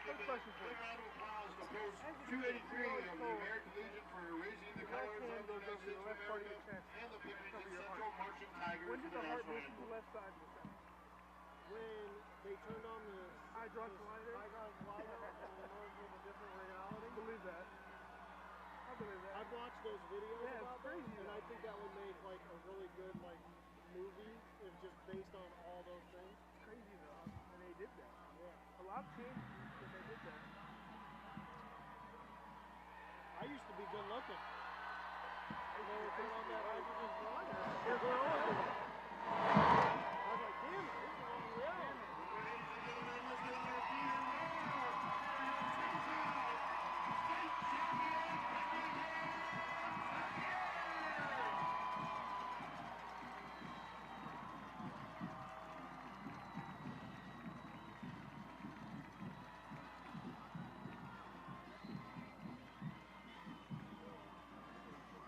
Quick question for you. As you 283 is told, the left hand goes over the left part of your chest, over your heart. When did the heart move to the left side of the chest? When they turned on the hydraulic slider and it was a different reality. Believe that. I believe that. I've watched those videos about crazy, them, and I think that would make like a really good like movie if just based on all those things. It's crazy though, and they did that. Yeah. A lot changed when they did that. I used to be good looking. They were putting on that hydrogen slider. They're going on with it. I was like, damn it, this is on reality.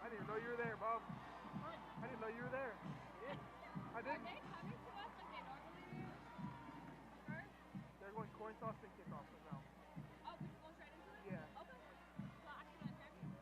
I didn't know you were there, Bob. What? I didn't know you were there. I didn't. Are they coming to us like they normally do? First? They're going coin toss and kickoff now. Oh, we just go straight into it? Yeah. Okay. Well, I can answer.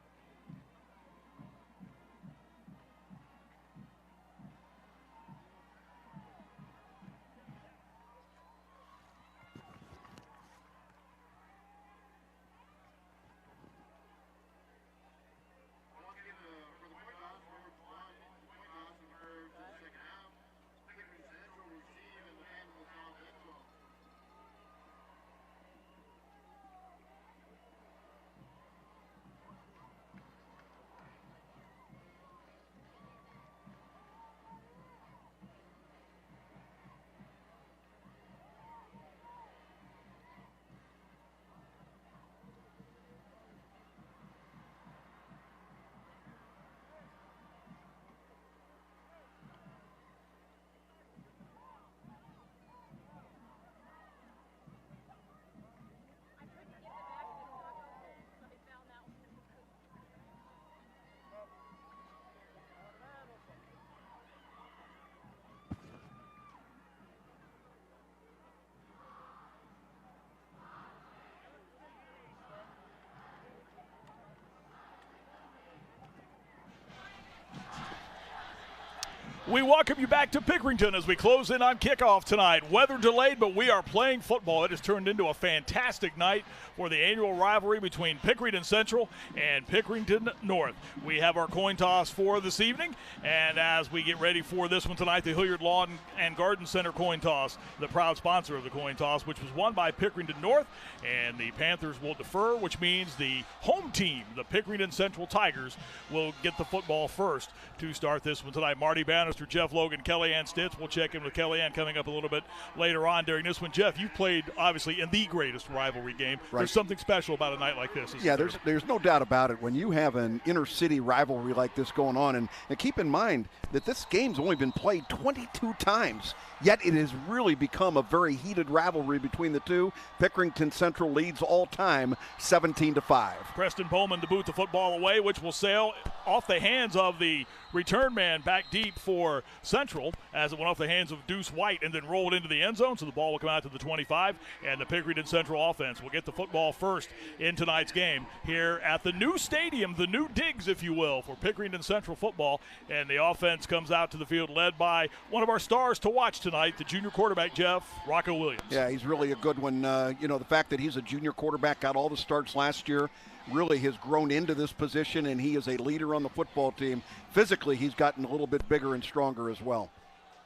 We welcome you back to Pickerington as we close in on kickoff tonight. Weather delayed, but we are playing football. It has turned into a fantastic night for the annual rivalry between Pickerington Central and Pickerington North. We have our coin toss for this evening, and as we get ready for this one tonight, the Hilliard Lawn and Garden Center coin toss, the proud sponsor of the coin toss, which was won by Pickerington North, and the Panthers will defer, which means the home team, the Pickerington Central Tigers, will get the football first to start this one tonight. Marty Bannister, Jeff Logan, Kellyanne Stitz. We'll check in with Kellyanne coming up a little bit later on during this one. Jeff, you've played obviously in the greatest rivalry game. Right. There's something special about a night like this. Yeah, there's no doubt about it. When you have an inner city rivalry like this going on, and keep in mind that this game's only been played 22 times, yet it has really become a very heated rivalry between the two. Pickerington Central leads all time 17-5. Preston Bowman to boot the football away, which will sail off the hands of the return man back deep for Central as it went off the hands of Deuce White and then rolled into the end zone, so the ball will come out to the 25, and the Pickerington Central offense will get the football first in tonight's game here at the new stadium, the new digs, if you will, for Pickerington Central football, and the offense comes out to the field led by one of our stars to watch tonight, the junior quarterback, Jeff Rocco Williams. Yeah, he's really a good one. The fact that he's a junior quarterback, got all the starts last year, really has grown into this position, and he is a leader on the football team. Physically, he's gotten a little bit bigger and stronger as well.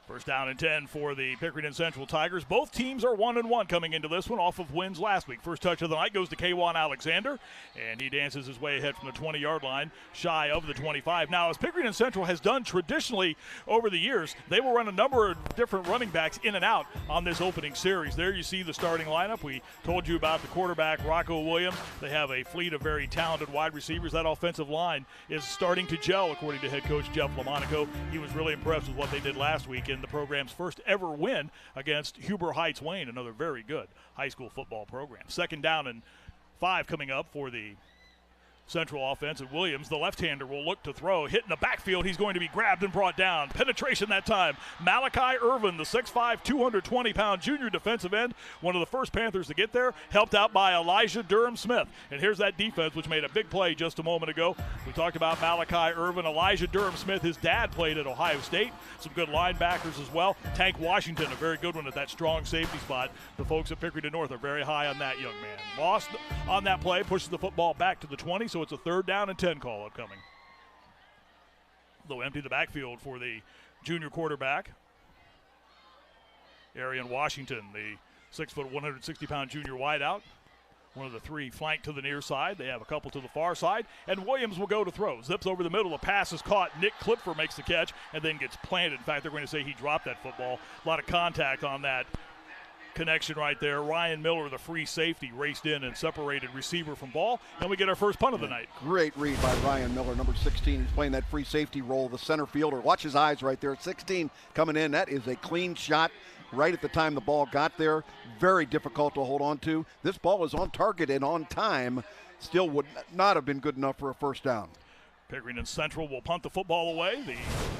First down and 10 for the Pickerington Central Tigers. Both teams are 1-1 coming into this one off of wins last week. First touch of the night goes to Kwan Alexander, and he dances his way ahead from the 20-yard line, shy of the 25. Now, as Pickerington Central has done traditionally over the years, they will run a number of different running backs in and out on this opening series. There you see the starting lineup. We told you about the quarterback, Rocco Williams. They have a fleet of very talented wide receivers. That offensive line is starting to gel, according to head coach Jeff LaMonaco. He was really impressed with what they did last week in the program's first ever win against Huber Heights Wayne, another very good high school football program. Second down and 5 coming up for the Central offense, and Williams, the left-hander, will look to throw. Hit in the backfield. He's going to be grabbed and brought down. Penetration that time. Malachi Irvin, the 6'5", 220-pound junior defensive end, one of the first Panthers to get there, helped out by Elijah Durham-Smith. And here's that defense, which made a big play just a moment ago. We talked about Malachi Irvin. Elijah Durham-Smith, his dad played at Ohio State. Some good linebackers as well. Tank Washington, a very good one at that strong safety spot. The folks at Pickerington North are very high on that young man. Lost on that play, pushes the football back to the 20, so it's a 3rd down and 10 call upcoming. They'll empty the backfield for the junior quarterback, Arian Washington, the 6', 160-pound junior wideout. One of the 3 flanked to the near side. They have a couple to the far side, and Williams will go to throw. Zips over the middle. The pass is caught. Nick Klipfer makes the catch and then gets planted. In fact, they're going to say he dropped that football. A lot of contact on that connection right there. Ryan Miller, the free safety, raced in and separated receiver from ball, and we get our first punt of the night. Great read by Ryan Miller, number 16. He's playing that free safety role, the center fielder. Watch his eyes right there. 16 coming in. That is a clean shot right at the time the ball got there. Very difficult to hold on to. This ball is on target and on time. Still would not have been good enough for a first down. Pickerington Central will punt the football away. The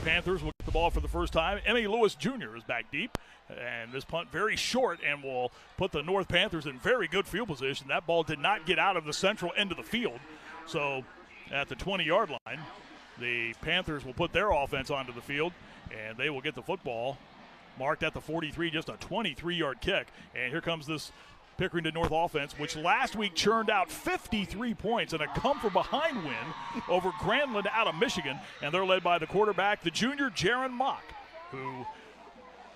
Panthers will get the ball for the first time. Emmy Lewis Jr. is back deep. And this punt very short and will put the North Panthers in very good field position. That ball did not get out of the central end of the field. So at the 20-yard line, the Panthers will put their offense onto the field, and they will get the football marked at the 43, just a 23-yard kick. And here comes this Pickerington North offense, which last week churned out 53 points and a come-from-behind win over Grandland out of Michigan. And they're led by the quarterback, the junior Jaron Mock, who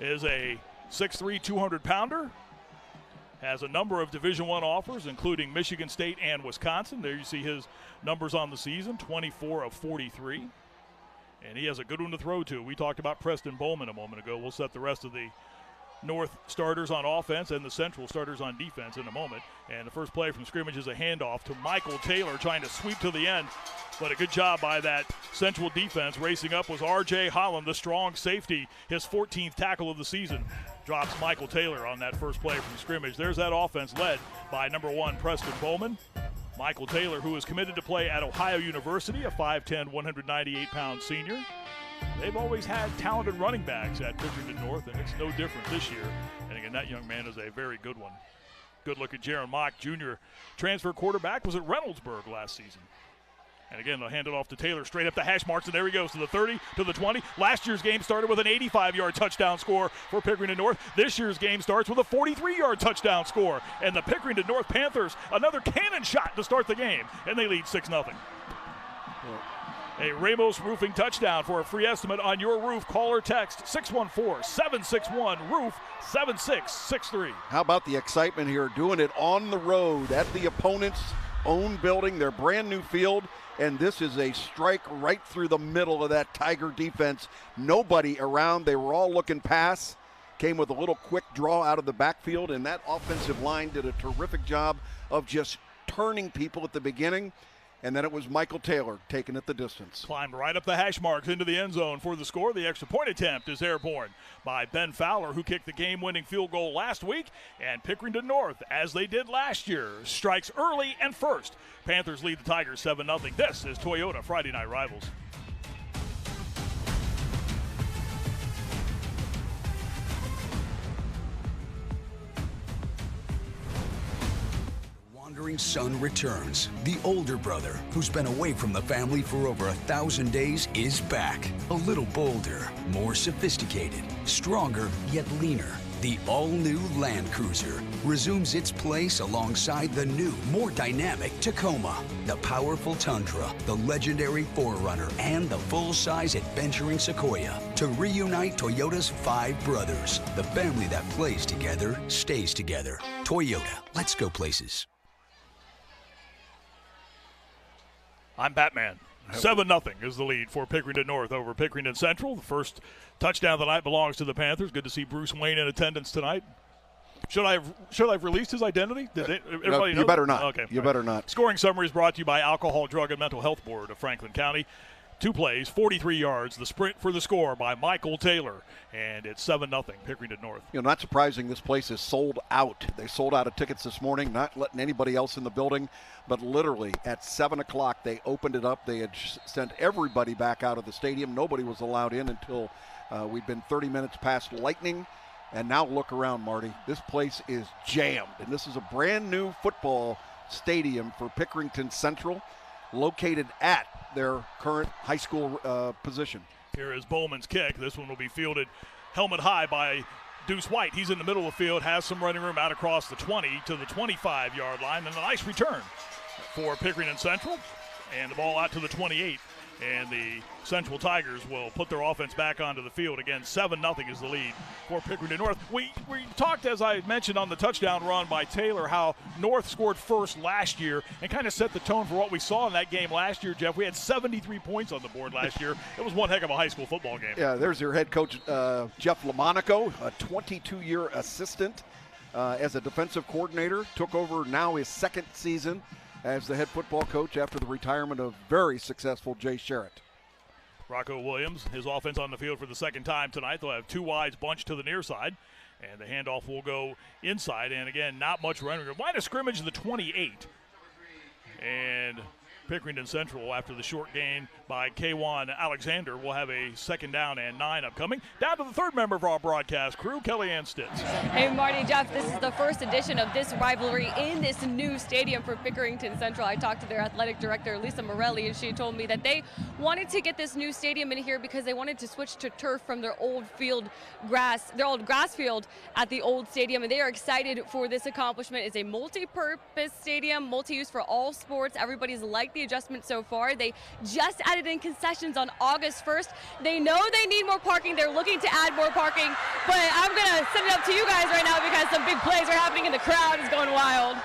is a 6'3", 200-pounder, has a number of Division I offers, including Michigan State and Wisconsin. There you see his numbers on the season, 24 of 43. And he has a good one to throw to. We talked about Preston Bowman a moment ago. We'll set the rest of the North starters on offense and the Central starters on defense in a moment. And the first play from scrimmage is a handoff to Michael Taylor, trying to sweep to the end. But a good job by that Central defense. Racing up was R.J. Holland, the strong safety, his 14th tackle of the season. Drops Michael Taylor on that first play from scrimmage. There's that offense led by number 1, Preston Bowman. Michael Taylor, who is committed to play at Ohio University, a 5'10", 198-pound senior. They've always had talented running backs at Pickerington North, and it's no different this year. And again, that young man is a very good one. Good look at Jaron Mock, junior transfer quarterback, was at Reynoldsburg last season. And again, they'll hand it off to Taylor straight up the hash marks, and there he goes to the 30, to the 20. Last year's game started with an 85-yard touchdown score for Pickerington North. This year's game starts with a 43-yard touchdown score. And the Pickerington North Panthers, another cannon shot to start the game, and they lead 6-0. A Ramos Roofing touchdown. For a free estimate on your roof, call or text 614-761-ROOF 7663. How about the excitement here, doing it on the road at the opponent's own building, their brand new field, and this is a strike right through the middle of that Tiger defense. Nobody around. They were all looking pass. Came with a little quick draw out of the backfield, and that offensive line did a terrific job of just turning people at the beginning. And then it was Michael Taylor taking it the distance. Climbed right up the hash marks into the end zone for the score. The extra point attempt is airborne by Ben Fowler, who kicked the game-winning field goal last week. And Pickerington North, as they did last year, strikes early and first. Panthers lead the Tigers 7-0. This is Toyota Friday Night Rivals. Son returns. The older brother, who's been away from the family for over 1,000 days, is back. A little bolder, more sophisticated, stronger yet leaner. The all-new Land Cruiser resumes its place alongside the new, more dynamic Tacoma, the powerful Tundra, the legendary 4Runner, and the full-size adventuring Sequoia to reunite Toyota's 5 brothers. The family that plays together stays together. Toyota, let's go places. I'm Batman. 7-0 is the lead for Pickerington North over Pickerington Central. The first touchdown of the night belongs to the Panthers. Good to see Bruce Wayne in attendance tonight. Should I have released his identity? Everybody know? You better not. Okay. You better not. Scoring summary is brought to you by Alcohol, Drug, and Mental Health Board of Franklin County. 2 plays, 43 yards, the sprint for the score by Michael Taylor, and it's 7-0 Pickerington North. You know, not surprising this place is sold out. They sold out of tickets this morning, not letting anybody else in the building, but literally at 7 o'clock they opened it up. They had sent everybody back out of the stadium. Nobody was allowed in until we'd been 30 minutes past lightning. And now look around, Marty. This place is jammed, and this is a brand new football stadium for Pickerington Central, located at their current high school position. Here is Bowman's kick. This one will be fielded helmet high by Deuce White. He's in the middle of the field, has some running room out across the 20 to the 25-yard line, and a nice return for Pickerington Central, and the ball out to the 28. And the Central Tigers will put their offense back onto the field. Again, 7-0 is the lead for Pickerington North. We talked, as I mentioned on the touchdown run by Taylor, how North scored first last year and kind of set the tone for what we saw in that game last year, Jeff. We had 73 points on the board last year. It was one heck of a high school football game. Yeah, there's your head coach, Jeff LaMonaco, a 22-year assistant as a defensive coordinator. Took over now his second season as the head football coach after the retirement of very successful Jay Sherritt. Rocco Williams, his offense on the field for the second time tonight. They'll have 2 wides bunched to the near side, and the handoff will go inside. And again, not much running room. Line of scrimmage is the 28. And Pickerington Central, after the short gain by K1 Alexander, will have a 2nd down and 9 upcoming. Down to the third member of our broadcast crew, Kellyanne Stitz. Hey, Marty, Jeff, this is the first edition of this rivalry in this new stadium for Pickerington Central. I talked to their athletic director, Lisa Morelli, and she told me that they wanted to get this new stadium in here because they wanted to switch to turf from their old grass field at the old stadium, and they are excited for this accomplishment. It's a multi-purpose stadium, multi-use for all sports. Everybody's liked the adjustment so far. They just added in concessions on August 1st. They know they need more parking. They're looking to add more parking, but I'm going to send it up to you guys right now because some big plays are happening and the crowd is going wild.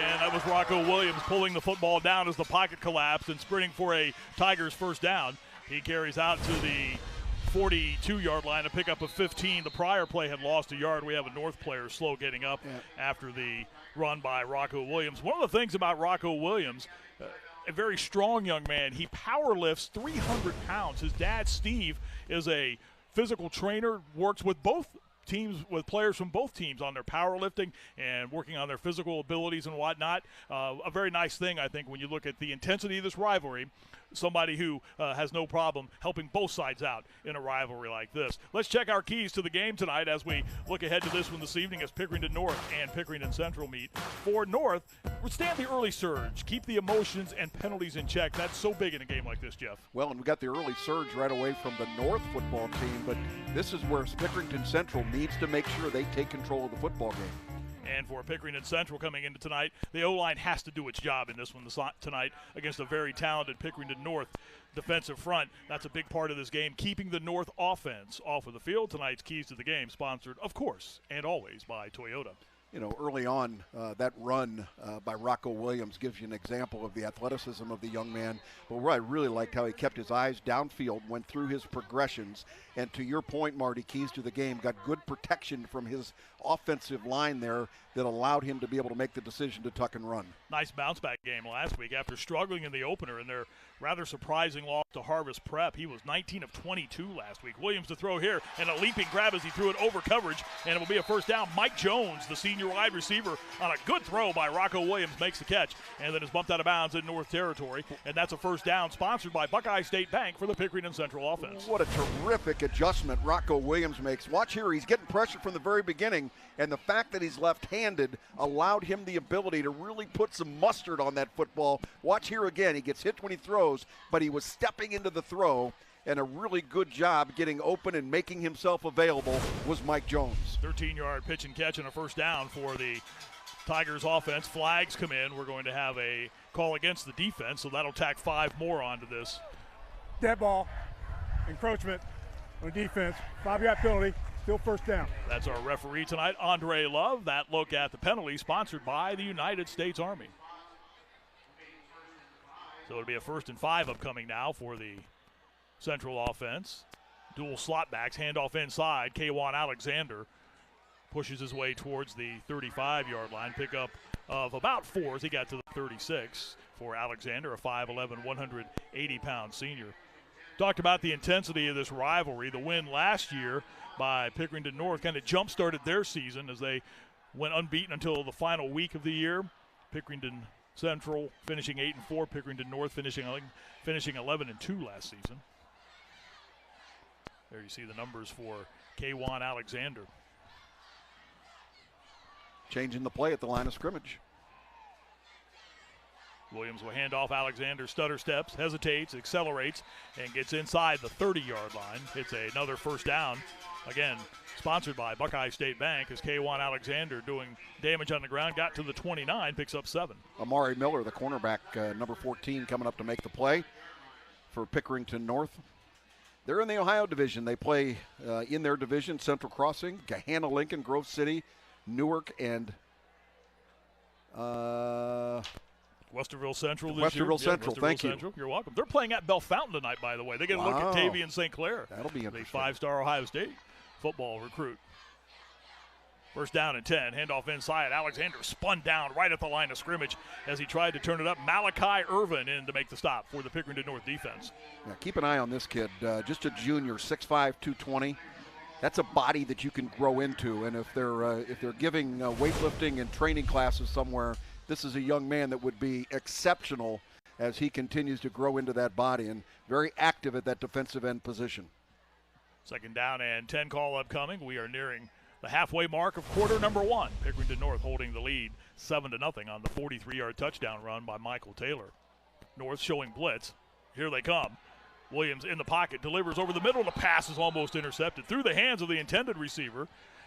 And that was Rocco Williams pulling the football down as the pocket collapsed and sprinting for a Tigers first down. He carries out to the 42-yard line, a pickup of 15. The prior play had lost a yard. We have a North player slow getting up after the run by Rocco Williams. One of the things about Rocco Williams, a very strong young man, he power lifts 300 pounds. His dad, Steve, is a physical trainer, works with both teams, with players from both teams on their powerlifting and working on their physical abilities and whatnot. A very nice thing, I think, when you look at the intensity of this rivalry. Somebody who has no problem helping both sides out in a rivalry like this. Let's check our keys to the game tonight as we look ahead to this one this evening as Pickerington North and Pickerington Central meet. For North, withstand the early surge. Keep the emotions and penalties in check. That's so big in a game like this, Jeff. Well, and we got the early surge right away from the North football team, but this is where Pickerington Central needs to make sure they take control of the football game. And for Pickerington Central coming into tonight, the O-line has to do its job in this one tonight against a very talented Pickerington North defensive front. That's a big part of this game, keeping the North offense off of the field. Tonight's keys to the game sponsored, of course, and always by Toyota. You know, early on, that run by Rocco Williams gives you an example of the athleticism of the young man. But where I really liked how he kept his eyes downfield, went through his progressions, and to your point, Marty, keys to the game, got good protection from his offensive line there that allowed him to be able to make the decision to tuck and run. Nice bounce-back game last week after struggling in the opener in their rather surprising loss to Harvest Prep. He was 19 of 22 last week. Williams to throw here, and a leaping grab as he threw it over coverage, and it will be a first down. Mike Jones, the senior wide receiver, on a good throw by Rocco Williams, makes the catch, and then is bumped out of bounds in North territory, and that's a first down sponsored by Buckeye State Bank for the Pickerington Central offense. What a terrific adjustment Rocco Williams makes. Watch here, he's getting pressure from the very beginning, and the fact that he's left-handed allowed him the ability to really put some mustard on that football. Watch here again, he gets hit when he throws, but he was stepping into the throw, and a really good job getting open and making himself available was Mike Jones. 13-yard pitch and catch and a first down for the Tigers offense. Flags come in. We're going to have a call against the defense, so that'll tack 5 more onto this. Dead ball, encroachment on defense, 5-yard penalty, still first down. That's our referee tonight, Andre Love. That look at the penalty sponsored by the United States Army. So it'll be a 1st and 5 upcoming now for the Central offense. Dual slot backs, handoff inside. K1 Alexander pushes his way towards the 35-yard line. Pickup of about 4 as he got to the 36 for Alexander, a 5'11", 180-pound senior. Talked about the intensity of this rivalry. The win last year by Pickerington North kind of jump-started their season as they went unbeaten until the final week of the year. Pickerington Central finishing 8-4, Pickerington North finishing 11-2 last season. There you see the numbers for K1 Alexander. Changing the play at the line of scrimmage. Williams will hand off. Alexander stutter steps, hesitates, accelerates, and gets inside the 30-yard line. It's another first down. Again, sponsored by Buckeye State Bank, as K1 Alexander doing damage on the ground, got to the 29, picks up 7. Amari Miller, the cornerback, number 14, coming up to make the play for Pickerington North. They're in the Ohio division. They play in their division, Central Crossing, Gahanna, Lincoln, Grove City, Newark, and Westerville Central this year. Westerville Central, thank you. You're welcome. They're playing at Bell Fountain tonight, by the way. They get a look at Tavian St. Clair. That'll be interesting. The 5-star Ohio State football recruit. First down and 10. Handoff inside. Alexander spun down right at the line of scrimmage as he tried to turn it up. Malachi Irvin in to make the stop for the Pickerington North defense. Yeah, keep an eye on this kid. Just a junior, 6'5", 220. That's a body that you can grow into. And if they're giving weightlifting and training classes somewhere, this is a young man that would be exceptional as he continues to grow into that body and very active at that defensive end position. Second down and 10 call upcoming. We are nearing the halfway mark of quarter number 1. Pickerington North holding the lead 7-0 on the 43-yard touchdown run by Michael Taylor. North showing blitz. Here they come. Williams in the pocket, delivers over the middle. The pass is almost intercepted through the hands of the intended receiver,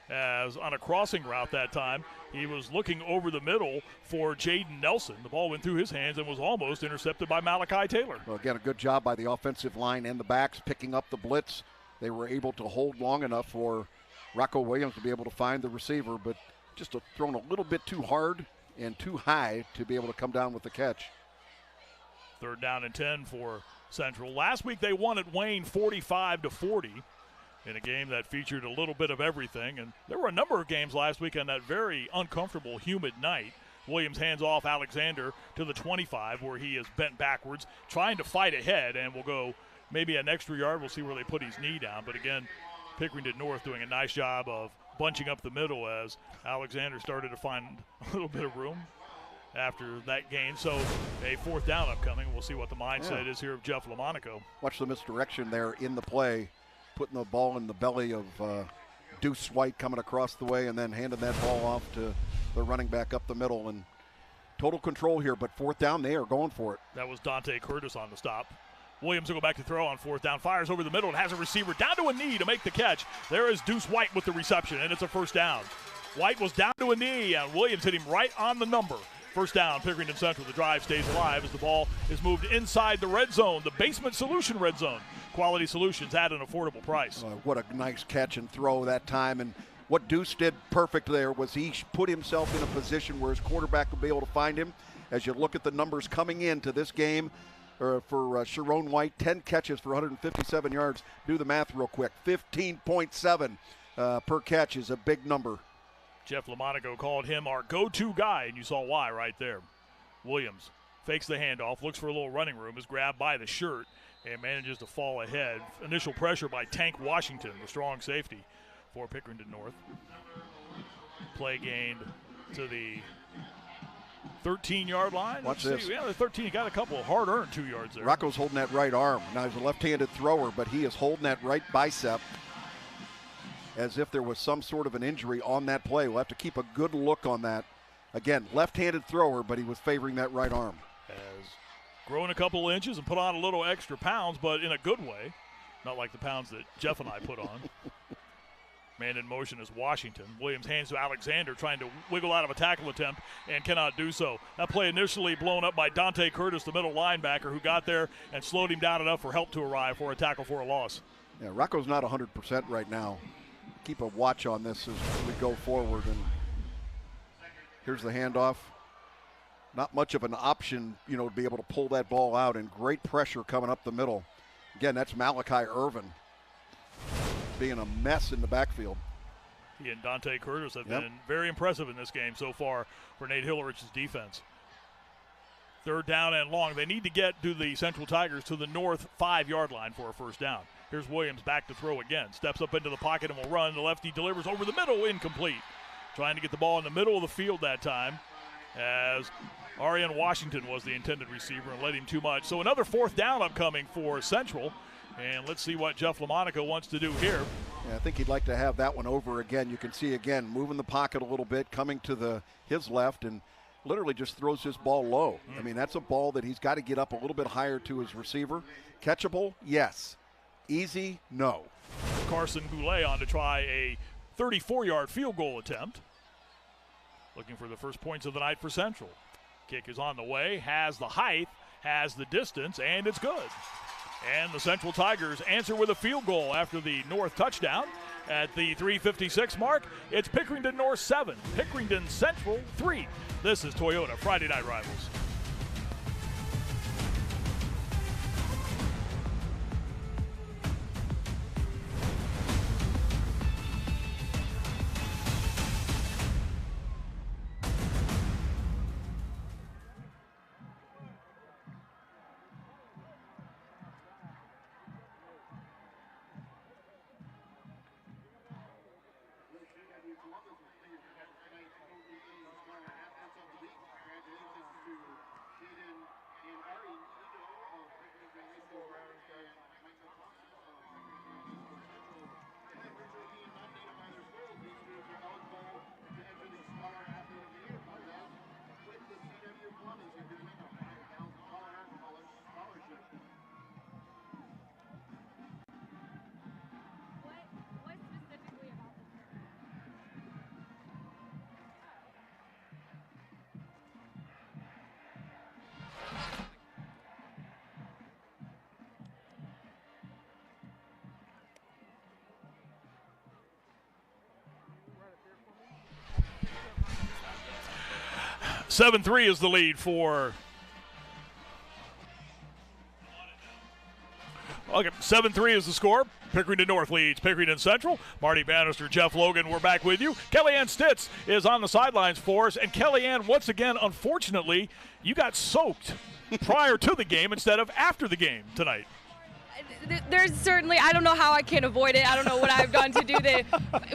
as on a crossing route that time, he was looking over the middle for Jaden Nelson. The ball went through his hands and was almost intercepted by Malachi Taylor. Well, again, a good job by the offensive line and the backs picking up the blitz. They were able to hold long enough for Rocco Williams to be able to find the receiver, but just thrown a little bit too hard and too high to be able to come down with the catch. Third down and 10 for Central. Last week they won at Wayne 45-40 in a game that featured a little bit of everything. And there were a number of games last week on that very uncomfortable, humid night. Williams hands off Alexander to the 25 where he is bent backwards, trying to fight ahead, and will go maybe an extra yard. We'll see where they put his knee down. But again, Pickerington North doing a nice job of bunching up the middle as Alexander started to find a little bit of room after that gain. So a fourth down upcoming. We'll see what the mindset is here of Jeff Lamonaco. Watch the misdirection there in the play, putting the ball in the belly of Deuce White coming across the way and then handing that ball off to the running back up the middle. And total control here, but fourth down, they are going for it. That was Dante Curtis on the stop. Williams will go back to throw on fourth down, fires over the middle and has a receiver down to a knee to make the catch. There is Deuce White with the reception, and it's a first down. White was down to a knee, and Williams hit him right on the number. First down, Pickerington Central. The drive stays alive as the ball is moved inside the red zone, the Basement Solution red zone. Quality solutions at an affordable price. What a nice catch and throw that time. And what Deuce did perfect there was he put himself in a position where his quarterback would be able to find him. As you look at the numbers coming into this game, for Sharon White, 10 catches for 157 yards. Do the math real quick. 15.7 per catch is a big number. Jeff Lamonaco called him our go-to guy, and you saw why right there. Williams fakes the handoff, looks for a little running room, is grabbed by the shirt, and manages to fall ahead. Initial pressure by Tank Washington, the strong safety for Pickerington North. Play gained to the 13-yard line. Watch this. Yeah, the 13. He got a couple of hard-earned 2 yards there. Rocco's holding that right arm. Now he's a left-handed thrower, but he is holding that right bicep as if there was some sort of an injury on that play. We'll have to keep a good look on that. Again, left-handed thrower, but he was favoring that right arm. Has grown a couple of inches and put on a little extra pounds, but in a good way. Not like the pounds that Jeff and I put on. Man in motion is Washington. Williams hands to Alexander, trying to wiggle out of a tackle attempt and cannot do so. That play initially blown up by Dante Curtis, the middle linebacker, who got there and slowed him down enough for help to arrive for a tackle for a loss. Yeah, Rocco's not 100% right now. Keep a watch on this as we go forward. And here's the handoff. Not much of an option, to be able to pull that ball out, and great pressure coming up the middle. Again, that's Malachi Irvin being a mess in the backfield. He and Dante Curtis have been very impressive in this game so far for Nate Hillerich's defense. 3rd down and long. They need to get to the Central Tigers to the north 5-yard line for a first down. Here's Williams back to throw again. Steps up into the pocket and will run. The lefty delivers over the middle, incomplete. Trying to get the ball in the middle of the field that time, as Arian Washington was the intended receiver and led him too much. So another 4th down upcoming for Central. And let's see what Jeff LaMonica wants to do here. Yeah, I think he'd like to have that one over again. You can see again moving the pocket a little bit, coming to his left, and literally just throws his ball low. I mean, that's a ball that he's got to get up a little bit higher to his receiver. Catchable? Yes. Easy? No. Carson Goulet on to try a 34-yard field goal attempt. Looking for the first points of the night for Central. Kick is on the way, has the height, has the distance, and it's good. And the Central Tigers answer with a field goal after the North touchdown. At the 3:56 mark, it's Pickerington North 7, Pickerington Central 3. This is Toyota Friday Night Rivals. Seven 3 is the lead for. Okay, 7-3 is the score. Pickerington North leads Pickerington Central. Marty Bannister, Jeff Logan, we're back with you. Kellyanne Stitz is on the sidelines for us. And Kellyanne, once again, unfortunately, you got soaked prior to the game instead of after the game tonight. There's certainly, I don't know how I can avoid it. I don't know what I've done to do the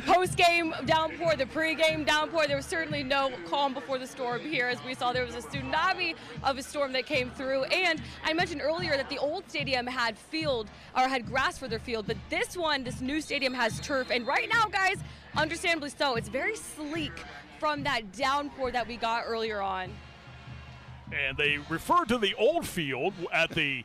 post-game downpour, the pre-game downpour. There was certainly no calm before the storm here. As we saw, there was a tsunami of a storm that came through. And I mentioned earlier that the old stadium had had grass for their field, but this new stadium has turf. And right now, guys, understandably so, it's very sleek from that downpour that we got earlier on. And they referred to the old field at the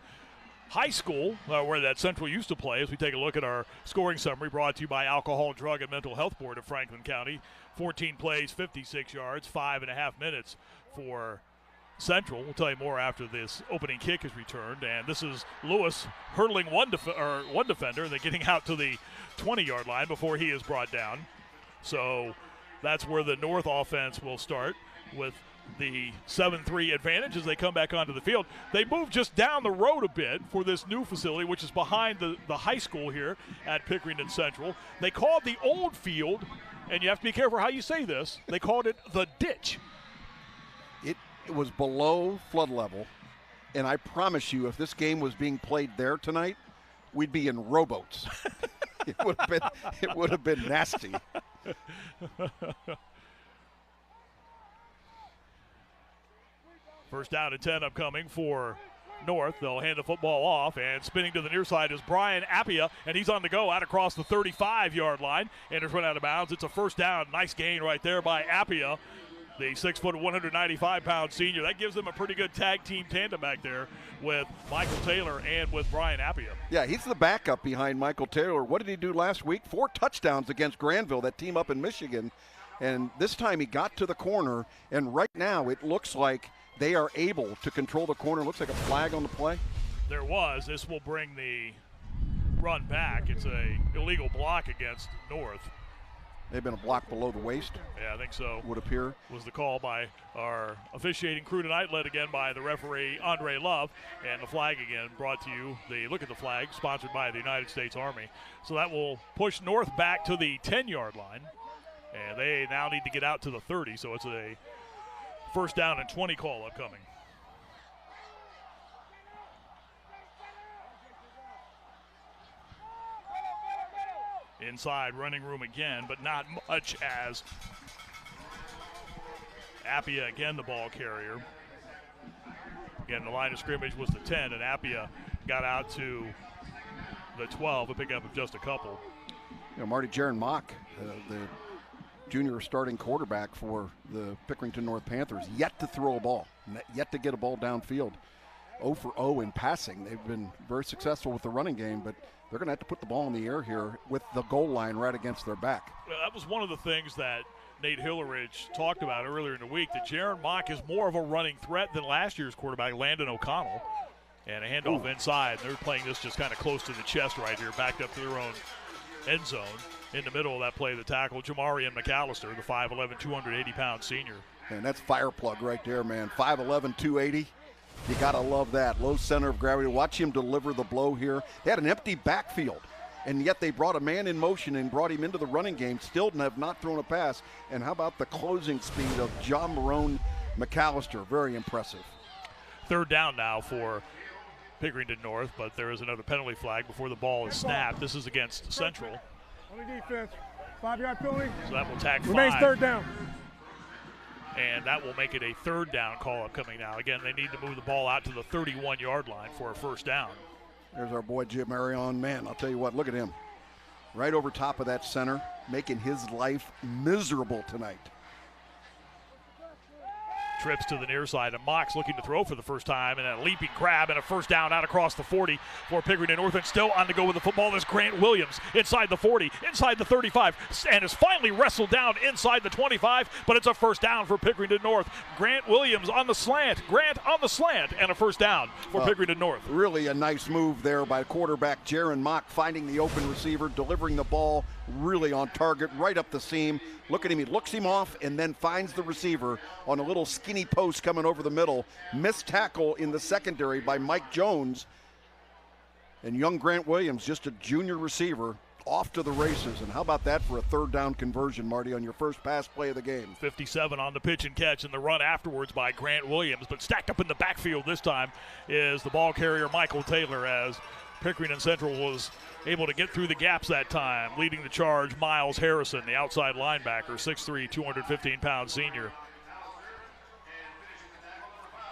high school where that Central used to play, as we take a look at our scoring summary brought to you by Alcohol, Drug, and Mental Health Board of Franklin County. 14 plays, 56 yards, 5.5 minutes for Central. We'll tell you more after this opening kick is returned. And this is Lewis hurdling one defender and then getting out to the 20-yard line before he is brought down. So that's where the North offense will start with the 7-3 advantage as they come back onto the field. They move just down the road a bit for this new facility, which is behind the high school here at Pickerington Central. They called the old field, and you have to be careful how you say this, they called it the ditch. It was below flood level, and I promise you, if this game was being played there tonight, we'd be in rowboats. It would have been nasty. First down and 10 upcoming for North. They'll hand the football off, and spinning to the near side is Brian Appia, and he's on the go out across the 35-yard line, and it's run out of bounds. It's a first down. Nice gain right there by Appia, the 6 foot, 195-pound senior. That gives them a pretty good tag team tandem back there with Michael Taylor and with Brian Appia. Yeah, he's the backup behind Michael Taylor. What did he do last week? 4 touchdowns against Granville, that team up in Michigan. And this time he got to the corner, and right now it looks like they are able to control the corner. Looks like a flag on the play. There was. This will bring the run back. It's a illegal block against North. They've been a block below the waist. Yeah, I think so. Would appear. Was the call by our officiating crew tonight, led again by the referee, Andre Love. And the flag again brought to you, the look at the flag, sponsored by the United States Army. So that will push North back to the 10-yard line. And they now need to get out to the 30, so it's a first down and 20 call upcoming. Inside running room again, but not much, as Appia again the ball carrier. Again, the line of scrimmage was the 10, and Appia got out to the 12, a pickup of just a couple. You know, Marty, Jaron Mock, the junior starting quarterback for the Pickerington North Panthers, yet to throw a ball, yet to get a ball downfield. 0 for 0 in passing. They've been very successful with the running game, but they're going to have to put the ball in the air here with the goal line right against their back. Well, that was one of the things that Nate Hilleridge talked about earlier in the week, that Jaron Mock is more of a running threat than last year's quarterback, Landon O'Connell. And a handoff inside. They're playing this just kind of close to the chest right here, backed up to their own end zone. In the middle of that play, the tackle, Jamarian McAllister, the 5'11", 280-pound senior. And that's fire plug right there, man. 5'11", 280. You got to love that. Low center of gravity. Watch him deliver the blow here. They had an empty backfield, and yet they brought a man in motion and brought him into the running game. Still have not thrown a pass. And how about the closing speed of John Marone McAllister? Very impressive. Third down now for Pickerington North, but there is another penalty flag before the ball is snapped. This is against Central. On the defense, 5-yard penalty. So that will tag 5. Remains third down. And that will make it a third down call upcoming now. Again, they need to move the ball out to the 31-yard line for a first down. There's our boy Jim Marion. Man, I'll tell you what, look at him. Right over top of that center, making his life miserable tonight. Trips to the near side, and Mox looking to throw for the first time, and a leaping grab and a first down out across the 40 for Pickerington North, and still on the go with the football is Grant Williams inside the 40, inside the 35, and is finally wrestled down inside the 25, but it's a first down for Pickerington North. Grant Williams on the slant, and a first down for Pickerington North. Really a nice move there by quarterback Jaron Mock, finding the open receiver, delivering the ball really on target, right up the seam. Look at him, he looks him off and then finds the receiver on a little skinny post coming over the middle. Missed tackle in the secondary by Mike Jones. And young Grant Williams, just a junior receiver, off to the races. And how about that for a third down conversion, Marty, on your first pass play of the game? 57 on the pitch and catch, and the run afterwards by Grant Williams. But stacked up in the backfield this time is the ball carrier Michael Taylor, as Pickerington Central was able to get through the gaps that time. Leading the charge, Miles Harrison, the outside linebacker, 6'3", 215-pound senior.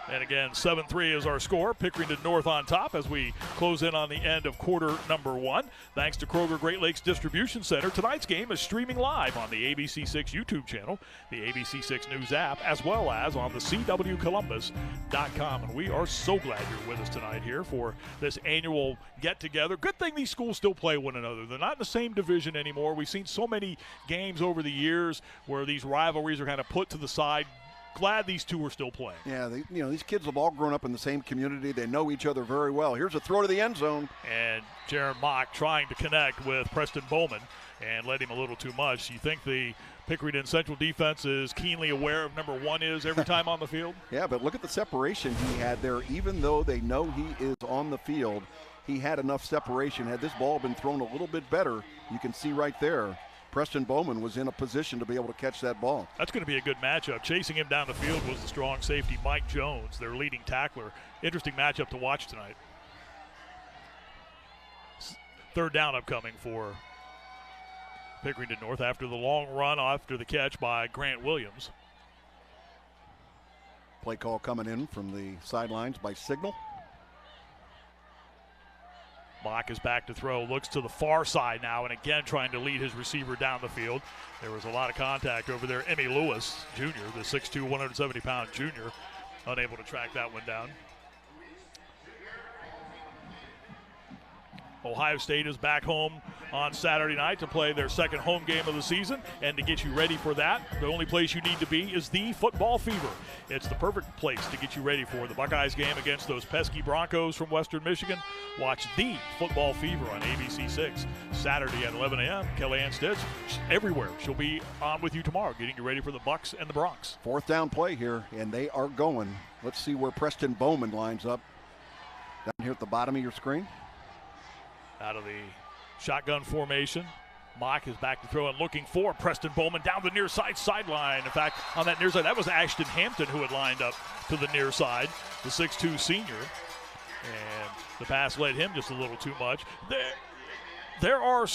And again, 7-3 is our score. Pickerington North on top as we close in on the end of quarter number 1. Thanks to Kroger Great Lakes Distribution Center, tonight's game is streaming live on the ABC6 YouTube channel, the ABC6 News app, as well as on the CWColumbus.com. And we are so glad you're with us tonight here for this annual get-together. Good thing these schools still play one another. They're not in the same division anymore. We've seen so many games over the years where these rivalries are kind of put to the side. Glad these two are still playing. Yeah, these kids have all grown up in the same community. They know each other very well. Here's a throw to the end zone. And Jaron Mock trying to connect with Preston Bowman and led him a little too much. You think the Pickerington Central defense is keenly aware of number 1 is every time on the field? Yeah, but look at the separation he had there. Even though they know he is on the field, he had enough separation. Had this ball been thrown a little bit better, you can see right there, Preston Bowman was in a position to be able to catch that ball. That's going to be a good matchup. Chasing him down the field was the strong safety Mike Jones, their leading tackler. Interesting matchup to watch tonight. Third down upcoming for Pickerington North after the long run after the catch by Grant Williams. Play call coming in from the sidelines by signal. Mock is back to throw, looks to the far side now, and again trying to lead his receiver down the field. There was a lot of contact over there. Emmy Lewis, Jr., the 6'2", 170-pound junior, unable to track that one down. Ohio State is back home on Saturday night to play their second home game of the season, and to get you ready for that, the only place you need to be is the Football Fever. It's the perfect place to get you ready for the Buckeyes game against those pesky Broncos from Western Michigan. Watch the Football Fever on ABC6 Saturday at 11 a.m. Kellyanne Stitz everywhere. She'll be on with you tomorrow, getting you ready for the Bucks and the Bronx. Fourth down play here, and they are going. Let's see where Preston Bowman lines up. Down here at the bottom of your screen. Out of the shotgun formation, Mock is back to throw and looking for Preston Bowman down the near side sideline. In fact, on that near side, that was Ashton Hampton who had lined up to the near side, the 6'2 senior. And the pass led him just a little too much. There's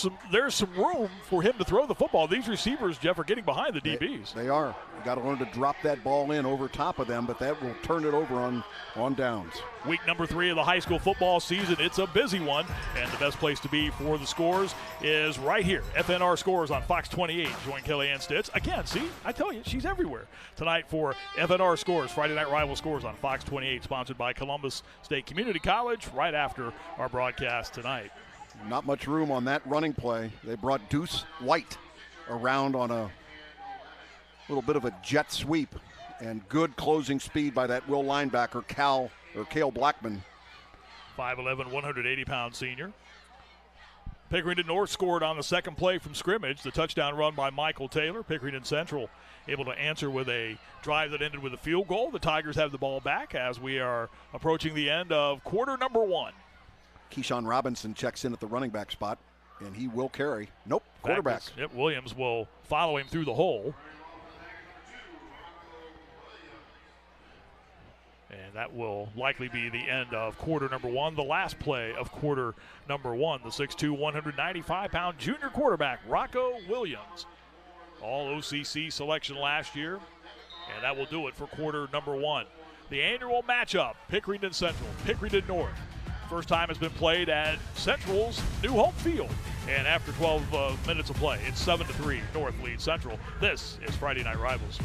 some room for him to throw the football. These receivers, Jeff, are getting behind the DBs. They are. You got to learn to drop that ball in over top of them, but that will turn it over on downs. Week number 3 of the high school football season. It's a busy one, and the best place to be for the scores is right here. FNR Scores on Fox 28. Join Kellyanne Stitz. Again, see, I tell you, she's everywhere. Tonight for FNR Scores, Friday Night Rival Scores on Fox 28, sponsored by Columbus State Community College, right after our broadcast tonight. Not much room on that running play. They brought Deuce White around on a little bit of a jet sweep, and good closing speed by that Will linebacker, Cale Blackman. 5'11", 180-pound senior. Pickerington North scored on the second play from scrimmage, the touchdown run by Michael Taylor. Pickerington Central able to answer with a drive that ended with a field goal. The Tigers have the ball back as we are approaching the end of quarter number 1. Keyshawn Robinson checks in at the running back spot, and he will carry. Nope, quarterback. Yep, Williams will follow him through the hole. And that will likely be the end of quarter number 1, the last play of quarter number 1. The 6'2", 195-pound junior quarterback, Rocco Williams. All OCC selection last year, and that will do it for quarter number 1. The annual matchup, Pickerington Central, Pickerington North. First time has been played at Central's new home field. And after 12 minutes of play, it's 7-3, North leads Central. This is Friday Night Rivals.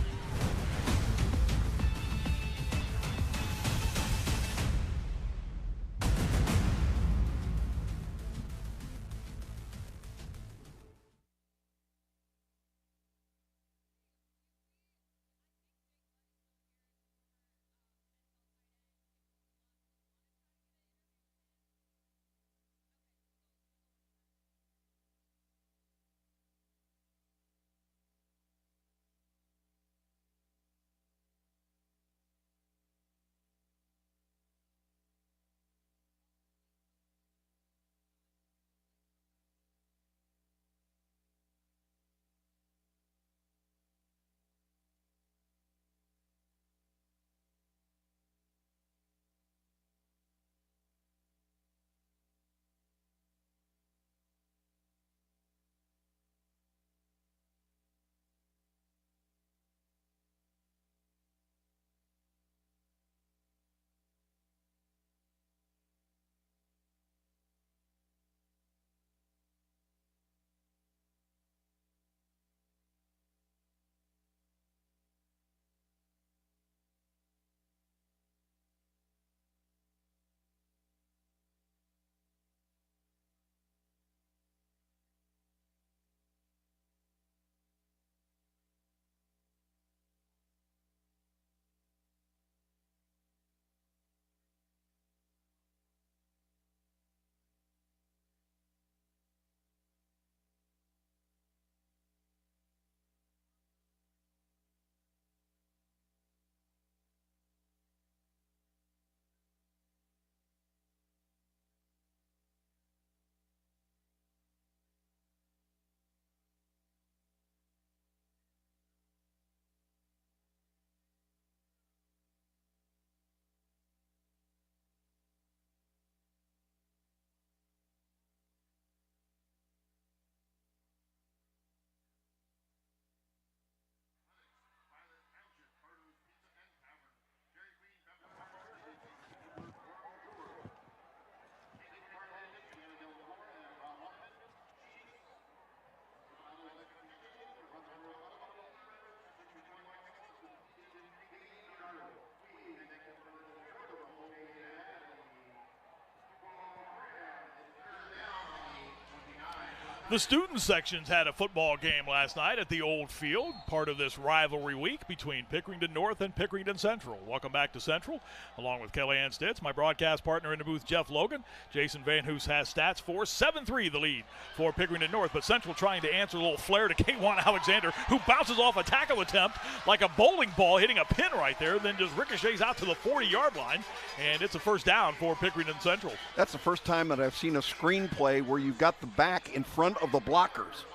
The student sections had a football game last night at the old field, part of this rivalry week between Pickerington North and Pickerington Central. Welcome back to Central, along with Kellyanne Stitz, my broadcast partner in the booth, Jeff Logan. Jason Van Hoos has stats for 7-3 the lead for Pickerington North, but Central trying to answer a little flare to K1 Alexander, who bounces off a tackle attempt like a bowling ball hitting a pin right there, then just ricochets out to the 40-yard line, and it's a first down for Pickerington Central. That's the first time that I've seen a screenplay where you've got the back in front of the blockers.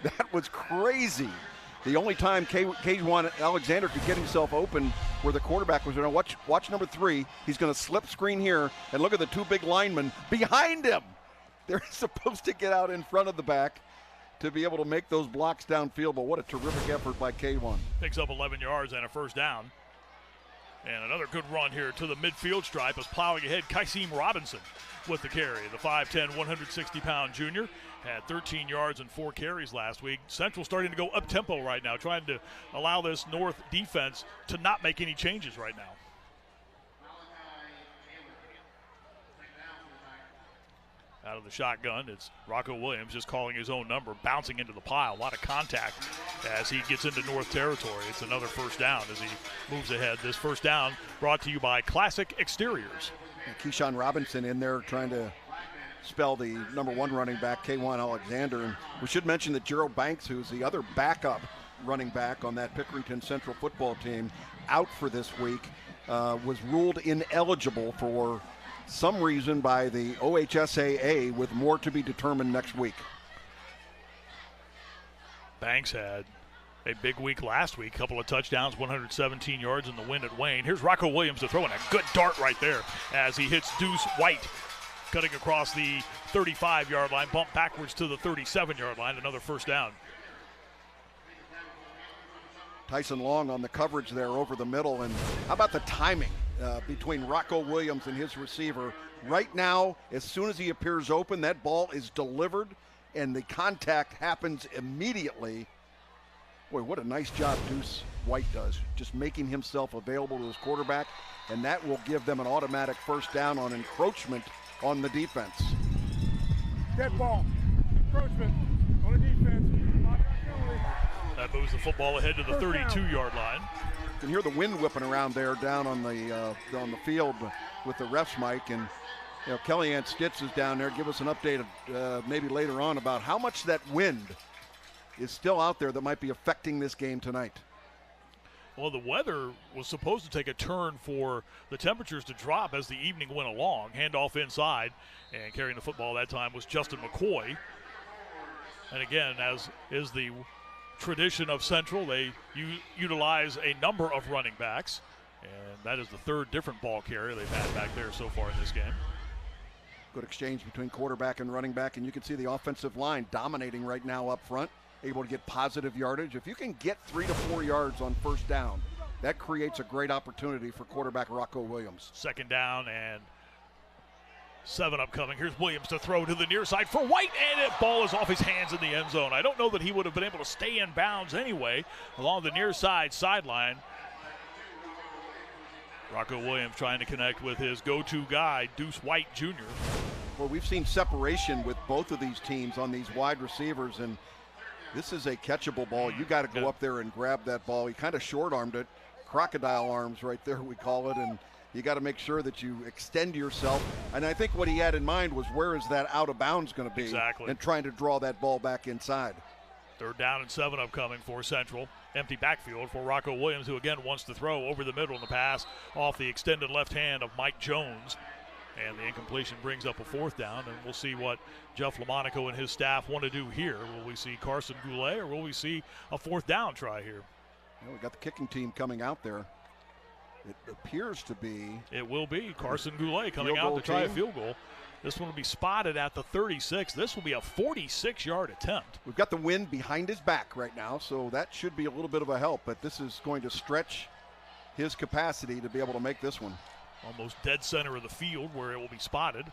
That was crazy. The only time K'Juan Alexander could get himself open where the quarterback was going to watch number 3. He's going to slip screen here, and look at the 2 big linemen behind him. They're supposed to get out in front of the back to be able to make those blocks downfield, but what a terrific effort by K'Juan. Picks up 11 yards and a first down. And another good run here to the midfield stripe as plowing ahead Kaisim Robinson with the carry. The 5'10", 160-pound junior had 13 yards and 4 carries last week. Central starting to go up-tempo right now, trying to allow this North defense to not make any changes right now. Out of the shotgun, it's Rocco Williams just calling his own number, bouncing into the pile. A lot of contact as he gets into North territory. It's another first down as he moves ahead. This first down brought to you by Classic Exteriors. And Keyshawn Robinson in there trying to spell the number 1 running back, K'Juan Alexander. And we should mention that Gerald Banks, who's the other backup running back on that Pickerington Central football team, out for this week, was ruled ineligible for some reason by the OHSAA, with more to be determined next week. Banks had a big week last week, couple of touchdowns, 117 yards in the win at Wayne. Here's Rocco Williams to throw in a good dart right there as he hits Deuce White, cutting across the 35-yard line, bump backwards to the 37-yard line, another first down. Tyson Long on the coverage there over the middle, and how about the timing between Rocco Williams and his receiver? Right now, as soon as he appears open, that ball is delivered, and the contact happens immediately. Boy, what a nice job Deuce White does, just making himself available to his quarterback, and that will give them an automatic first down on encroachment on the defense. Dead ball. Encroachment on the defense. That moves the football ahead to the 32-yard line. You can hear the wind whipping around there down on the field with the ref's mic, and Kellyanne Stitz is down there. Give us an update maybe later on about how much that wind is still out there that might be affecting this game tonight. Well, the weather was supposed to take a turn for the temperatures to drop as the evening went along. Handoff inside, and carrying the football that time was Justin McCoy. And again, as is the tradition of Central, they utilize a number of running backs, and that is the 3rd different ball carrier they've had back there so far in this game. Good exchange between quarterback and running back, and you can see the offensive line dominating right now up front, able to get positive yardage. If you can get 3 to 4 yards on first down, that creates a great opportunity for quarterback Rocco Williams. Second down and 7 upcoming. Here's Williams to throw to the near side for White, and the ball is off his hands in the end zone. I don't know that he would have been able to stay in bounds anyway along the near side sideline. Rocco Williams trying to connect with his go-to guy, Deuce White Jr. Well, we've seen separation with both of these teams on these wide receivers, and this is a catchable ball. You got to go up there and grab that ball. He kind of short-armed it. Crocodile arms right there, we call it, and you got to make sure that you extend yourself. And I think what he had in mind was, where is that out of bounds going to be? Exactly. And trying to draw that ball back inside. 3rd down and 7 upcoming for Central. Empty backfield for Rocco Williams, who again wants to throw over the middle in the pass off the extended left hand of Mike Jones. And the incompletion brings up a 4th down, and we'll see what Jeff Lamonaco and his staff want to do here. Will we see Carson Goulet, or will we see a 4th down try here? Well, we got the kicking team coming out there. It appears to be. It will be Carson Goulet coming out to try a field goal. This one will be spotted at the 36. This will be a 46-yard attempt. We've got the wind behind his back right now, so that should be a little bit of a help, but this is going to stretch his capacity to be able to make this one. Almost dead center of the field where it will be spotted.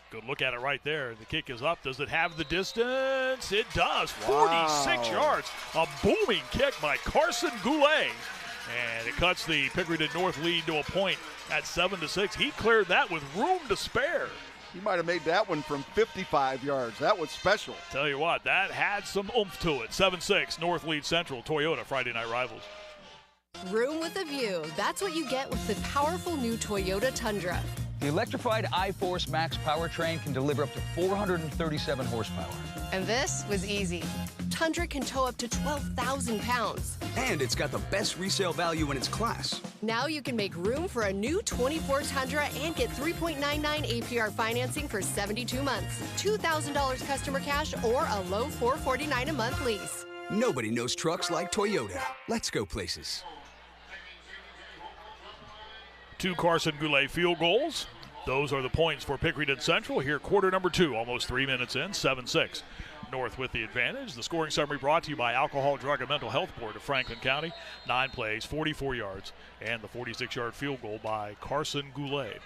Good look at it right there. The kick is up. Does it have the distance? It does. Wow. 46 yards. A booming kick by Carson Goulet. And it cuts the Pickerington North lead to a point at 7-6. He cleared that with room to spare. He might have made that one from 55 yards. That was special. Tell you what, that had some oomph to it. 7-6, North lead Central, Toyota, Friday Night Rivals. Room with a view. That's what you get with the powerful new Toyota Tundra. The electrified iForce Max powertrain can deliver up to 437 horsepower. And this was easy. 2400 can tow up to 12,000 pounds. And it's got the best resale value in its class. Now you can make room for a new 24 Tundra and get 3.99 APR financing for 72 months, $2,000 customer cash, or a low $449 a month lease. Nobody knows trucks like Toyota. Let's go places. 2 Carson Goulet field goals. Those are the points for Pickerington Central here, quarter number 2, almost 3 minutes in, 7-6. North with the advantage. The scoring summary brought to you by Alcohol, Drug, and Mental Health Board of Franklin County. 9 plays, 44 yards, and the 46-yard field goal by Carson Goulet.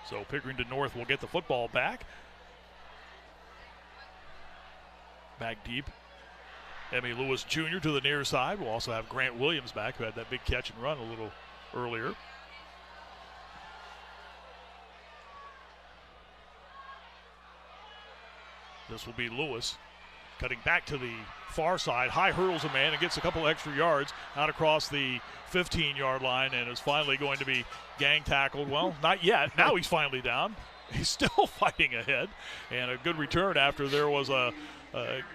So Pickerington North will get the football back. Back deep. Emmy Lewis Jr. to the near side. We'll also have Grant Williams back, who had that big catch and run a little earlier. This will be Lewis cutting back to the far side. High hurdles a man and gets a couple extra yards out across the 15-yard line and is finally going to be gang tackled. Well, not yet. Now he's finally down. He's still fighting ahead. And a good return after there was a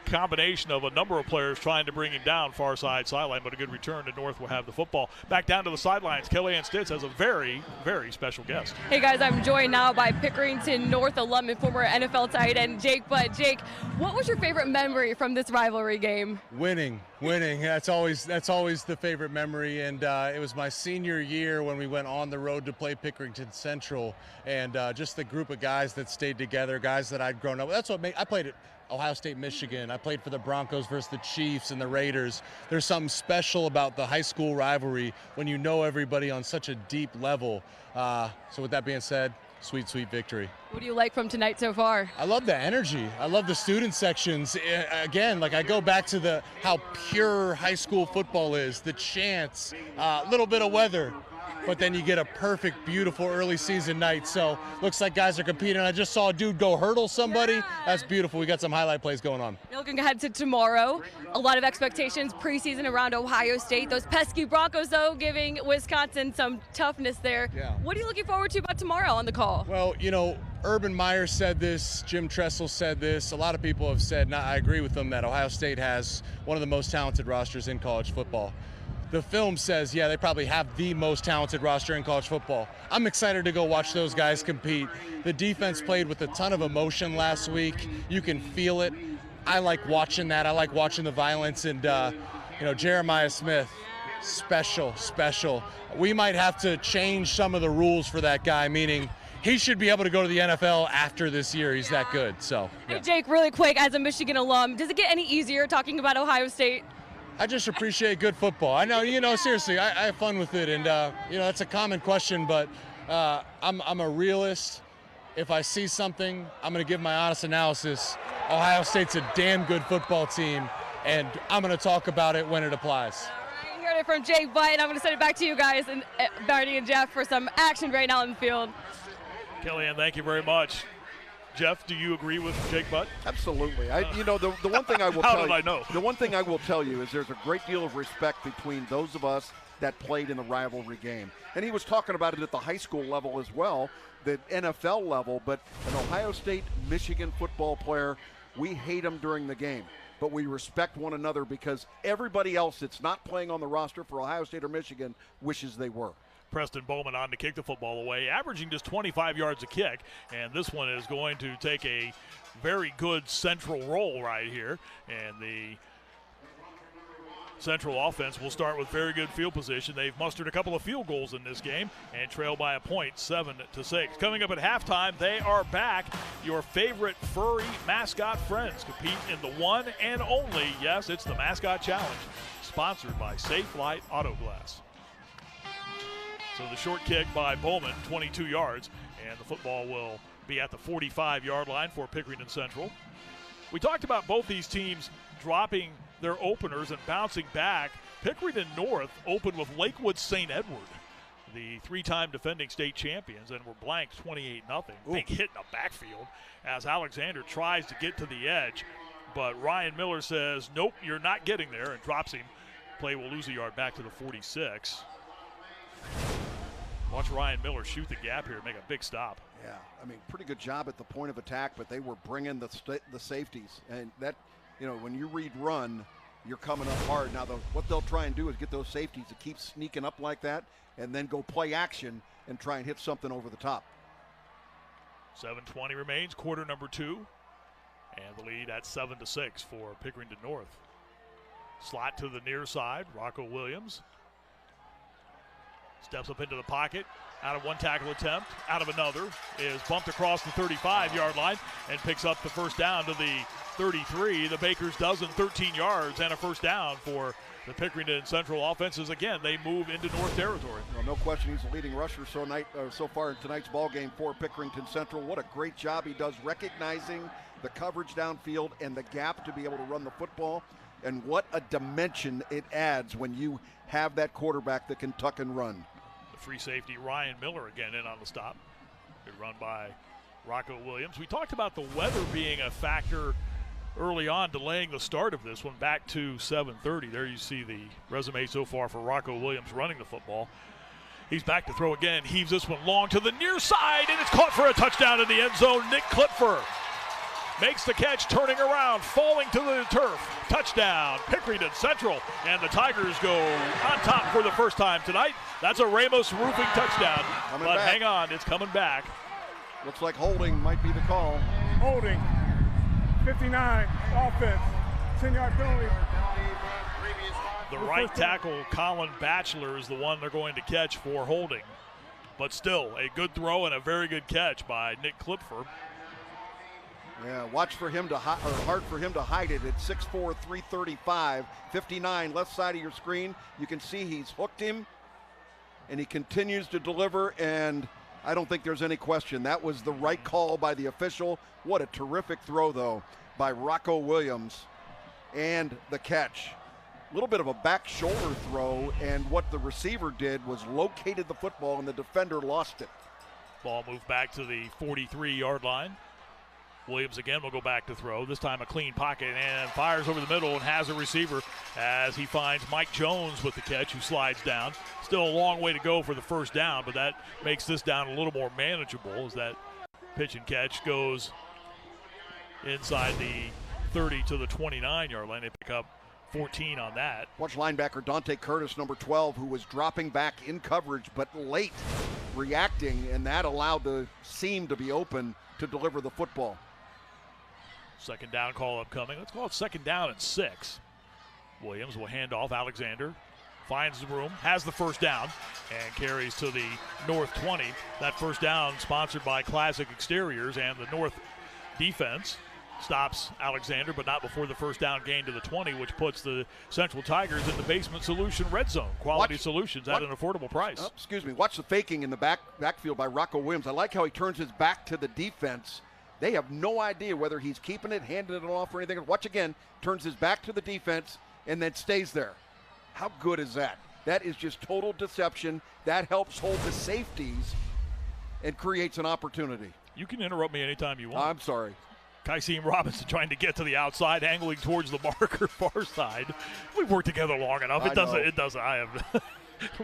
combination of a number of players trying to bring him down far sideline, but a good return. To North will have the football. Back down to the sidelines, Kellyanne Stitz has a very, very special guest. Hey guys, I'm joined now by Pickerington North alum and former NFL tight end Jake Butt. Jake, what was your favorite memory from this rivalry game? Winning. That's always the favorite memory, and it was my senior year when we went on the road to play Pickerington Central, and just the group of guys that stayed together, guys that I'd grown up with. That's what made. I played at Ohio State, Michigan. I played for the Broncos versus the Chiefs and the Raiders. There's something special about the high school rivalry when you know everybody on such a deep level. So with that being said, sweet victory. What do you like from tonight so far? I love the energy. I love the student sections. Again, like I go back to how pure high school football is, the chants, a little bit of weather, but then you get a perfect, beautiful early season night. So looks like guys are competing. I just saw a dude go hurdle somebody. Yeah. That's beautiful. We got some highlight plays going on. You're looking ahead to tomorrow. A lot of expectations preseason around Ohio State. Those pesky Broncos, though, giving Wisconsin some toughness there. Yeah. What are you looking forward to about tomorrow on the call? Well, Urban Meyer said this, Jim Tressel said this, a lot of people have said, and I agree with them, that Ohio State has one of the most talented rosters in college football. The film says, yeah, they probably have the most talented roster in college football. I'm excited to go watch those guys compete. The defense played with a ton of emotion last week. You can feel it. I like watching that. I like watching the violence. And, Jeremiah Smith, special. We might have to change some of the rules for that guy, meaning he should be able to go to the NFL after this year. He's that good. So, yeah. Hey, Jake, really quick, as a Michigan alum, does it get any easier talking about Ohio State? I just appreciate good football. I know, seriously, I have fun with it. And, that's a common question, but I'm a realist. If I see something, I'm going to give my honest analysis. Ohio State's a damn good football team, and I'm going to talk about it when it applies. All right, you heard it from Jake Butt, and I'm going to send it back to you guys, and Barney and Jeff, for some action right now in the field. Kellyanne, thank you very much. Jeff, do you agree with Jake Butt? Absolutely. The one thing I will How tell did you, I know? The one thing I will tell you is there's a great deal of respect between those of us that played in the rivalry game. And he was talking about it at the high school level as well, the NFL level, but an Ohio State, Michigan football player, we hate him during the game. But we respect one another because everybody else that's not playing on the roster for Ohio State or Michigan wishes they were. Preston Bowman on to kick the football away, averaging just 25 yards a kick, and this one is going to take a very good central roll right here, and the Central offense will start with very good field position. They've mustered a couple of field goals in this game and trail by a point, 7-6. Coming up at halftime, they are back. Your favorite furry mascot friends compete in the one and only, yes, it's the Mascot Challenge, sponsored by Safe Light Auto Glass. So the short kick by Bowman, 22 yards, and the football will be at the 45-yard line for Pickerington Central. We talked about both these teams dropping their openers and bouncing back. Pickerington North opened with Lakewood St. Edward, the three-time defending state champions, and were blanked 28-0. Big hit in the backfield as Alexander tries to get to the edge, but Ryan Miller says, nope, you're not getting there, and drops him. Play will lose a yard back to the 46. Watch Ryan Miller shoot the gap here and make a big stop. Yeah, pretty good job at the point of attack, but they were bringing the safeties, and that you know, when you read run, you're coming up hard. Now, what they'll try and do is get those safeties to keep sneaking up like that and then go play action and try and hit something over the top. 7:20 remains, quarter number 2. And the lead at 7-6 for Pickerington North. Slot to the near side, Rocco Williams. Steps up into the pocket, out of one tackle attempt, out of another, is bumped across the 35-yard line and picks up the first down to the 33. The Bakers dozen, 13 yards and a first down for the Pickerington Central offenses. Again, they move into North territory. Well, no question he's the leading rusher so far in tonight's ball game for Pickerington Central. What a great job he does recognizing the coverage downfield and the gap to be able to run the football. And what a dimension it adds when you have that quarterback that can tuck and run. The free safety, Ryan Miller, again in on the stop. Good run by Rocco Williams. We talked about the weather being a factor early on, delaying the start of this one back to 7:30. There you see the resume so far for Rocco Williams running the football. He's back to throw again, heaves this one long to the near side, and it's caught for a touchdown in the end zone. Nick Klipfer makes the catch, turning around, falling to the turf. Touchdown, Pickerington Central, and the Tigers go on top for the first time tonight. That's a Ramos Roofing touchdown, but hang on, it's coming back. Looks like holding might be the call. Holding, 59, offense, 10-yard penalty. The right tackle, Colin Batchelor, is the one they're going to catch for holding. But still, a good throw and a very good catch by Nick Klipfer. Yeah, watch for him to hard for him to hide it at 6'4", 335, 59 left side of your screen. You can see he's hooked him, and he continues to deliver, and I don't think there's any question. That was the right call by the official. What a terrific throw, though, by Rocco Williams, and the catch. A little bit of a back shoulder throw, and what the receiver did was located the football, and the defender lost it. Ball moved back to the 43-yard line. Williams again will go back to throw. This time a clean pocket and fires over the middle and has a receiver as he finds Mike Jones with the catch, who slides down. Still a long way to go for the first down, but that makes this down a little more manageable as that pitch and catch goes inside the 30 to the 29-yard line. They pick up 14 on that. Watch linebacker Dante Curtis, number 12, who was dropping back in coverage but late reacting, and that allowed the seam to be open to deliver the football. Second down call upcoming. Let's call it second down and 6. Williams will hand off. Alexander finds the room, has the first down, and carries to the North 20. That first down sponsored by Classic Exteriors, and the North defense stops Alexander, but not before the first down gain to the 20, which puts the Central Tigers in the Basement Solution red zone. Quality solutions at an affordable price. Watch the faking in the backfield by Rocco Williams. I like how he turns his back to the defense. They have no idea whether he's keeping it, handing it off, or anything. Watch again, turns his back to the defense, and then stays there. How good is that? That is just total deception. That helps hold the safeties and creates an opportunity. You can interrupt me anytime you want. I'm sorry. Kaiseem Robinson trying to get to the outside, angling towards the marker far side. We've worked together long enough. It doesn't. I have.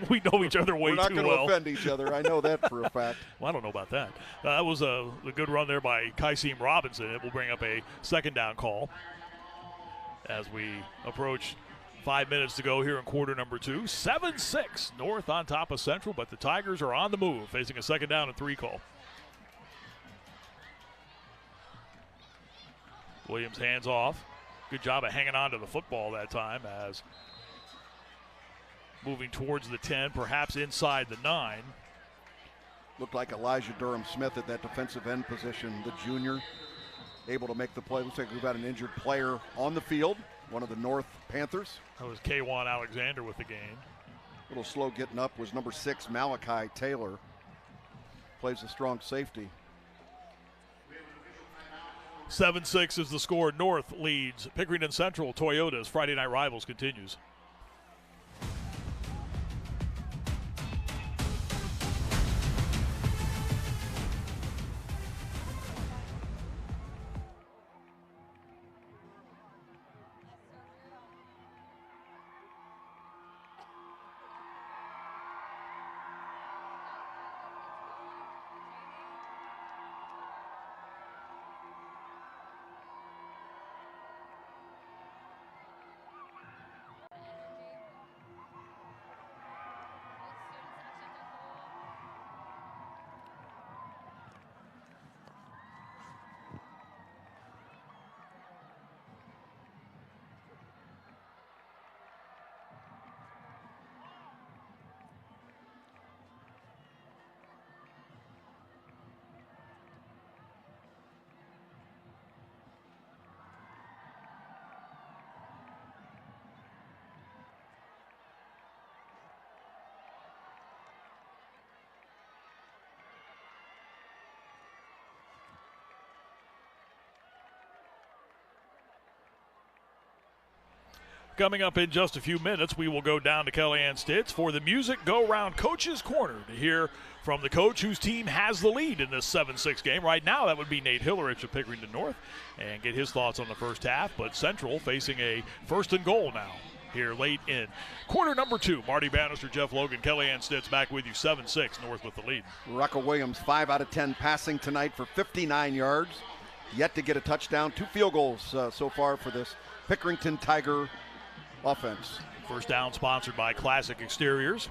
We know each other way too well. We're not going to offend each other. I know that for a fact. Well, I don't know about that. That was a good run there by Kaiseem Robinson. It will bring up a second down call as we approach 5 minutes to go here in quarter number 2. 7-6 North on top of Central, but the Tigers are on the move, facing a second down and 3 call. Williams hands off. Good job of hanging on to the football that time as moving towards the 10, perhaps inside the 9. Looked like Elijah Durham-Smith at that defensive end position, the junior, able to make the play. Looks like we've got an injured player on the field, one of the North Panthers. That was K1 Alexander with the gain. A little slow getting up was number 6, Malachi Taylor. Plays a strong safety. 7-6 is the score. North leads Pickerington Central. Toyota's Friday Night Rivals continues. Coming up in just a few minutes, we will go down to Kellyanne Stitz for the Music Go Round Coach's Corner to hear from the coach whose team has the lead in this 7-6 game. Right now, that would be Nate Hillerich of Pickerington North, and get his thoughts on the first half. But Central facing a 1st and goal now here late in quarter number 2. Marty Bannister, Jeff Logan, Kellyanne Stitz back with you. 7-6, North with the lead. Rocco Williams, 5 out of 10 passing tonight for 59 yards. Yet to get a touchdown. 2 field goals so far for this Pickerington Tiger offense. First down sponsored by Classic Exteriors.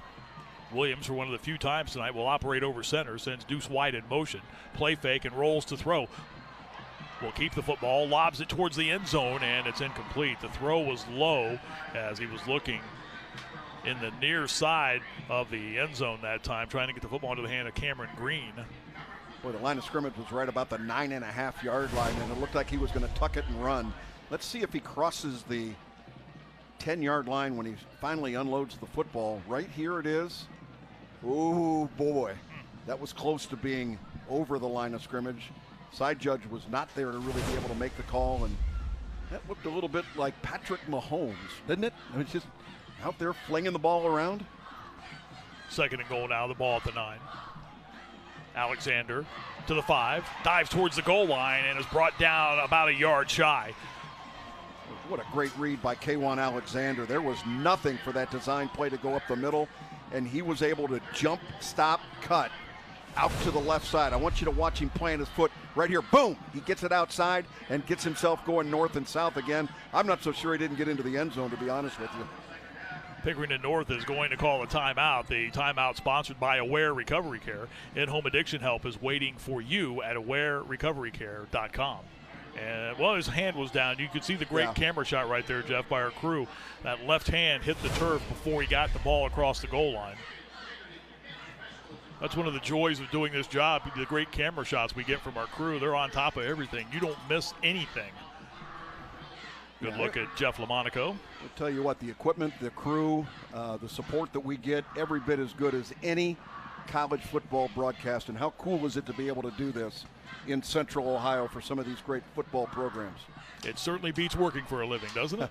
Williams, for one of the few times tonight, will operate over center, sends Deuce White in motion. Play fake and rolls to throw. Will keep the football, lobs it towards the end zone, and it's incomplete. The throw was low as he was looking in the near side of the end zone that time, trying to get the football into the hand of Cameron Green. Boy, the line of scrimmage was right about the 9.5-yard line, and it looked like he was going to tuck it and run. Let's see if he crosses the 10-yard line when he finally unloads the football. Right here it is. Oh, boy. That was close to being over the line of scrimmage. Side judge was not there to really be able to make the call, and that looked a little bit like Patrick Mahomes, didn't it? I mean, just out there flinging the ball around. 2nd and goal now, the ball at the 9. Alexander to the 5, dives towards the goal line and is brought down about a yard shy. What a great read by K'Wan Alexander. There was nothing for that design play to go up the middle, and he was able to jump, stop, cut out to the left side. I want you to watch him plant his foot right here. Boom! He gets it outside and gets himself going north and south again. I'm not so sure he didn't get into the end zone, to be honest with you. Pickerington North is going to call a timeout. The timeout sponsored by Aware Recovery Care. In-home addiction help is waiting for you at awarerecoverycare.com. And, well, his hand was down. You could see the great camera shot right there, Jeff, by our crew. That left hand hit the turf before he got the ball across the goal line. That's one of the joys of doing this job, the great camera shots we get from our crew. They're on top of everything. You don't miss anything. Good look at Jeff LaMonaco. I'll tell you what, the equipment, the crew, the support that we get, every bit as good as any college football broadcast. And how cool is it to be able to do this in Central Ohio for some of these great football programs? It certainly beats working for a living, doesn't it?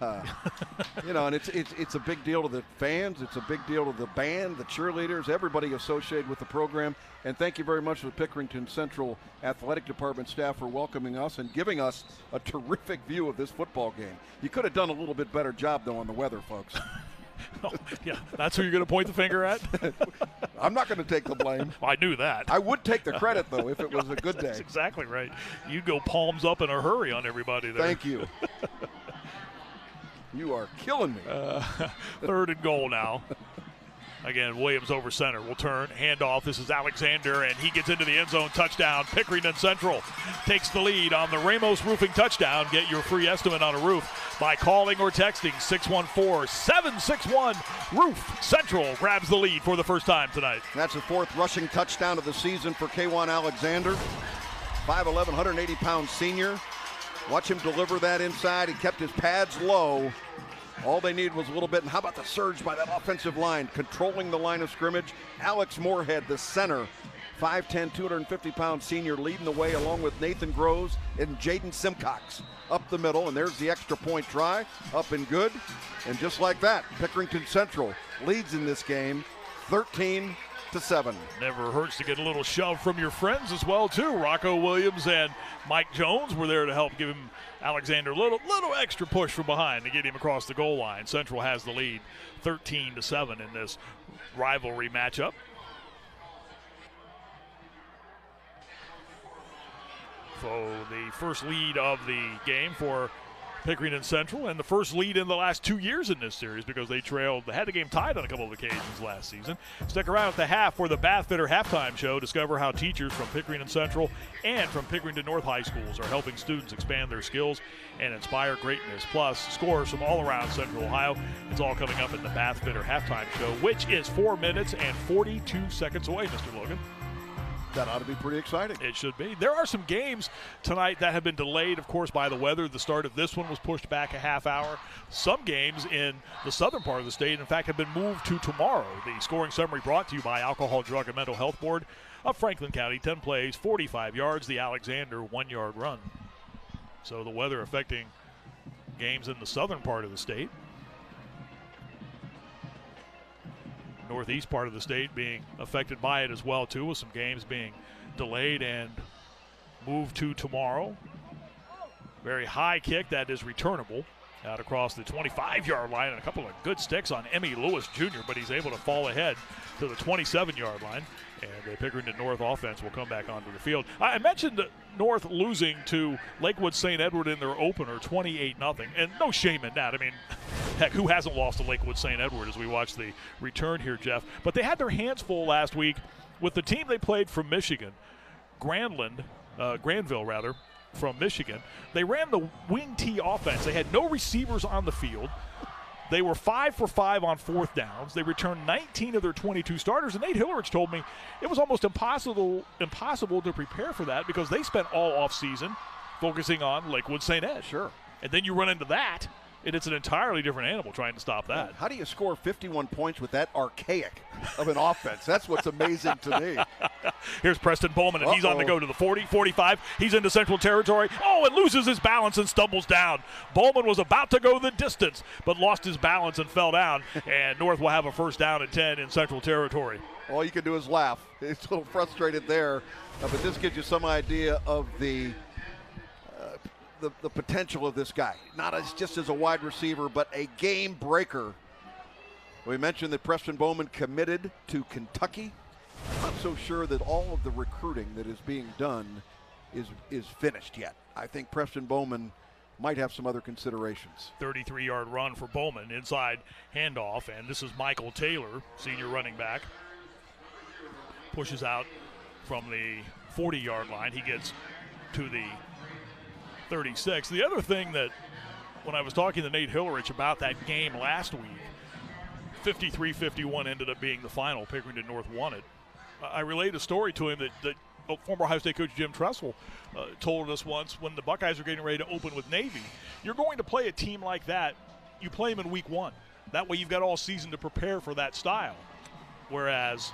You know, and it's a big deal to the fans. It's a big deal to the band, the cheerleaders, everybody associated with the program. And thank you very much to the Pickerington Central Athletic Department staff for welcoming us and giving us a terrific view of this football game. You could have done a little bit better job, though, on the weather, folks. Oh, yeah, that's who you're going to point the finger at? I'm not going to take the blame. I knew that. I would take the credit, though, if it was a good day. That's exactly right. You'd go palms up in a hurry on everybody there. Thank you. You are killing me. 3rd and goal now. Again, Williams over center. Will turn, handoff. This is Alexander, and he gets into the end zone. Touchdown. Pickerington Central takes the lead on the Ramos Roofing touchdown. Get your free estimate on a roof by calling or texting 614-761-ROOF. Central grabs the lead for the first time tonight. That's the 4th rushing touchdown of the season for K'Wan Alexander. 5'11", 180-pound senior. Watch him deliver that inside. He kept his pads low. All they needed was a little bit. And how about the surge by that offensive line, controlling the line of scrimmage? Alex Moorhead, the center, 5'10", 250-pound senior, leading the way along with Nathan Groves and Jaden Simcox up the middle. And there's the extra point try, up and good. And just like that, Pickerington Central leads in this game 13-7. Never hurts to get a little shove from your friends as well, too. Rocco Williams and Mike Jones were there to help give him Alexander a little extra push from behind to get him across the goal line. Central has the lead 13-7 in this rivalry matchup. So the first lead of the game for Pickerington Central, and the first lead in the last 2 years in this series because they had the game tied on a couple of occasions last season. Stick around at the half for the Bath Fitter halftime show. Discover how teachers from Pickerington Central and from Pickerington North High Schools are helping students expand their skills and inspire greatness. Plus, scores from all around Central Ohio. It's all coming up in the Bath Fitter halftime show, which is 4 minutes and 42 seconds away, Mr. Logan. That ought to be pretty exciting. It should be. There are some games tonight that have been delayed, of course, by the weather. The start of this one was pushed back a half hour. Some games in the southern part of the state, in fact, have been moved to tomorrow. The scoring summary brought to you by Alcohol, Drug, and Mental Health Board of Franklin County. 10 plays, 45 yards. The Alexander 1-yard run. So the weather affecting games in the southern part of the state. northeast part of the state being affected by it as well, too, with some games being delayed and moved to tomorrow. Very high kick that is returnable out across the 25-yard line, and a couple of good sticks on Emmy Lewis Jr., but he's able to fall ahead to the 27-yard line, and the Pickerington North offense will come back onto the field. I mentioned North losing to Lakewood St. Edward in their opener, 28-0, and no shame in that. I mean, heck, who hasn't lost to Lakewood St. Edward as we watch the return here, Jeff? But they had their hands full last week with the team they played from Michigan, Granville, from Michigan. They ran the wing T offense. They had no receivers on the field. They were 5 for 5 on fourth downs. They returned 19 of their 22 starters, and Nate Hillerich told me it was almost impossible to prepare for that because they spent all offseason focusing on Lakewood St. Ed. Sure. And then you run into that, and it's an entirely different animal trying to stop that. How do you score 51 points with that archaic of an offense? That's what's amazing to me. Here's Preston Bowman, and he's on the go to the 40, 45. He's into Central Territory. Oh, and loses his balance and stumbles down. Bowman was about to go the distance, but lost his balance and fell down. And North will have a first down and 10 in Central Territory. All you can do is laugh. He's a little frustrated there, but this gives you some idea of the potential of this guy. Not just as a wide receiver, but a game breaker. We mentioned that Preston Bowman committed to Kentucky. I'm not so sure that all of the recruiting that is being done is finished yet. I think Preston Bowman might have some other considerations. 33-yard run for Bowman, inside handoff, and this is Michael Taylor, senior running back. Pushes out from the 40-yard line. He gets to the 36. The other thing that, when I was talking to Nate Hillerich about that game last week, 53-51 ended up being the final. Pickerington North won it. I relayed a story to him that former Ohio State coach Jim Tressel told us once when the Buckeyes are getting ready to open with Navy. You're going to play a team like that, you play them in week 1. That way you've got all season to prepare for that style. Whereas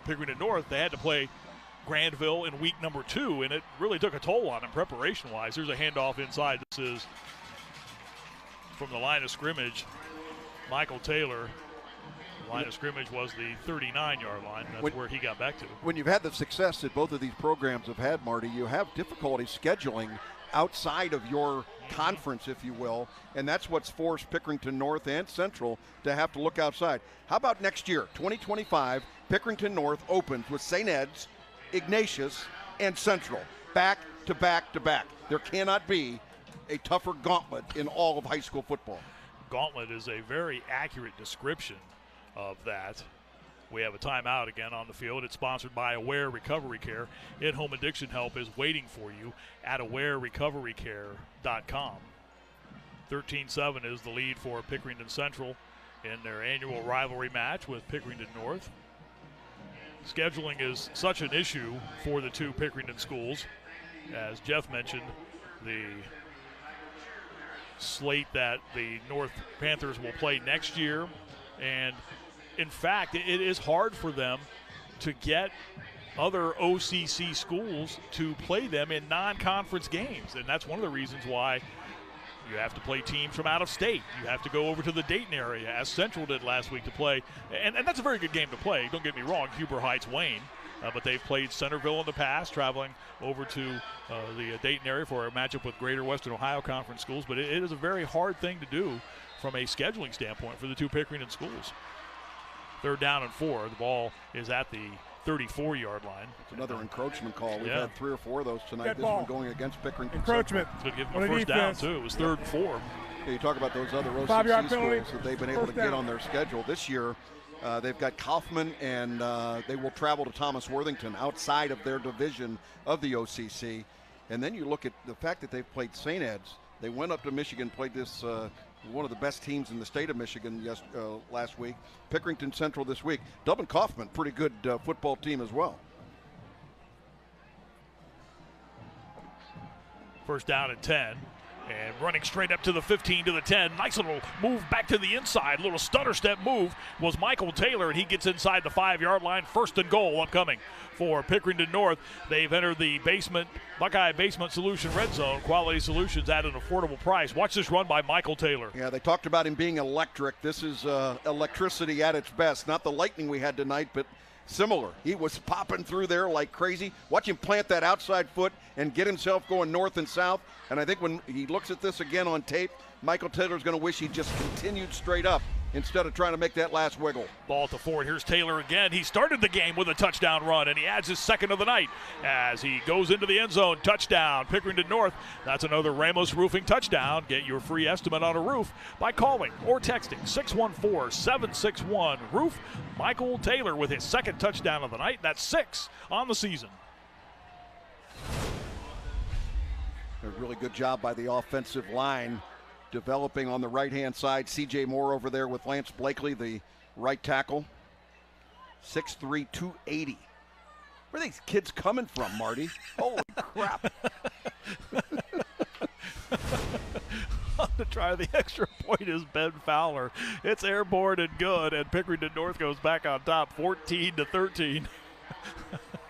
Pickerington North, they had to play Granville in week number 2, and it really took a toll on them preparation-wise. There's a handoff inside. This is from the line of scrimmage, Michael Taylor. The line of scrimmage was the 39-yard line. That's where he got back to. When you've had the success that both of these programs have had, Marty, you have difficulty scheduling outside of your conference, if you will, and that's what's forced Pickerington North and Central to have to look outside. How about next year, 2025, Pickerington North opens with St. Ed's, Ignatius, and Central, back to back to back. There cannot be a tougher gauntlet in all of high school football. Gauntlet is a very accurate description of that. We have a timeout again on the field. It's sponsored by Aware Recovery Care. In-home addiction help is waiting for you at awarerecoverycare.com. 13-7 is the lead for Pickerington Central in their annual rivalry match with Pickerington North. Scheduling is such an issue for the two Pickerington schools. As Jeff mentioned, the slate that the North Panthers will play next year, and in fact, it is hard for them to get other OCC schools to play them in non-conference games, and that's one of the reasons why you have to play teams from out of state. You have to go over to the Dayton area, as Central did last week, to play, and that's a very good game to play. Don't get me wrong, Huber Heights, Wayne, but they've played Centerville in the past, traveling over to the Dayton area for a matchup with Greater Western Ohio Conference schools, but it is a very hard thing to do from a scheduling standpoint for the two Pickerington schools. 3rd down and 4. The ball is at the 34-yard line. It's another encroachment call. We've had 3 or 4 of those tonight. That this ball. one going against Pickerington. Encroachment. It's going to give them a first down, too. It was 3rd and 4. Yeah, you talk about those other OCC schools that they've been able to get on their schedule. This year, they've got Kaufman, and they will travel to Thomas Worthington outside of their division of the OCC. And then you look at the fact that they've played St. Ed's. They went up to Michigan, played this one of the best teams in the state of Michigan last week. Pickerington Central this week. Dublin Kaufman, pretty good football team as well. First down and 10. And running straight up to the 15, to the 10. Nice little move back to the inside. Little stutter step move was Michael Taylor, and he gets inside the 5-yard line. 1st and goal upcoming for Pickerington North. They've entered the Buckeye Basement Solution Red Zone. Quality solutions at an affordable price. Watch this run by Michael Taylor. Yeah, they talked about him being electric. This is electricity at its best. Not the lightning we had tonight, but similar. He was popping through there like crazy. Watch him plant that outside foot and get himself going north and south. And I think when he looks at this again on tape, Michael Taylor's going to wish he just continued straight up instead of trying to make that last wiggle. Ball to forward. Here's Taylor again. He started the game with a touchdown run, and he adds his 2nd of the night as he goes into the end zone. Touchdown, Pickerington North. That's another Ramos Roofing touchdown. Get your free estimate on a roof by calling or texting 614-761-ROOF. Michael Taylor with his 2nd touchdown of the night. That's 6 on the season. A really good job by the offensive line developing on the right-hand side. C.J. Moore over there with Lance Blakely, the right tackle. 6'3", 280. Where are these kids coming from, Marty? Holy crap. To try the extra point is Ben Fowler. It's airborne and good, and Pickerington North goes back on top, 14-13.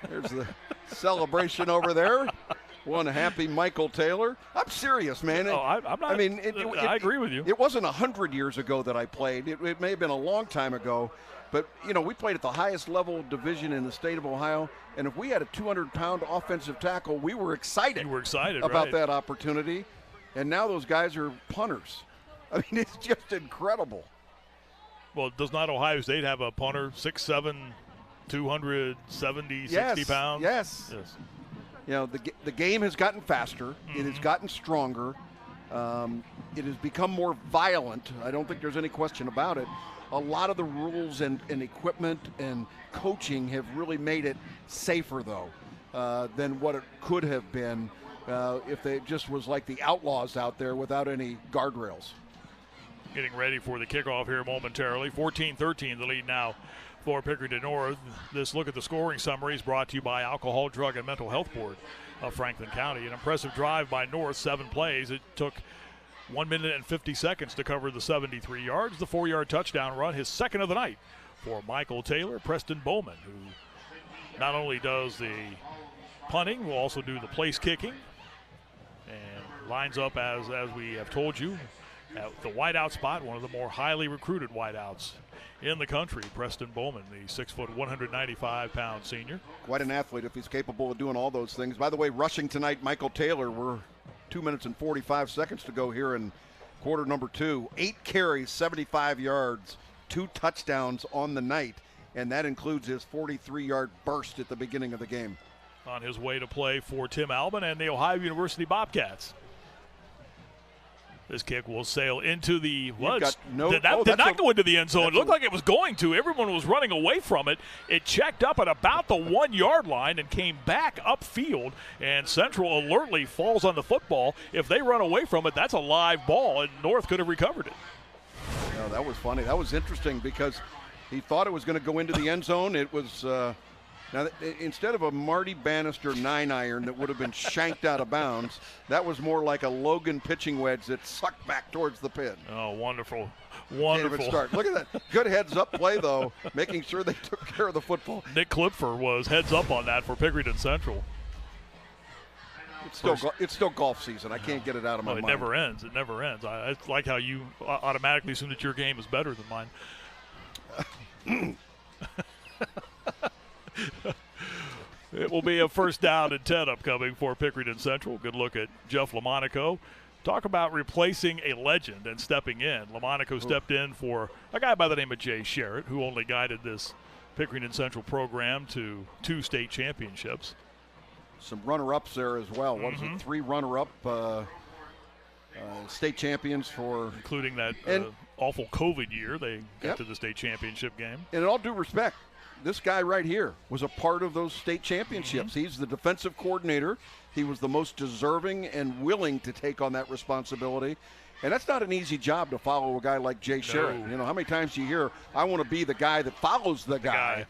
There's the celebration over there. One happy Michael Taylor. I'm serious, man. I'm not. I mean, I agree with you. It wasn't 100 years ago that I played. It may have been a long time ago. But, you know, we played at the highest level division in the state of Ohio. And if we had a 200-pound offensive tackle, we were excited. You were excited about that opportunity. And now those guys are punters. I mean, it's just incredible. Well, does not Ohio State have a punter, 6'7", 270, 60 pounds? Yes. You know, the game has gotten faster. Mm-hmm. It has gotten stronger. It has become more violent. I don't think there's any question about it. A lot of the rules and equipment and coaching have really made it safer, though, than what it could have been if they just was like the Outlaws out there without any guardrails. Getting ready for the kickoff here momentarily. 14-13 the lead now for Pickerington North. This look at the scoring summary is brought to you by Alcohol, Drug, and Mental Health Board of Franklin County. An impressive drive by North, 7 plays. It took 1 minute and 50 seconds to cover the 73 yards. The 4-yard touchdown run, his 2nd of the night for Michael Taylor. Preston Bowman, who not only does the punting, will also do the place kicking and lines up, as we have told you, at the wideout spot, one of the more highly recruited wideouts in the country. Preston Bowman, the 6', 195-pound senior. Quite an athlete if he's capable of doing all those things. By the way, rushing tonight, Michael Taylor, we're 2 minutes and 45 seconds to go here in quarter number 2. 8 carries, 75 yards, 2 touchdowns on the night, and that includes his 43-yard burst at the beginning of the game. On his way to play for Tim Albin and the Ohio University Bobcats. This kick will sail into the did not go into the end zone. It looked like it was going to. Everyone was running away from it. It checked up at about the 1-yard line and came back upfield, and Central alertly falls on the football. If they run away from it, that's a live ball, and North could have recovered it. No, that was funny. That was interesting because he thought it was going to go into the end zone. It was now, instead of a Marty Bannister 9-iron that would have been shanked out of bounds, that was more like a Logan pitching wedge that sucked back towards the pin. Oh, wonderful. Wonderful. Start. Look at that. Good heads-up play, though, making sure they took care of the football. Nick Klipfer was heads up on that for Pickerington Central. It's still golf season. I can't get it out of my mind. It never ends. It never ends. I like how you automatically assume that your game is better than mine. It will be a 1st down and 10 upcoming for Pickerington Central. Good look at Jeff Lamonaco. Talk about replacing a legend and stepping in. Lamonaco stepped in for a guy by the name of Jay Sherritt, who only guided this Pickerington Central program to 2 state championships. Some runner-ups there as well. What was it, 3 runner-up state champions for... Including that awful COVID year. They got to the state championship game. And in all due respect, this guy right here was a part of those state championships. He's the defensive coordinator. He was the most deserving and willing to take on that responsibility. And that's not an easy job to follow a guy like Jay Sherritt. You know, how many times do you hear, I want to be the guy that follows the guy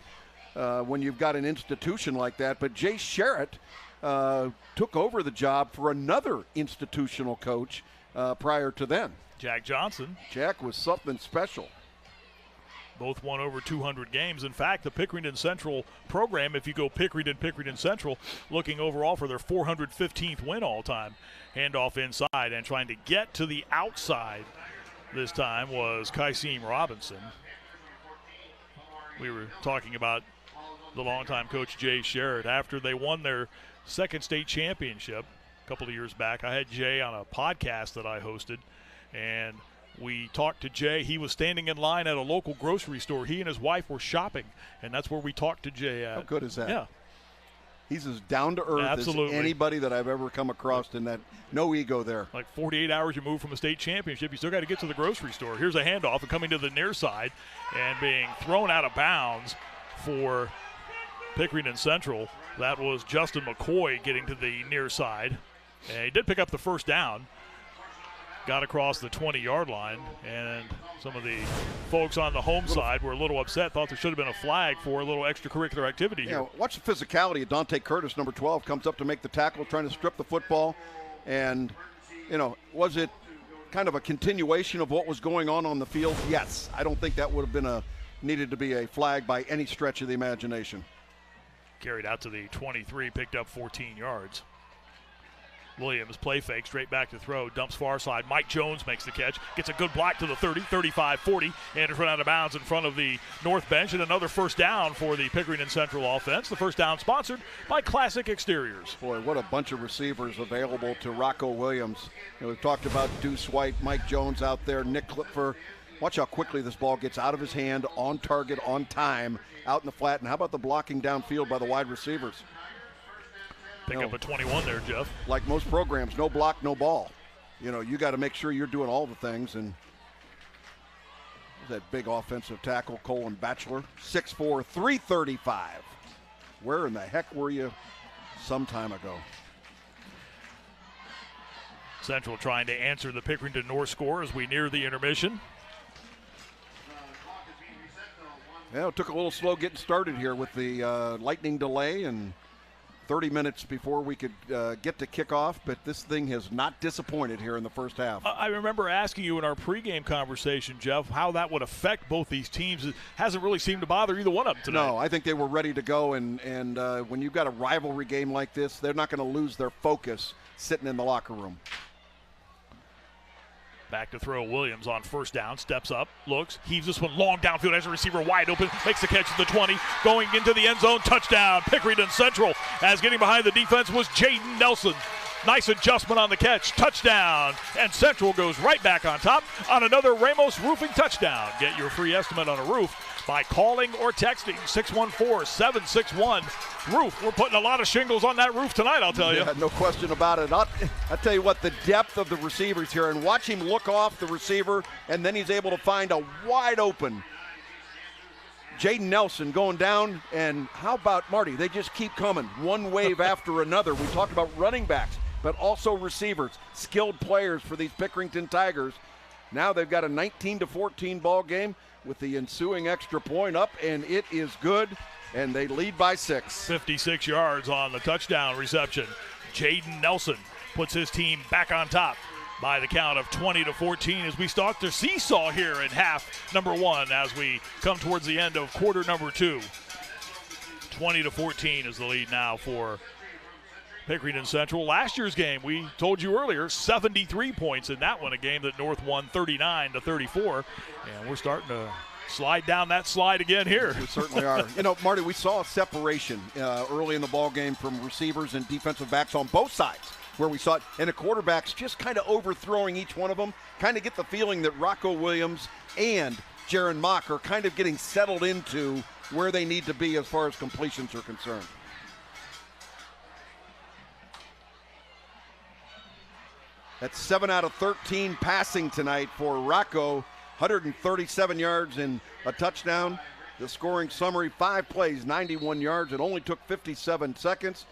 when you've got an institution like that. But Jay Sherritt took over the job for another institutional coach prior to then. Jack Johnson. Jack was something special. Both won over 200 games. In fact, the Pickerington Central program, if you go Pickerington Central, looking overall for their 415th win all time. Handoff inside and trying to get to the outside this time was Kaisim Robinson. We were talking about the longtime coach Jay Sherritt. After they won their second state championship a couple of years back, I had Jay on a podcast that I hosted, and we talked to Jay. He was standing in line at a local grocery store. He and his wife were shopping, and that's where we talked to Jay at. How good is that? Yeah. He's as down to earth as anybody that I've ever come across, in that no ego there. Like 48 hours removed from a state championship, you still got to get to the grocery store. Here's a handoff and coming to the near side and being thrown out of bounds for Pickerington Central. That was Justin McCoy getting to the near side. And he did pick up the first down. Got across the 20-yard line, and some of the folks on the home side were a little upset, thought there should have been a flag for a little extracurricular activity here. Watch the physicality of Dante Curtis, number 12, comes up to make the tackle, trying to strip the football. And, was it kind of a continuation of what was going on the field? Yes. I don't think that would have been needed to be a flag by any stretch of the imagination. Carried out to the 23, picked up 14 yards. Williams play fake, straight back to throw, dumps far side. Mike Jones makes the catch, gets a good block to the 30, 35, 40, and it's run out of bounds in front of the north bench, and another first down for the Pickerington Central offense. The first down sponsored by Classic Exteriors. Boy, what a bunch of receivers available to Rocco Williams. We've talked about Deuce White, Mike Jones out there, Nick Klipfer. Watch how quickly this ball gets out of his hand, on target, on time, out in the flat. And how about the blocking downfield by the wide receivers? Pick up a 21 there, Jeff. Like most programs, no block, no ball. You got to make sure you're doing all the things. And that big offensive tackle, Colin Batchelor, 6'4", 335. Where in the heck were you some time ago? Central trying to answer the Pickerington North score as we near the intermission. Yeah, it took a little slow getting started here with the lightning delay and 30 minutes before we could get to kickoff, but this thing has not disappointed here in the first half. I remember asking you in our pregame conversation, Jeff, how that would affect both these teams. It hasn't really seemed to bother either one of them tonight. No, I think they were ready to go, and when you've got a rivalry game like this, they're not going to lose their focus sitting in the locker room. Back to throw, Williams on first down, steps up, looks, heaves this one long downfield as a receiver wide open, makes the catch at the 20, going into the end zone, touchdown, Pickerington Central, as getting behind the defense was Jaden Nelson. Nice adjustment on the catch, touchdown, and Central goes right back on top on another Ramos Roofing touchdown. Get your free estimate on a roof by calling or texting 614-761-ROOF. We're putting a lot of shingles on that roof tonight, I'll tell you. Yeah, no question about it. I'll tell you what, the depth of the receivers here, and watch him look off the receiver, and then he's able to find a wide open Jaden Nelson going down. And how about Marty? They just keep coming, one wave after another. We talked about running backs, but also receivers, skilled players for these Pickerington Tigers. Now they've got a 19-14 ball game with the ensuing extra point up, and it is good, and they lead by 6. 56 yards on the touchdown reception. Jaden Nelson puts his team back on top by the count of 20-14 as we start the seesaw here in half number 1 as we come towards the end of quarter number 2. 20-14 is the lead now for Pickerington Central. Last year's game, we told you earlier, 73 points in that one, a game that North won 39-34. And we're starting to slide down that slide again here. We certainly are. Marty, we saw a separation early in the ball game from receivers and defensive backs on both sides, where we saw it, and the quarterbacks just kind of overthrowing each one of them. Kind of get the feeling that Rocco Williams and Jaron Mock are kind of getting settled into where they need to be as far as completions are concerned. That's 7 out of 13 passing tonight for Rocco. 137 yards and a touchdown. The scoring summary, 5 plays, 91 yards. It only took 57 seconds.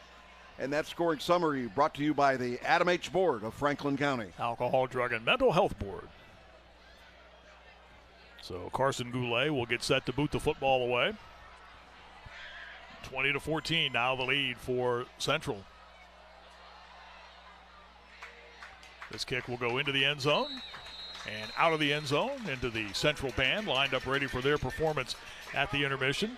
And that scoring summary brought to you by the Adam H. Board of Franklin County. Alcohol, Drug, and Mental Health Board. So Carson Goulet will get set to boot the football away. 20-14, now the lead for Central. This kick will go into the end zone and out of the end zone into the Central band, lined up ready for their performance at the intermission.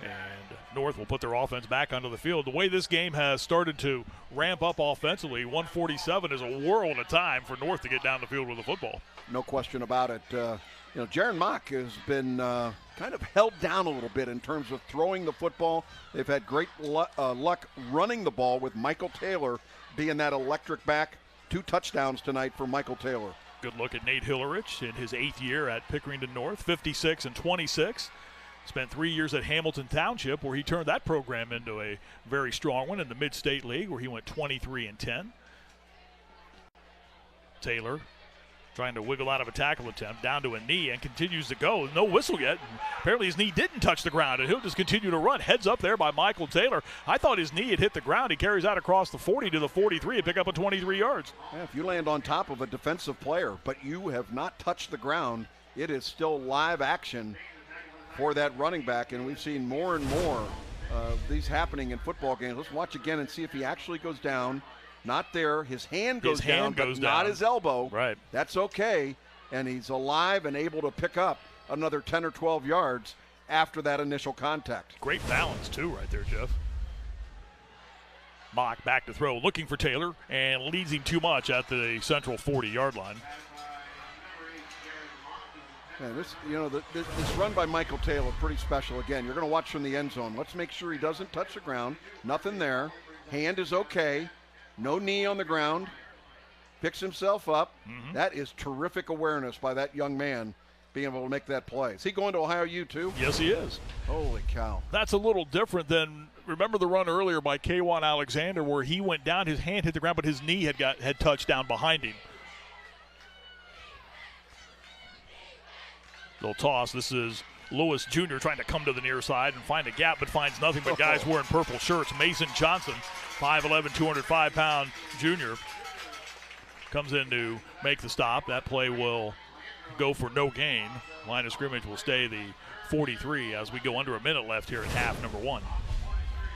And North will put their offense back onto the field. The way this game has started to ramp up offensively, 147 is a world of time for North to get down the field with the football. No question about it. Jaron Mock has been kind of held down a little bit in terms of throwing the football. They've had great luck running the ball with Michael Taylor being that electric back. 2 touchdowns tonight for Michael Taylor. Good look at Nate Hillerich in his 8th year at Pickerington North, 56 and 26. Spent 3 years at Hamilton Township, where he turned that program into a very strong one in the Mid-State League, where he went 23 and 10. Taylor trying to wiggle out of a tackle attempt, down to a knee, and continues to go. No whistle yet. And apparently his knee didn't touch the ground, and he'll just continue to run. Heads up there by Michael Taylor. I thought his knee had hit the ground. He carries out across the 40 to the 43 and pick up a 23 yards. Yeah, if you land on top of a defensive player, but you have not touched the ground, it is still live action for that running back, and we've seen more and more of these happening in football games. Let's watch again and see if he actually goes down. Not there. His hand goes down, but not his elbow. Right. That's okay, and he's alive and able to pick up another 10 or 12 yards after that initial contact. Great balance, too, right there, Jeff. Mock back to throw, looking for Taylor, and leads him too much at the Central 40-yard line. Yeah, this run by Michael Taylor, pretty special. Again, you're going to watch from the end zone. Let's make sure he doesn't touch the ground. Nothing there. Hand is okay. No knee on the ground. Picks himself up. Mm-hmm. That is terrific awareness by that young man, being able to make that play. Is he going to Ohio U too? Yes, he is. Holy cow. That's a little different than, remember the run earlier by Kwan Alexander where he went down, his hand hit the ground, but his knee had touched down behind him. Little toss. This is Lewis Jr. trying to come to the near side and find a gap, but finds nothing but guys wearing purple shirts. Mason Johnson, 5'11", 205-pound junior, comes in to make the stop. That play will go for no gain. Line of scrimmage will stay the 43 as we go under a minute left here in half number 1.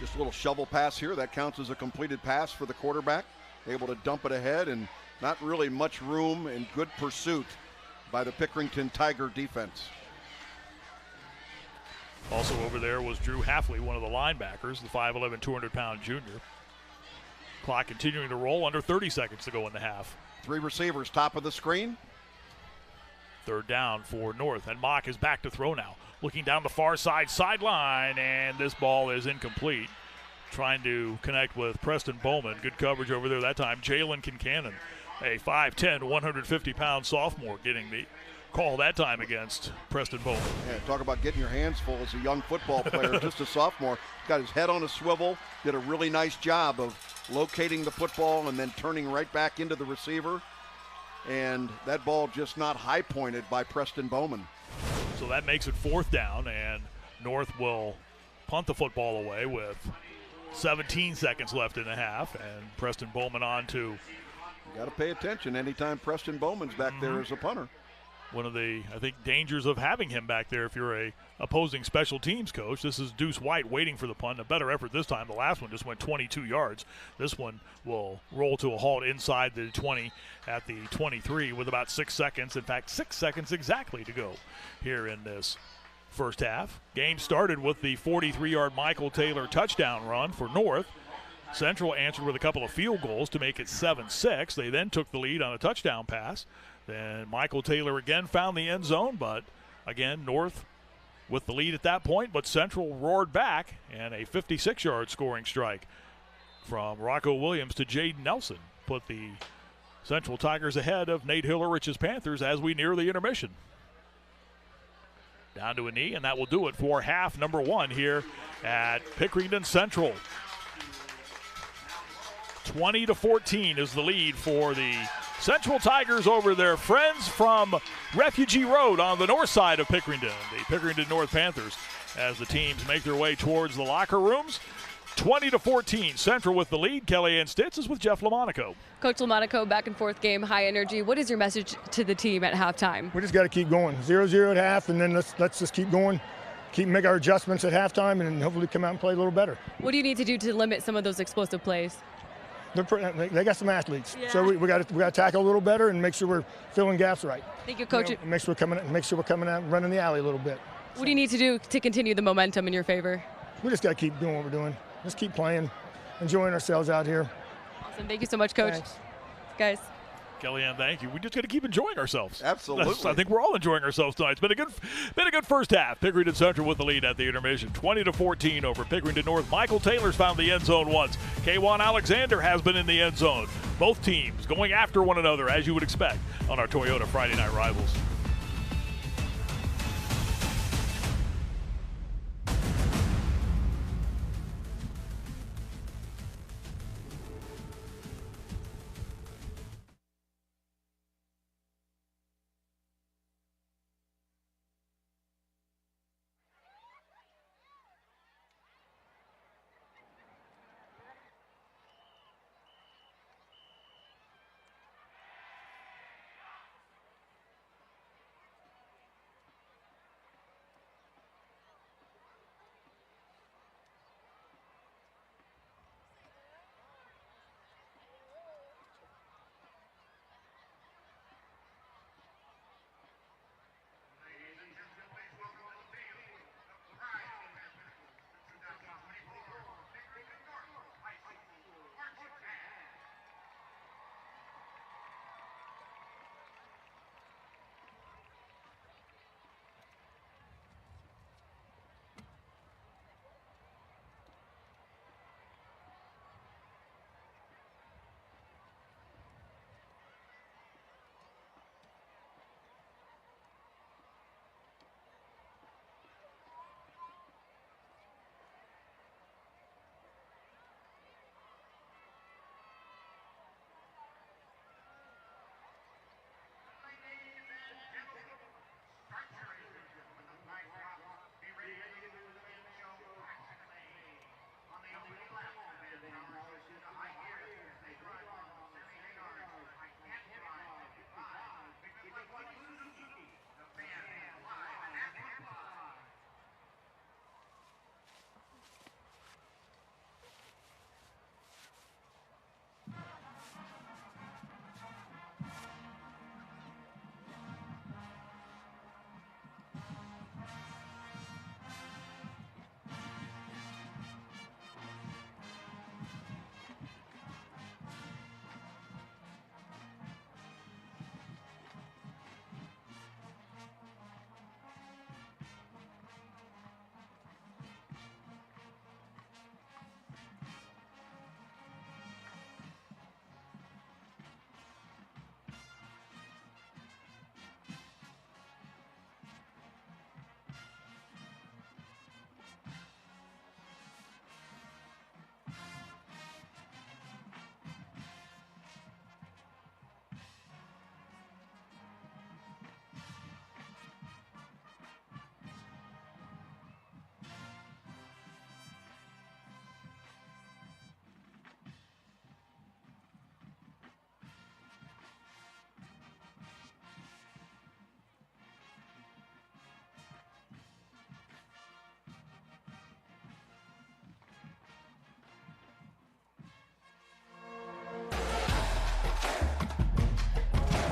Just a little shovel pass here. That counts as a completed pass for the quarterback. Able to dump it ahead, and not really much room, and good pursuit by the Pickerington Tiger defense. Also over there was Drew Halfley, one of the linebackers, the 5'11", 200-pound junior. Clock continuing to roll, under 30 seconds to go in the half. 3 receivers, top of the screen. 3rd down for North, and Mock is back to throw now. Looking down the far side sideline, and this ball is incomplete. Trying to connect with Preston Bowman. Good coverage over there that time. Jalen Kincannon, a 5'10", 150-pound sophomore, getting the call that time against Preston Bowman. Yeah, talk about getting your hands full as a young football player, just a sophomore. Got his head on a swivel, did a really nice job of locating the football and then turning right back into the receiver. And that ball just not high-pointed by Preston Bowman. So that makes it 4th down, and North will punt the football away with 17 seconds left in the half, and Preston Bowman on to. You got to pay attention anytime Preston Bowman's back there as a punter. One of the, I think, dangers of having him back there if you're a opposing special teams coach. This is Deuce White waiting for the punt. A better effort this time. The last one just went 22 yards. This one will roll to a halt inside the 20 at the 23 with about 6 seconds. In fact, 6 seconds exactly to go here in this first half. Game started with the 43-yard Michael Taylor touchdown run for North. Central answered with a couple of field goals to make it 7-6. They then took the lead on a touchdown pass. Then Michael Taylor again found the end zone, but again, North with the lead at that point, but Central roared back, and a 56-yard scoring strike from Rocco Williams to Jaden Nelson put the Central Tigers ahead of Nate Hillerich's Panthers as we near the intermission. Down to a knee, and that will do it for half number 1 here at Pickerington Central. 20-14 is the lead for the Central Tigers over their friends from Refugee Road on the north side of Pickerington, the Pickerington North Panthers, as the teams make their way towards the locker rooms. 20-14, Central with the lead. Kellyanne Stitz is with Jeff LaMonaco. Coach LaMonaco, back and forth game, high energy. What is your message to the team at halftime? We just got to keep going. 0-0 at half, and then let's just keep going. Make our adjustments at halftime, and hopefully come out and play a little better. What do you need to do to limit some of those explosive plays? They got some athletes, Yeah. so we got to tackle a little better and make sure we're filling gaps right. Thank you, Coach. Make sure we're coming out and running the alley a little bit. What do you need to do to continue the momentum in your favor? We just got to keep doing what we're doing. Just keep playing, enjoying ourselves out here. Awesome. Thank you so much, Coach. Thanks. Guys. Kellyanne, thank you. We just got to keep enjoying ourselves. Absolutely. I think we're all enjoying ourselves tonight. It's been a good first half. Pickerington Central with the lead at the intermission, 20-14 over Pickerington North. Michael Taylor's found the end zone once. K1 Alexander has been in the end zone. Both teams going after one another, as you would expect, on our Toyota Friday Night Rivals.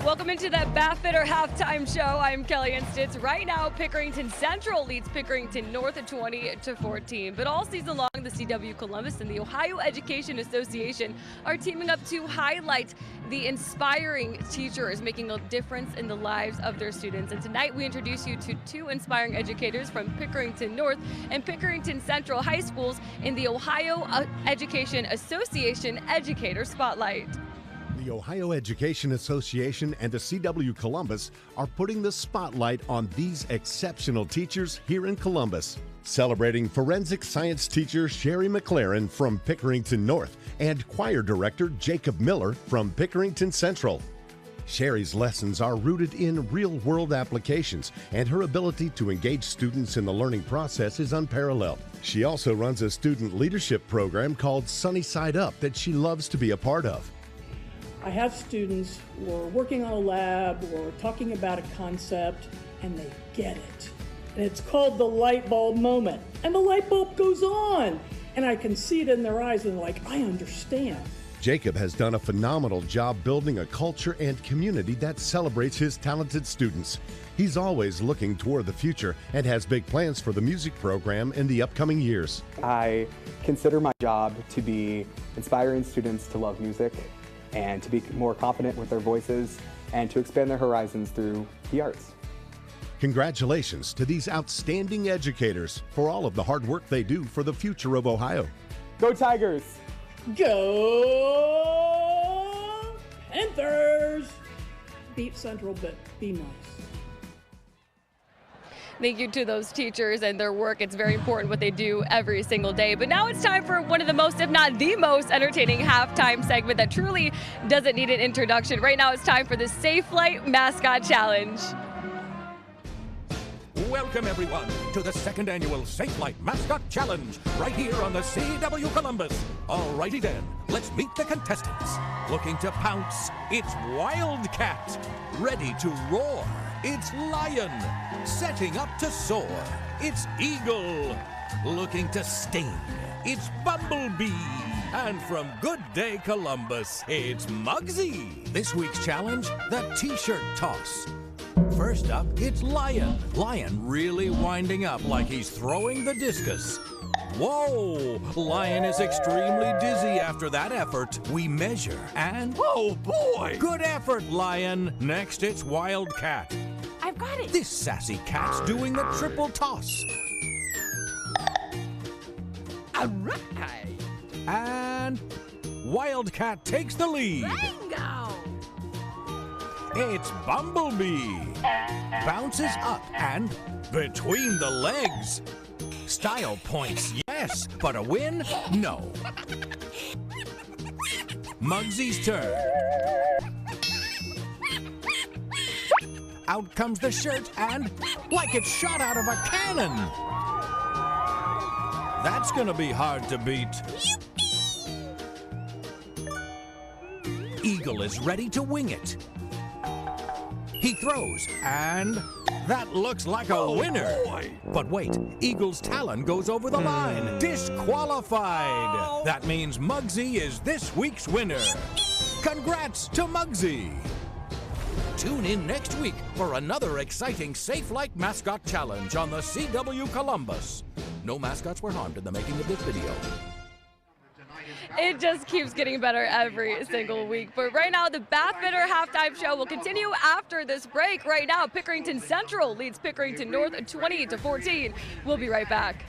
Welcome into the Bathfitter halftime show. I'm Kellyanne Stitz. Right now, Pickerington Central leads Pickerington North at 20-14. But all season long, the CW Columbus and the Ohio Education Association are teaming up to highlight the inspiring teachers making a difference in the lives of their students. And tonight, we introduce you to two inspiring educators from Pickerington North and Pickerington Central High Schools in the Ohio Education Association Educator Spotlight. The Ohio Education Association and the CW Columbus are putting the spotlight on these exceptional teachers here in Columbus. Celebrating forensic science teacher Sherry McLaren from Pickerington North and choir director Jacob Miller from Pickerington Central. Sherry's lessons are rooted in real-world applications, and her ability to engage students in the learning process is unparalleled. She also runs a student leadership program called Sunny Side Up that she loves to be a part of. I have students who are working on a lab or talking about a concept and they get it. And it's called the light bulb moment. And the light bulb goes on. And I can see it in their eyes and they're like, I understand. Jacob has done a phenomenal job building a culture and community that celebrates his talented students. He's always looking toward the future and has big plans for the music program in the upcoming years. I consider my job to be inspiring students to love music and to be more confident with their voices and to expand their horizons through the arts. Congratulations to these outstanding educators for all of the hard work they do for the future of Ohio. Go Tigers! Go Panthers! Beat Central, but be nice. Thank you to those teachers and their work. It's very important what they do every single day. But now it's time for one of the most, if not the most, entertaining halftime segment that truly doesn't need an introduction. Right now it's time for the Safe Flight Mascot Challenge. Welcome, everyone, to the second annual Safe Flight Mascot Challenge, right here on the CW Columbus. Alrighty then, let's meet the contestants. Looking to pounce, it's Wildcat. Ready to roar, it's Lion. Setting up to soar, it's Eagle. Looking to sting, it's Bumblebee. And from Good Day Columbus, it's Muggsy. This week's challenge, the T-shirt toss. First up, it's Lion. Lion really winding up like he's throwing the discus. Whoa! Lion is extremely dizzy after that effort. We measure and... oh boy! Good effort, Lion. Next, it's Wildcat. I've got it. This sassy cat's doing the triple toss. All right. And Wildcat takes the lead. Bingo! It's Bumblebee. Bounces up and between the legs. Style points, yes, but a win, no. Muggsy's turn. Out comes the shirt and like it's shot out of a cannon. That's gonna be hard to beat. Eagle is ready to wing it. He throws, and that looks like a winner. But wait, Eagle's talon goes over the line. Disqualified. That means Muggsy is this week's winner. Congrats to Muggsy. Tune in next week for another exciting Safe Flight Mascot Challenge on the CW Columbus. No mascots were harmed in the making of this video. It just keeps getting better every single week. But right now, the Bath Bidder halftime show will continue after this break. Right now, Pickerington Central leads Pickerington North 20-14. We'll be right back.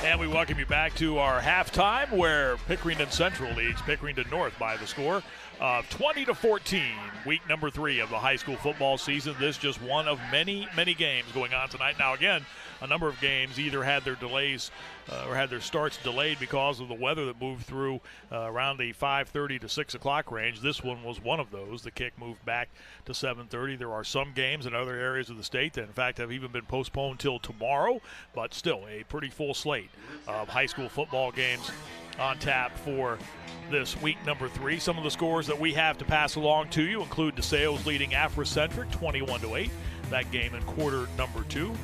And we welcome you back to our halftime where Pickerington Central leads Pickerington North by the score of 20-14. Week number 3 of the high school football season. This just one of many, many games going on tonight. Now, again, a number of games either had their delays or had their starts delayed because of the weather that moved through around the 5:30 to 6 o'clock range. This one was one of those. The kick moved back to 7:30. There are some games in other areas of the state that, in fact, have even been postponed till tomorrow, but still a pretty full slate of high school football games on tap for this week number 3. Some of the scores that we have to pass along to you include DeSales leading Afrocentric 21-8. That game in quarter number 2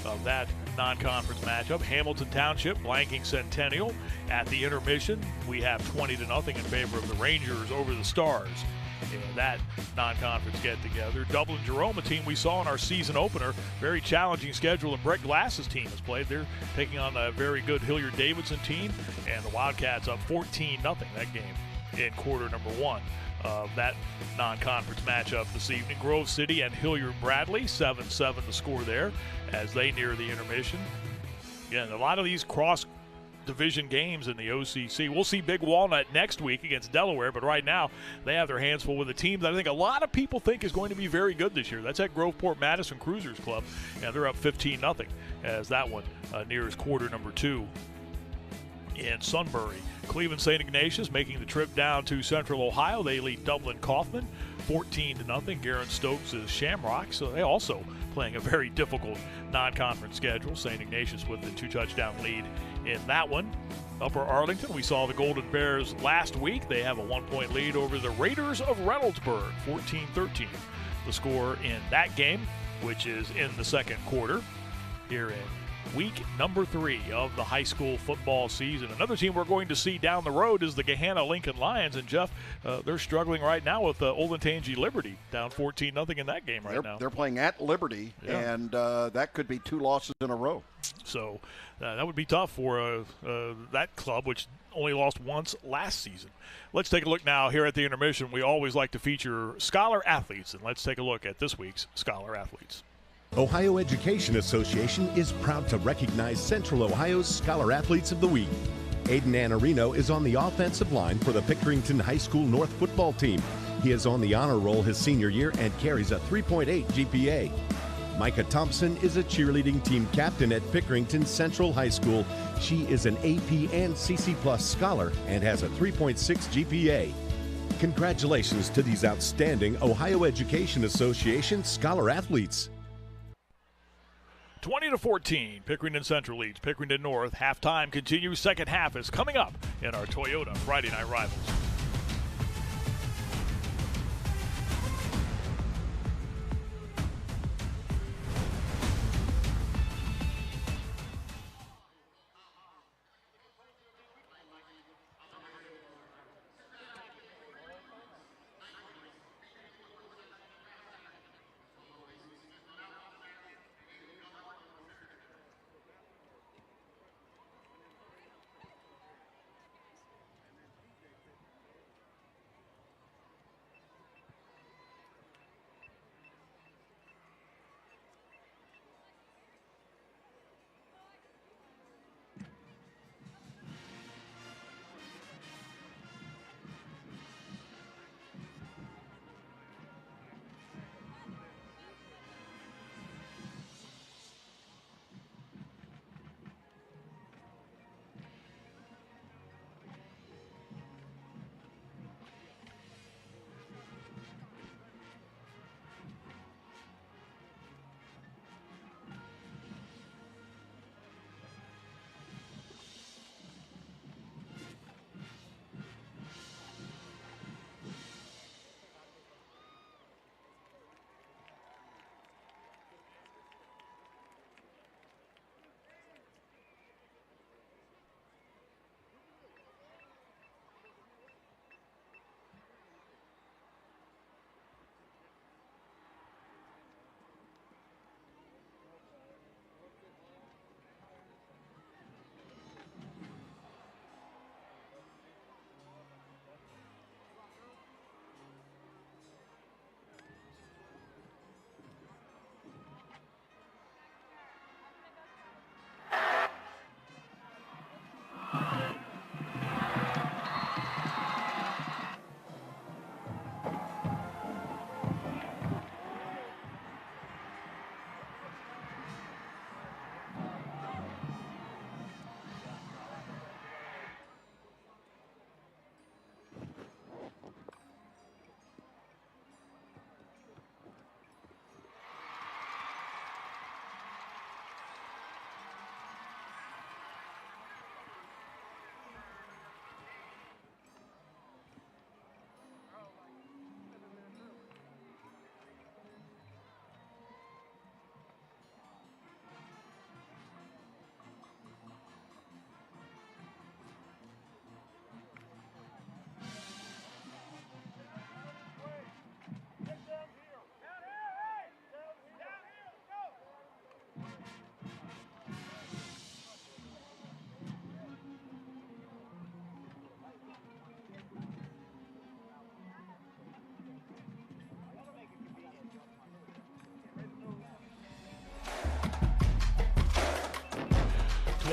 of that non-conference matchup. Hamilton Township blanking Centennial. At the intermission, we have 20-0 in favor of the Rangers over the Stars in that non-conference get-together. Dublin Jerome, a team we saw in our season opener, very challenging schedule, and Brett Glass's team has played. They're taking on a very good Hilliard-Davidson team, and the Wildcats up 14-0 that game in quarter number 1 of that non-conference matchup this evening. Grove City and Hilliard-Bradley, 7-7 the score there as they near the intermission. Again, a lot of these cross-division games in the OCC. We'll see Big Walnut next week against Delaware, but right now they have their hands full with a team that I think a lot of people think is going to be very good this year. That's at Groveport Madison Cruisers Club, and they're up 15-0 as that one nears quarter number 2 in Sunbury. Cleveland St. Ignatius making the trip down to Central Ohio. They lead Dublin Kaufman 14-0. Garen Stokes is Shamrock, so they also playing a very difficult non-conference schedule. St. Ignatius with the 2-touchdown lead in that one. Upper Arlington, we saw the Golden Bears last week. They have a 1-point lead over the Raiders of Reynoldsburg, 14-13. The score in that game, which is in the second quarter here in week number 3 of the high school football season. Another team we're going to see down the road is the Gahanna Lincoln Lions, and Jeff, they're struggling right now with Olentangy Liberty, down 14-0 in that game now. They're playing at Liberty, and that could be 2 losses in a row. So that would be tough for that club, which only lost once last season. Let's take a look now here at the intermission. We always like to feature scholar athletes, and let's take a look at this week's scholar athletes. Ohio Education Association is proud to recognize Central Ohio's Scholar Athletes of the Week. Aiden Anarino is on the offensive line for the Pickerington High School North football team. He is on the honor roll his senior year and carries a 3.8 GPA. Micah Thompson is a cheerleading team captain at Pickerington Central High School. She is an AP and CC Plus scholar and has a 3.6 GPA. Congratulations to these outstanding Ohio Education Association Scholar Athletes. 20-14, Pickerington Central leads Pickerington North. Halftime continues. Second half is coming up in our Toyota Friday Night Rivals.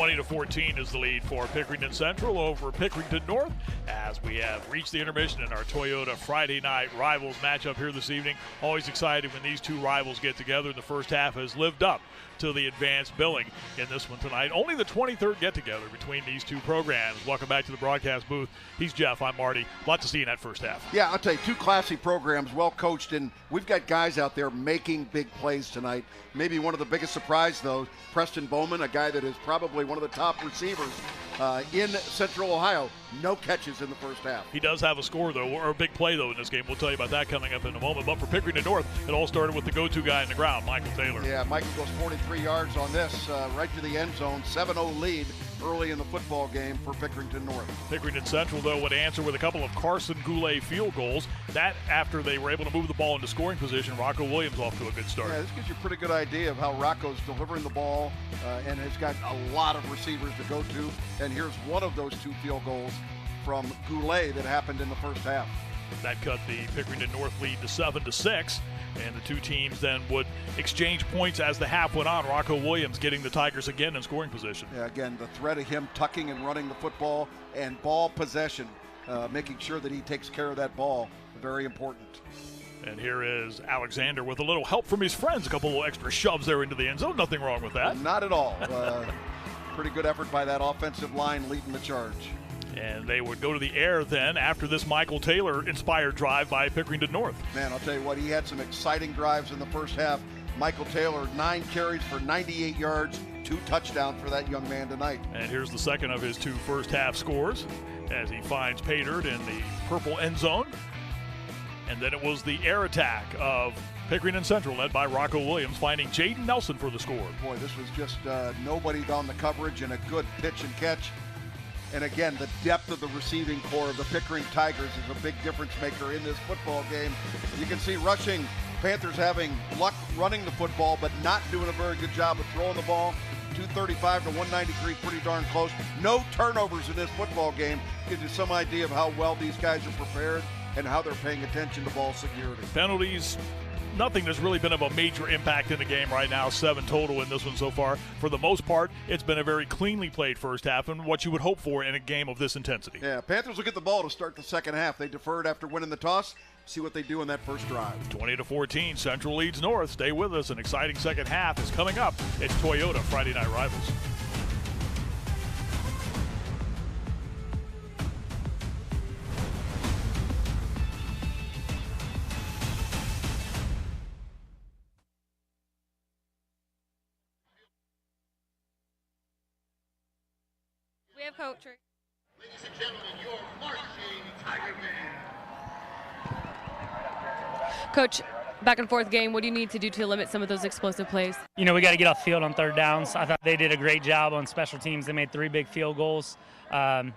20-14 is the lead for Pickerington Central over Pickerington North as we have reached the intermission in our Toyota Friday Night Rivals matchup here this evening. Always excited when these two rivals get together. The first half has lived up to the advanced billing in this one tonight. Only the 23rd get-together between these two programs. Welcome back to the broadcast booth. He's Jeff. I'm Marty. A lot to see in that first half. Yeah, I'll tell you, two classy programs, well coached, and we've got guys out there making big plays tonight. Maybe one of the biggest surprise, though, Preston Bowman, a guy that is probably one of the top receivers in Central Ohio. No catches in the first half. He does have a score, though, or a big play, though, in this game. We'll tell you about that coming up in a moment. But for Pickerington North, it all started with the go-to guy in the ground, Michael Taylor. Yeah, Michael goes 43 yards on this, right to the end zone. 7-0 lead early in the football game for Pickerington North. Pickerington Central, though, would answer with a couple of Carson Goulet field goals. That after they were able to move the ball into scoring position. Rocco Williams off to a good start. Yeah, this gives you a pretty good idea of how Rocco's delivering the ball and has got a lot of receivers to go to. And here's one of those two field goals from Goulet that happened in the first half. That cut the Pickerington North lead to 7-6. And the two teams then would exchange points as the half went on. Rocco Williams getting the Tigers again in scoring position. Yeah, again, the threat of him tucking and running the football and ball possession, making sure that he takes care of that ball, very important. And here is Alexander with a little help from his friends. A couple of extra shoves there into the end zone. Nothing wrong with that. Not at all. Pretty good effort by that offensive line leading the charge. And they would go to the air then after this Michael Taylor-inspired drive by Pickerington North. Man, I'll tell you what, he had some exciting drives in the first half. Michael Taylor, 9 carries for 98 yards, 2 touchdowns for that young man tonight. And here's the second of his 2 first-half scores as he finds Paydirt in the purple end zone. And then it was the air attack of Pickerington Central, led by Rocco Williams, finding Jaden Nelson for the score. Boy, this was just nobody on the coverage and a good pitch and catch. And again, the depth of the receiving core of the Pickering Tigers is a big difference maker in this football game. You can see rushing, Panthers having luck running the football, but not doing a very good job of throwing the ball. 235 to 193, pretty darn close. No turnovers in this football game. Gives you some idea of how well these guys are prepared and how they're paying attention to ball security. Penalties, nothing that's really been of a major impact in the game right now. 7 total in this one so far. For the most part, it's been a very cleanly played first half and what you would hope for in a game of this intensity. Yeah, Panthers will get the ball to start the second half. They deferred after winning the toss. See what they do in that first drive. 20-14, Central leads North. Stay with us. An exciting second half is coming up. It's Toyota Friday Night Rivals. We have Coach. Ladies and gentlemen, your marching Tiger Man. Coach, back and forth game, what do you need to do to limit some of those explosive plays? You know, we got to get off field on third downs. I thought they did a great job on special teams. They made 3 big field goals. You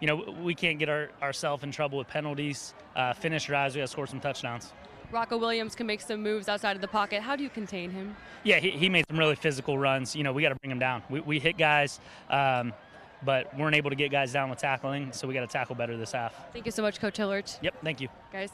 know, we can't get ourselves in trouble with penalties. Finish drives, we got to score some touchdowns. Rocco Williams can make some moves outside of the pocket. How do you contain him? Yeah, he made some really physical runs. You know, we got to bring him down. We hit guys, but weren't able to get guys down with tackling, so we got to tackle better this half. Thank you so much, Coach Hillard. Yep, thank you. Guys.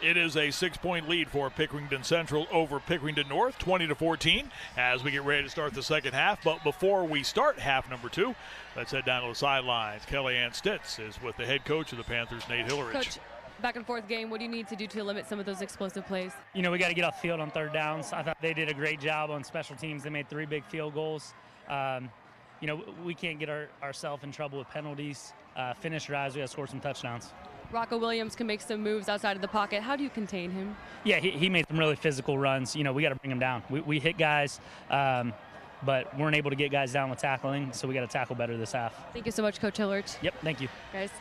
It is a 6-point lead for Pickerington Central over Pickerington North, 20-14, as we get ready to start the second half. But before we start half number 2, let's head down to the sidelines. Kellyanne Stitz is with the head coach of the Panthers, Nate Hillerich. Coach, back and forth game, what do you need to do to limit some of those explosive plays? You know, we got to get off the field on third downs. I thought they did a great job on special teams. They made 3 big field goals. You know, we can't get ourselves in trouble with penalties. Finish drives, we got to score some touchdowns. Rocco Williams can make some moves outside of the pocket. How do you contain him? Yeah, he made some really physical runs. You know, we got to bring him down. We hit guys, but weren't able to get guys down with tackling, so we got to tackle better this half. Thank you so much, Coach Hillerich. Yep, thank you. Guys.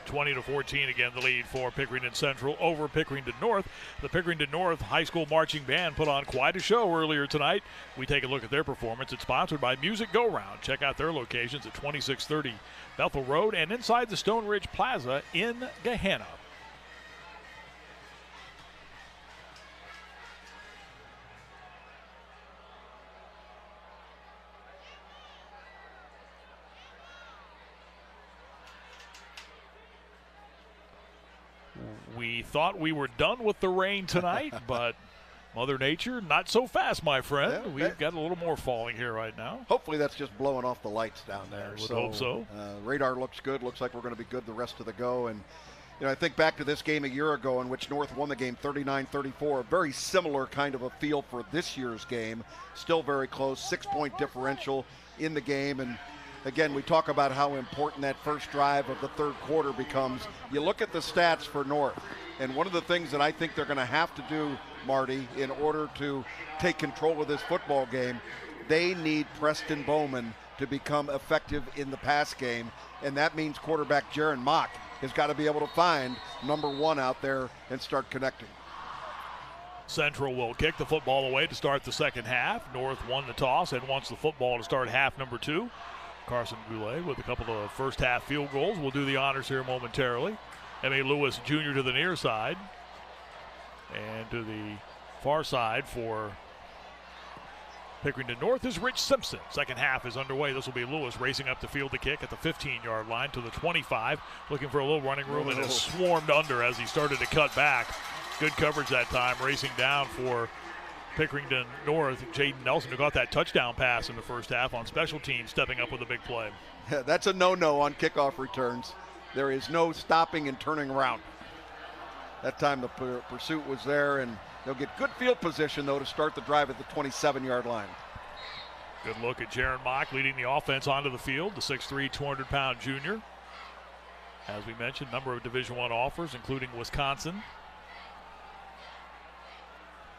20-14 again, the lead for Pickerington Central over Pickerington North. The Pickerington North High School Marching Band put on quite a show earlier tonight. We take a look at their performance. It's sponsored by Music Go Round. Check out their locations at 2630 Bethel Road and inside the Stone Ridge Plaza in Gahanna. We thought we were done with the rain tonight, but Mother Nature, not so fast, my friend. Yeah, We've got a little more falling here right now. Hopefully that's just blowing off the lights down there. I would hope so. Radar looks good. Looks like we're going to be good the rest of the go. And, you know, I think back to this game a year ago in which North won the game 39-34. A very similar kind of a feel for this year's game. Still very close. 6-point differential in the game. And, again, we talk about how important that first drive of the third quarter becomes. You look at the stats for North, and one of the things that I think they're going to have to do, Marty, in order to take control of this football game, they need Preston Bowman to become effective in the pass game, and that means quarterback Jaron Mock has got to be able to find number 1 out there and start connecting. Central will kick the football away to start the second half. North won the toss and wants the football to start half number 2. Carson Goulet with a couple of first half field goals. We'll do the honors here momentarily. M.A. Lewis Jr. to the near side. And to the far side for Pickerington North is Rich Simpson. Second half is underway. This will be Lewis racing up the field to kick at the 15-yard line to the 25. Looking for a little running room and is swarmed under as he started to cut back. Good coverage that time, racing down for Pickerington North. Jaden Nelson, who got that touchdown pass in the first half on special teams, stepping up with a big play. Yeah, that's a no-no on kickoff returns. There is no stopping and turning around. That time the pursuit was there, and they'll get good field position, though, to start the drive at the 27-yard line. Good look at Jaron Mock leading the offense onto the field, the 6'3", 200-pound junior. As we mentioned, number of Division I offers, including Wisconsin.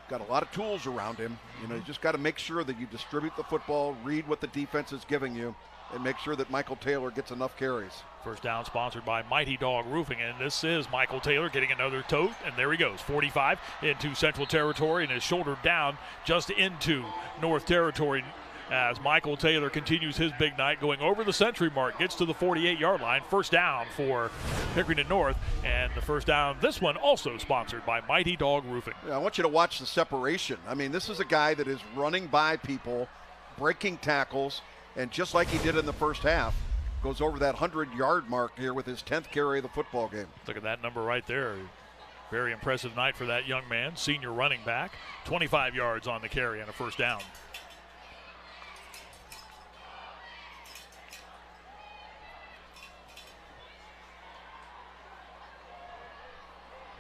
Got a lot of tools around him. You know, you just got to make sure that you distribute the football, read what the defense is giving you, and make sure that Michael Taylor gets enough carries. First down sponsored by Mighty Dog Roofing, and this is Michael Taylor getting another tote, and there he goes, 45 into Central Territory and is shouldered down just into North Territory as Michael Taylor continues his big night, going over the century mark, gets to the 48-yard line. First down for Pickerington North, and the first down, this one also sponsored by Mighty Dog Roofing. Yeah, I want you to watch the separation. I mean, this is a guy that is running by people, breaking tackles, and just like he did in the first half, goes over that 100-yard mark here with his 10th carry of the football game. Look at that number right there. Very impressive night for that young man, senior running back. 25 yards on the carry and a first down.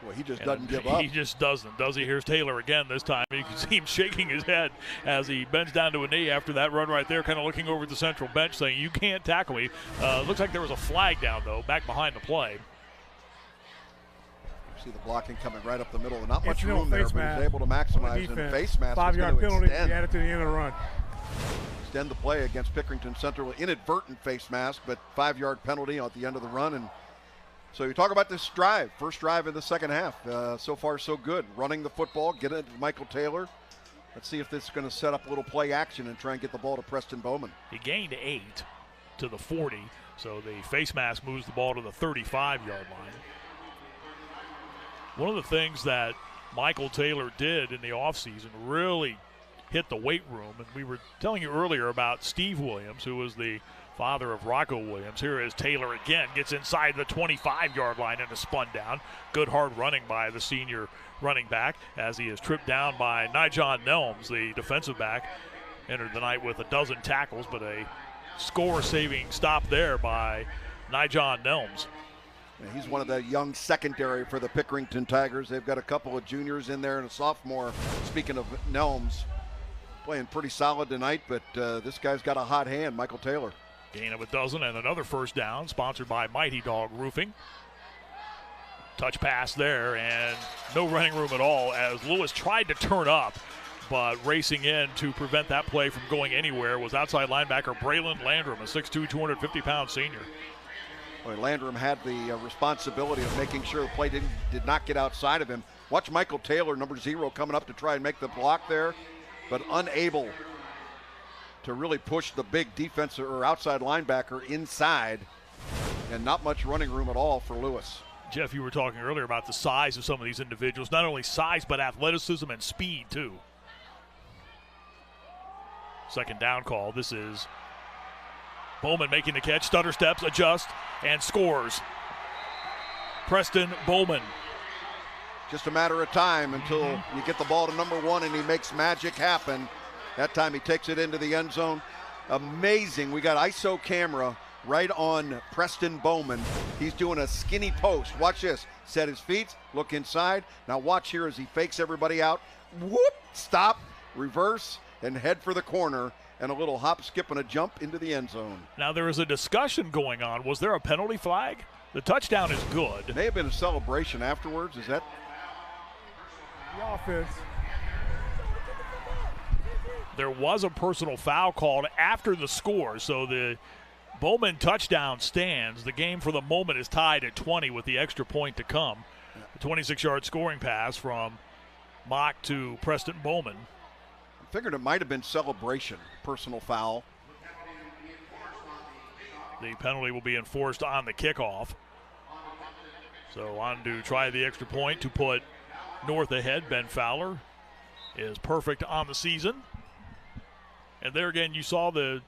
Well, he just doesn't give up. He just doesn't, does he? Here's Taylor again this time. You can see him shaking his head as he bends down to a knee after that run right there, kind of looking over at the central bench saying, you can't tackle me. Looks like there was a flag down, though, back behind the play. You see the blocking coming right up the middle. Not much room there, but he's able to maximize. And face mask 5-yard penalty to be added to the end of the run. Extend the play against Pickerington Central. Inadvertent face mask, but 5-yard penalty at the end of the run. And so you talk about this drive, first drive in the second half. So far, so good. Running the football, get it to Michael Taylor. Let's see if this is going to set up a little play action and try and get the ball to Preston Bowman. He gained 8 to the 40, so the face mask moves the ball to the 35-yard line. One of the things that Michael Taylor did in the offseason really hit the weight room, and we were telling you earlier about Steve Williams, who was the father of Rocco Williams. Here is Taylor again, gets inside the 25-yard line and is spun down. Good hard running by the senior running back as he is tripped down by Nijon Nelms, the defensive back. Entered the night with a dozen tackles, but a score-saving stop there by Nijon Nelms. He's one of the young secondary for the Pickerington Tigers. They've got a couple of juniors in there and a sophomore. Speaking of Nelms, playing pretty solid tonight, but this guy's got a hot hand, Michael Taylor. Gain of a dozen and another first down, sponsored by Mighty Dog Roofing. Touch pass there and no running room at all as Lewis tried to turn up, but racing in to prevent that play from going anywhere was outside linebacker Braylon Landrum, a 6'2", 250-pound senior. Boy, Landrum had the responsibility of making sure the play did not get outside of him. Watch Michael Taylor, number 0, coming up to try and make the block there, but unable to really push the big defensive or outside linebacker inside, and not much running room at all for Lewis. Jeff, you were talking earlier about the size of some of these individuals. Not only size, but athleticism and speed, too. Second down call. This is Bowman making the catch, stutter steps, adjust, and scores. Preston Bowman. Just a matter of time until you get the ball to number 1 and he makes magic happen. That time he takes it into the end zone. Amazing. We got ISO camera right on Preston Bowman. He's doing a skinny post. Watch this. Set his feet, look inside. Now watch here as he fakes everybody out. Whoop, stop, reverse, and head for the corner. And a little hop, skip, and a jump into the end zone. Now there is a discussion going on. Was there a penalty flag? The touchdown is good. It may have been a celebration afterwards. Is that? The offense. There was a personal foul called after the score, so the Bowman touchdown stands. The game for the moment is tied at 20 with the extra point to come. The 26-yard scoring pass from Mock to Preston Bowman. I figured it might have been celebration, personal foul. The penalty will be enforced on the kickoff. So on to try the extra point to put North ahead. Ben Fowler is perfect on the season. And there again, you saw the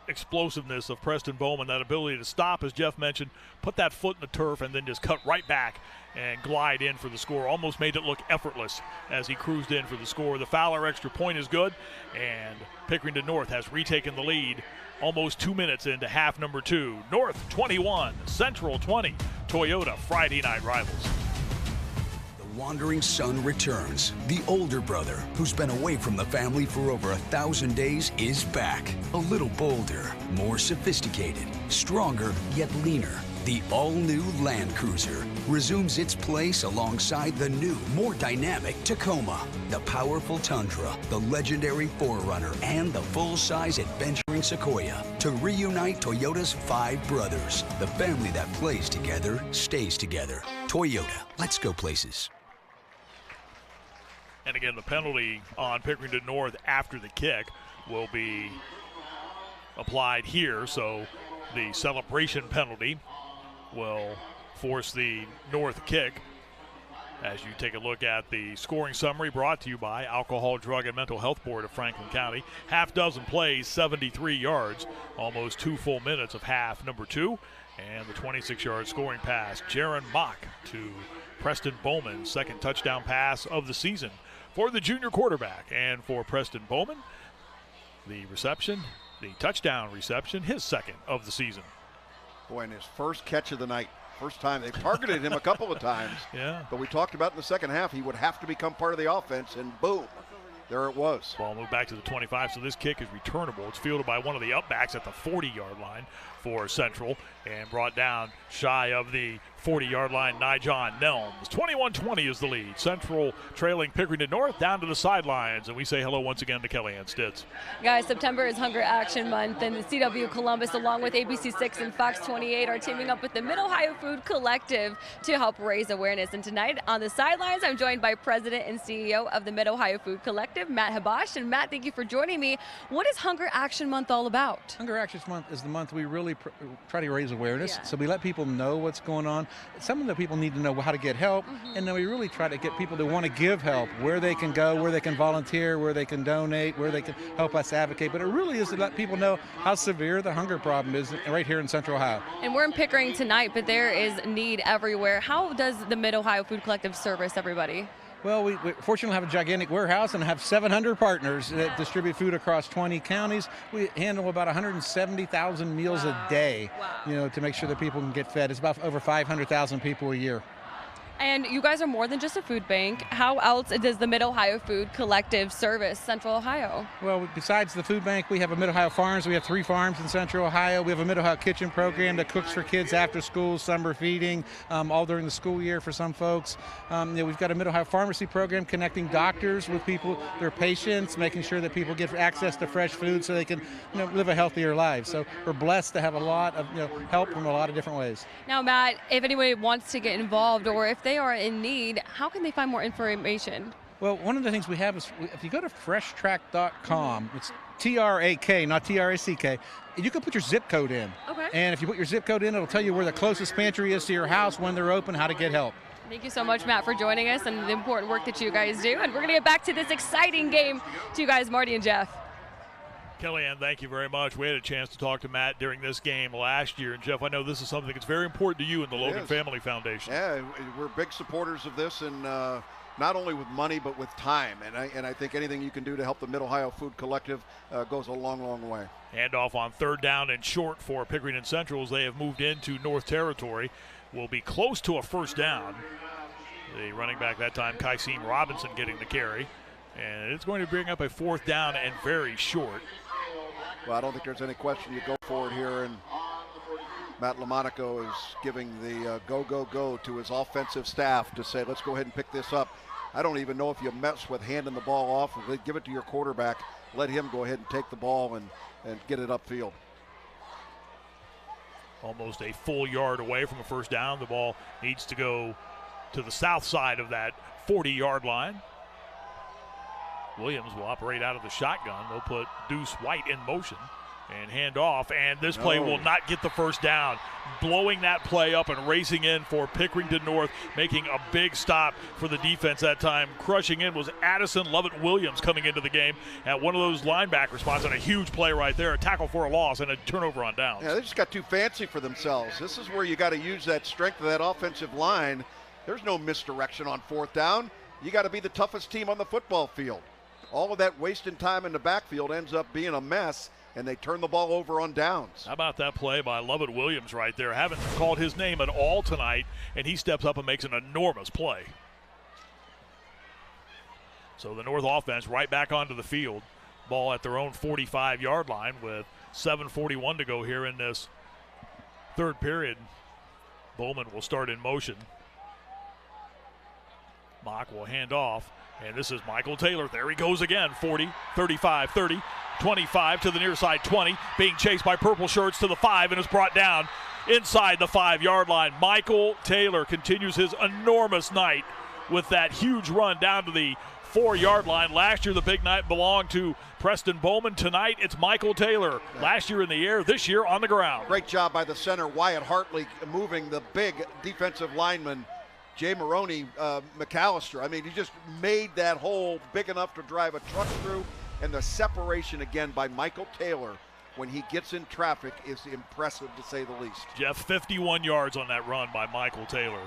explosiveness of Preston Bowman, that ability to stop, as Jeff mentioned, put that foot in the turf and then just cut right back and glide in for the score. Almost made it look effortless as he cruised in for the score. The Fowler extra point is good, and Pickerington North has retaken the lead almost 2 minutes into half number 2. North 21, Central 20. Toyota Friday Night Rivals. Wandering son returns. The older brother, who's been away from the family for over 1,000 days, is back. A little bolder, more sophisticated, stronger yet leaner. The all-new Land Cruiser resumes its place alongside the new, more dynamic Tacoma, the powerful Tundra, the legendary 4Runner, and the full-size adventuring Sequoia to reunite Toyota's 5 brothers. The family that plays together stays together. Toyota, let's go places. And again, the penalty on Pickerington North after the kick will be applied here. So the celebration penalty will force the North kick. As you take a look at the scoring summary brought to you by Alcohol, Drug, and Mental Health Board of Franklin County. Half dozen plays, 73 yards, almost 2 full minutes of half number 2. And the 26-yard scoring pass, Jaron Mock to Preston Bowman, second touchdown pass of the season for the junior quarterback. And for Preston Bowman, the reception, the touchdown reception, his second of the season. Boy, and his first catch of the night. First time. They've targeted him a couple of times. Yeah. But we talked about in the second half, he would have to become part of the offense, and boom, there it was. Ball moved back to the 25, so this kick is returnable. It's fielded by one of the upbacks at the 40-yard line for Central and brought down shy of the 40-yard line, Nijon Nelms. 21-20 is the lead. Central trailing Pickerington North down to the sidelines, and we say hello once again to Kellyanne Stitz. Guys, September is Hunger Action Month, and the CW Columbus, along with ABC6 and Fox 28, are teaming up with the Mid-Ohio Food Collective to help raise awareness. And tonight on the sidelines, I'm joined by President and CEO of the Mid-Ohio Food Collective, Matt Habash. And Matt, thank you for joining me. What is Hunger Action Month all about? Hunger Action Month is the month we really try to raise awareness. So we let people know what's going on. some of the people need to know how to get help, and then we really try to get people to want to give help, where they can go, where they can volunteer, where they can donate, where they can help us advocate. But it really is to let people know how severe the hunger problem is right here in Central Ohio. And we're in Pickering tonight, but there is need everywhere. How does the Mid-Ohio Food Collective service everybody? Well, we fortunately have a gigantic warehouse and have 700 partners that distribute food across 20 counties. We handle about 170,000 meals a day, to make sure that people can get fed. It's about over 500,000 people a year. And you guys are more than just a food bank. How else does the Mid-Ohio Food Collective service Central Ohio? Well, besides the food bank, we have a Mid-Ohio Farms. We have 3 farms in Central Ohio. We have a Mid-Ohio Kitchen program that cooks for kids after school, summer feeding, all during the school year for some folks. We've got a Mid-Ohio Pharmacy program connecting doctors with people, their patients, making sure that people get access to fresh food so they can live a healthier life. So we're blessed to have a lot of help from a lot of different ways. Now, Matt, if anybody wants to get involved or if they are in need, how can they find more information? Well, one of the things we have is if you go to freshtrack.com, it's T-R-A-K, not T-R-A-C-K, you can put your zip code in. Okay. And if you put your zip code in, it'll tell you where the closest pantry is to your house, when they're open, how to get help. Thank you so much, Matt, for joining us and the important work that you guys do. And we're going to get back to this exciting game to you guys, Marty and Jeff. Kellyanne, thank you very much. We had a chance to talk to Matt during this game last year. And, Jeff, I know this is something that's very important to you and the Logan Family Foundation. Yeah, we're big supporters of this, and not only with money but with time. And I think anything you can do to help the Mid-Ohio Food Collective goes a long, long way. Handoff on 3rd down and short for Pickerington Central as they have moved into North Territory. Will be close to a first down. The running back that time, Kyseem Robinson, getting the carry. And it's going to bring up a 4th down and very short. Well, I don't think there's any question you go for it here, and Matt LaMonaco is giving the go to his offensive staff to say, let's go ahead and pick this up. I don't even know if you mess with handing the ball off. Give it to your quarterback. Let him go ahead and take the ball and get it upfield. Almost a full yard away from a first down. The ball needs to go to the south side of that 40-yard line. Williams will operate out of the shotgun. They'll put Deuce White in motion and hand off, and this play will not get the first down. Blowing that play up and racing in for Pickerington North, making a big stop for the defense that time. Crushing in was Addison Lovett-Williams coming into the game at one of those linebacker spots on a huge play right there, a tackle for a loss and a turnover on downs. Yeah, they just got too fancy for themselves. This is where you got to use that strength of that offensive line. There's no misdirection on 4th down. You got to be the toughest team on the football field. All of that wasting time in the backfield ends up being a mess, and they turn the ball over on downs. How about that play by Lovett-Williams right there? Haven't called his name at all tonight, and he steps up and makes an enormous play. So the North offense right back onto the field. Ball at their own 45-yard line with 7:41 to go here in this 3rd period. Bowman will start in motion. Mock will hand off. And this is Michael Taylor. There he goes again. 40, 35, 30, 25 to the near side 20. Being chased by purple shirts to the 5 and is brought down inside the 5-yard line. Michael Taylor continues his enormous night with that huge run down to the 4-yard line. Last year the big night belonged to Preston Bowman. Tonight it's Michael Taylor. Last year in the air, this year on the ground. Great job by the center, Wyatt Hartley, moving the big defensive lineman Jay Maroney McAllister. I mean, he just made that hole big enough to drive a truck through, and the separation again by Michael Taylor when he gets in traffic is impressive to say the least. Jeff, 51 yards on that run by Michael Taylor.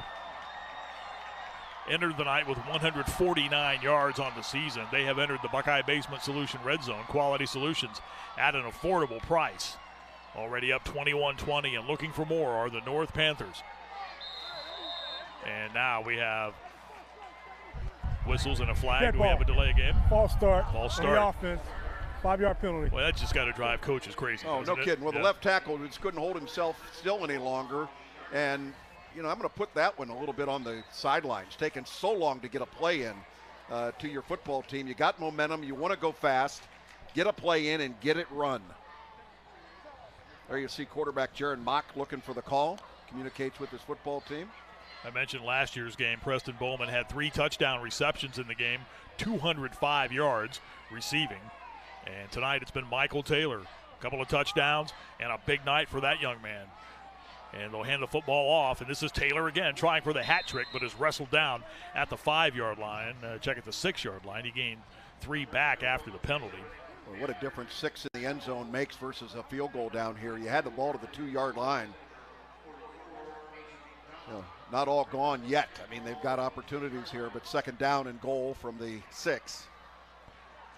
Entered the night with 149 yards on the season. They have entered the Buckeye Basement Solution Red Zone, quality solutions at an affordable price. Already up 21-20 and looking for more are the North Panthers. And now we have whistles and a flag. Do we have a delay of game? False start. False start. On the offense. 5-yard penalty. Well, that's just got to drive coaches crazy. Oh, no kidding. Well, the left tackle just couldn't hold himself still any longer. And, I'm going to put that one a little bit on the sidelines. Taking so long to get a play in to your football team. You got momentum. You want to go fast. Get a play in and get it run. There you see quarterback Jaron Mock looking for the call. Communicates with his football team. I mentioned last year's game, Preston Bowman had 3 touchdown receptions in the game, 205 yards receiving. And tonight it's been Michael Taylor, a couple of touchdowns and a big night for that young man. And they'll hand the football off, and this is Taylor again trying for the hat trick, but is wrestled down at the 5-yard line. Check at the 6-yard line. He gained 3 back after the penalty. Well, what a difference 6 in the end zone makes versus a field goal down here. You had the ball to the 2-yard line. Not all gone yet. I mean, they've got opportunities here, but 2nd down and goal from the 6.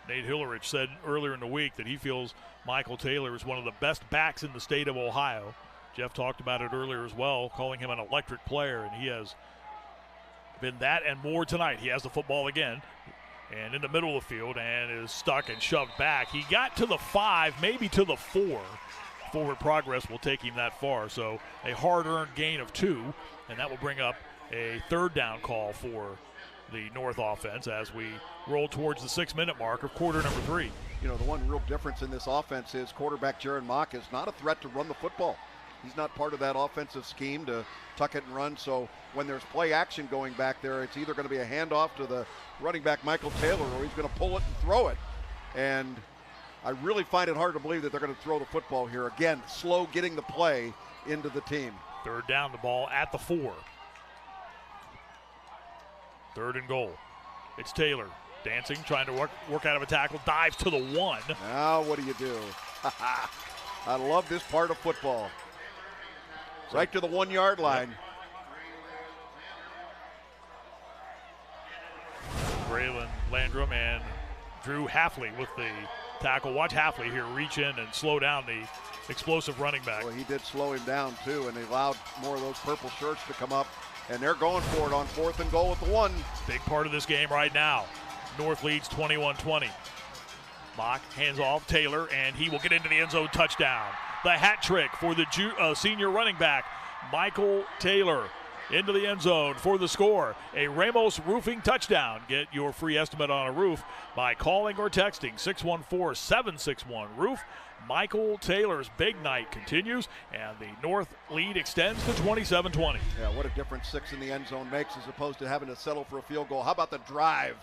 Nate Hillerich said earlier in the week that he feels Michael Taylor is one of the best backs in the state of Ohio. Jeff talked about it earlier as well, calling him an electric player, and he has been that and more tonight. He has the football again and in the middle of the field and is stuck and shoved back. He got to the 5, maybe to the 4. Forward progress will take him that far, so a hard-earned gain of 2, and that will bring up a 3rd down call for the North offense as we roll towards the 6-minute mark of quarter number 3. You know, the one real difference in this offense is quarterback Jaron Mock is not a threat to run the football. He's not part of that offensive scheme to tuck it and run, so when there's play action going back there, it's either going to be a handoff to the running back Michael Taylor or he's going to pull it and throw it. And I really find it hard to believe that they're going to throw the football here. Again, slow getting the play into the team. 3rd down, the ball at the 4. 3rd and goal. It's Taylor dancing, trying to work out of a tackle, dives to the 1. Now what do you do? I love this part of football. Right to the 1-yard line. Yep. Braylon Landrum and Drew Hafley with the tackle. Watch Hafley here reach in and slow down the explosive running back. Well, he did slow him down too, and they allowed more of those purple shirts to come up, and they're going for it on 4th and goal at the 1. Big part of this game right now. North leads 21-20. Mock hands off Taylor, and he will get into the end zone. Touchdown. The hat trick for the senior running back, Michael Taylor, into the end zone for the score. A Ramos Roofing touchdown. Get your free estimate on a roof by calling or texting 614-761-ROOF. Michael Taylor's big night continues, and the North lead extends to 27-20. Yeah, what a difference 6 in the end zone makes as opposed to having to settle for a field goal. How about the drive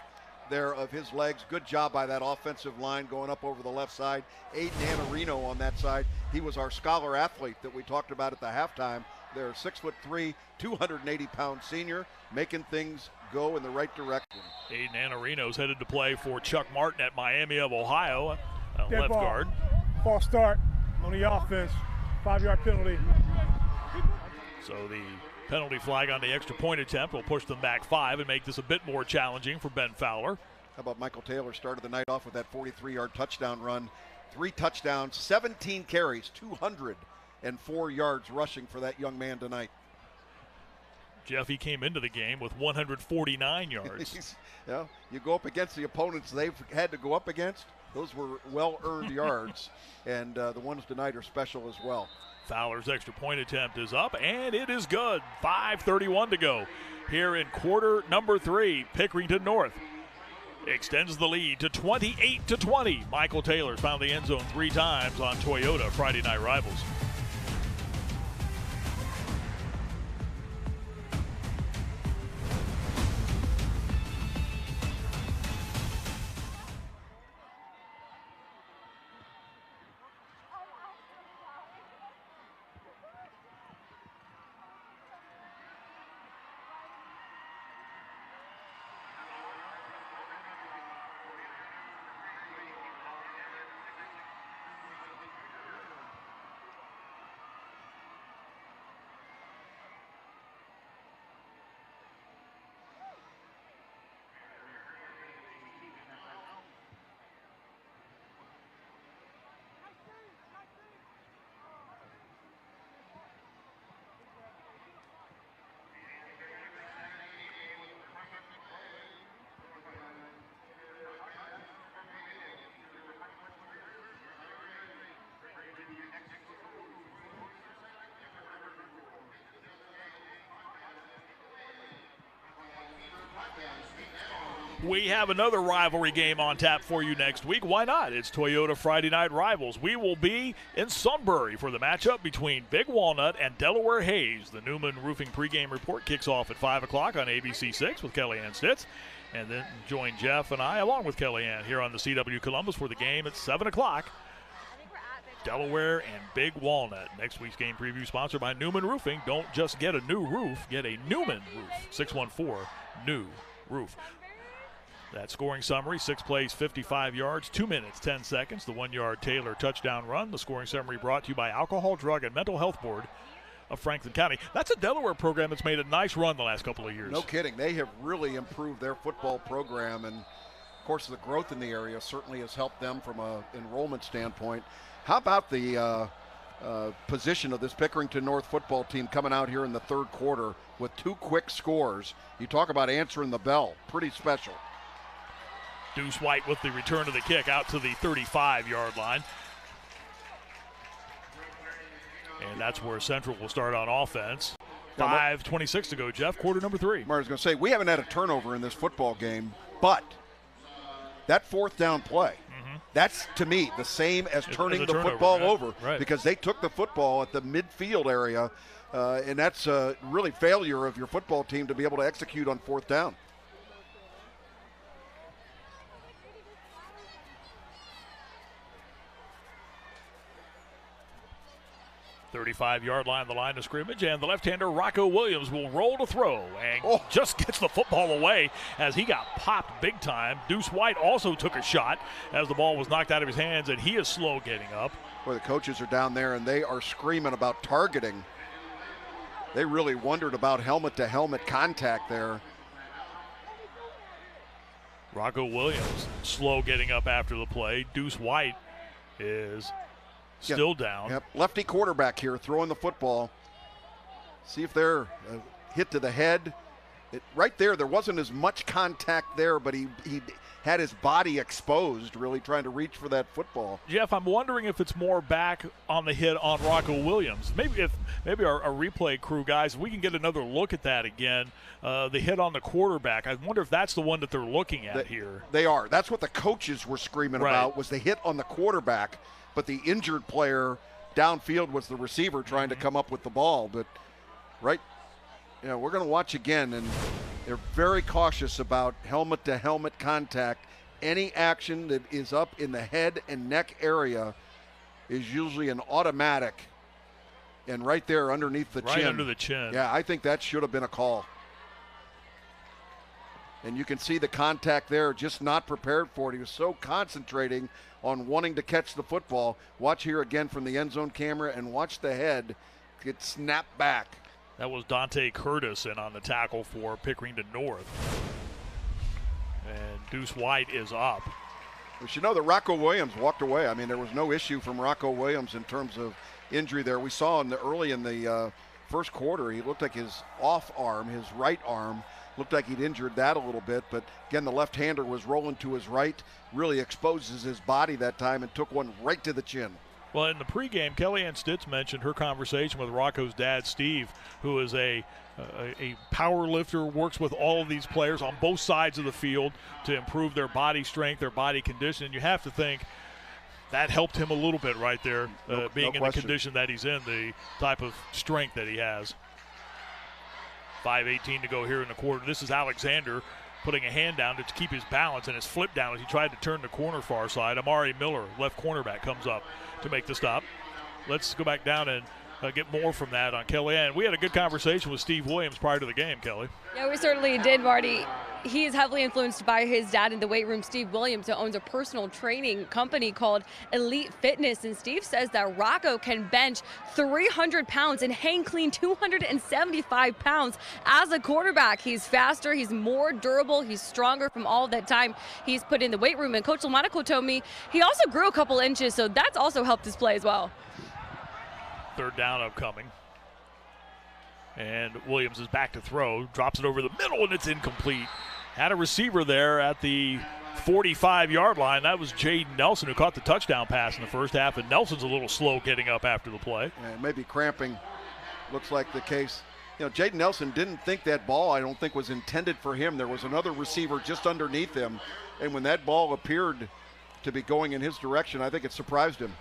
there of his legs? Good job by that offensive line going up over the left side. Aiden Anarino on that side. He was our scholar athlete that we talked about at the halftime. They're 6'3", 280-pound senior, making things go in the right direction. Aiden Anarino's headed to play for Chuck Martin at Miami of Ohio, left ball. guard. False start on the offense, 5-yard penalty. So the penalty flag on the extra point attempt will push them back 5 and make this a bit more challenging for Ben Fowler. How about Michael Taylor started the night off with that 43-yard touchdown run. 3 touchdowns, 17 carries, 204 yards rushing for that young man tonight. Jeffy came into the game with 149 yards. Yeah, you go up against the opponents they've had to go up against. Those were well-earned yards, and the ones tonight are special as well. Fowler's extra point attempt is up, and it is good. 5:31 to go here in quarter number 3. Pickerington North extends the lead to 28-20. Michael Taylor's found the end zone 3 times on Toyota Friday Night Rivals. We have another rivalry game on tap for you next week. Why not? It's Toyota Friday Night Rivals. We will be in Sunbury for the matchup between Big Walnut and Delaware Hayes. The Newman Roofing pregame report kicks off at 5 o'clock on ABC 6 with Kellyanne Stitz. And then join Jeff and I, along with Kellyanne, here on the CW Columbus for the game at 7 o'clock. Delaware, and Big Walnut. Next week's game preview sponsored by Newman Roofing. Don't just get a new roof, get a Newman roof. 614-NEW-ROOF. That scoring summary, 6 plays, 55 yards, 2 minutes, 10 seconds. The 1-yard Taylor touchdown run. The scoring summary brought to you by Alcohol, Drug, and Mental Health Board of Franklin County. That's a Delaware program that's made a nice run the last couple of years. No kidding. They have really improved their football program, and of course the growth in the area certainly has helped them from an enrollment standpoint. How about the position of this Pickerington North football team coming out here in the third quarter with 2 quick scores? You talk about answering the bell. Pretty special. Deuce White with the return of the kick out to the 35-yard line. And that's where Central will start on offense. 5:26 to go, Jeff, quarter number 3. I was going to say, we haven't had a turnover in this football game, but that 4th down play, that's, to me, the same as turning the football over, because they took the football at the midfield area, and that's really failure of your football team to be able to execute on 4th down. 35-yard line, the line of scrimmage, and the left-hander Rocco Williams will roll to throw and just gets the football away as he got popped big time. Deuce White also took a shot as the ball was knocked out of his hands, and he is slow getting up. Boy, the coaches are down there, and they are screaming about targeting. They really wondered about helmet-to-helmet contact there. Rocco Williams slow getting up after the play. Deuce White is still down. Yep. Lefty quarterback here throwing the football. See if they're hit to the head. Right there wasn't as much contact there, but he had his body exposed, really trying to reach for that football. Jeff, I'm wondering if it's more back on the hit on Rocco Williams. Maybe our replay crew guys, if we can get another look at that again, the hit on the quarterback. I wonder if that's the one that they're looking at here. They are. That's what the coaches were screaming about, was the hit on the quarterback. But the injured player downfield was the receiver trying to come up with the ball. But we're going to watch again, and they're very cautious about helmet-to-helmet contact. Any action that is up in the head and neck area is usually an automatic, and right there underneath the chin. Right under the chin. Yeah, I think that should have been a call. And you can see the contact there, just not prepared for it. He was so concentrating on wanting to catch the football. Watch here again from the end zone camera, and watch the head get snapped back. That was Dante Curtis in on the tackle for Pickerington North. And Deuce White is up. But you know that Rocco Williams walked away. I mean, there was no issue from Rocco Williams in terms of injury there. We saw early in the first quarter, he looked like his off arm, his right arm, looked like he'd injured that a little bit. But again, the left-hander was rolling to his right, really exposes his body that time and took one right to the chin. Well, in the pregame, Kellyanne Stitz mentioned her conversation with Rocco's dad, Steve, who is a power lifter, works with all of these players on both sides of the field to improve their body strength, their body condition. And you have to think that helped him a little bit right there, being in the condition that he's in, the type of strength that he has. 5:18 to go here in the quarter. This is Alexander putting a hand down to keep his balance, and his flip down as he tried to turn the corner far side. Amari Miller, left cornerback, comes up to make the stop. Let's go back down and get more from that on Kellyanne. We had a good conversation with Steve Williams prior to the game, Kelly. Yeah, we certainly did, Marty. He is heavily influenced by his dad in the weight room, Steve Williams, who owns a personal training company called Elite Fitness. And Steve says that Rocco can bench 300 pounds and hang clean 275 pounds as a quarterback. He's faster, he's more durable, he's stronger from all that time he's put in the weight room. And Coach Lamonaco told me he also grew a couple inches, so that's also helped his play as well. Third down upcoming. And Williams is back to throw, drops it over the middle, and it's incomplete. Had a receiver there at the 45-yard line. That was Jaden Nelson, who caught the touchdown pass in the first half, and Nelson's a little slow getting up after the play. Yeah, maybe cramping looks like the case. You know, Jaden Nelson didn't think that ball, I don't think, was intended for him. There was another receiver just underneath him, and when that ball appeared to be going in his direction, I think it surprised him.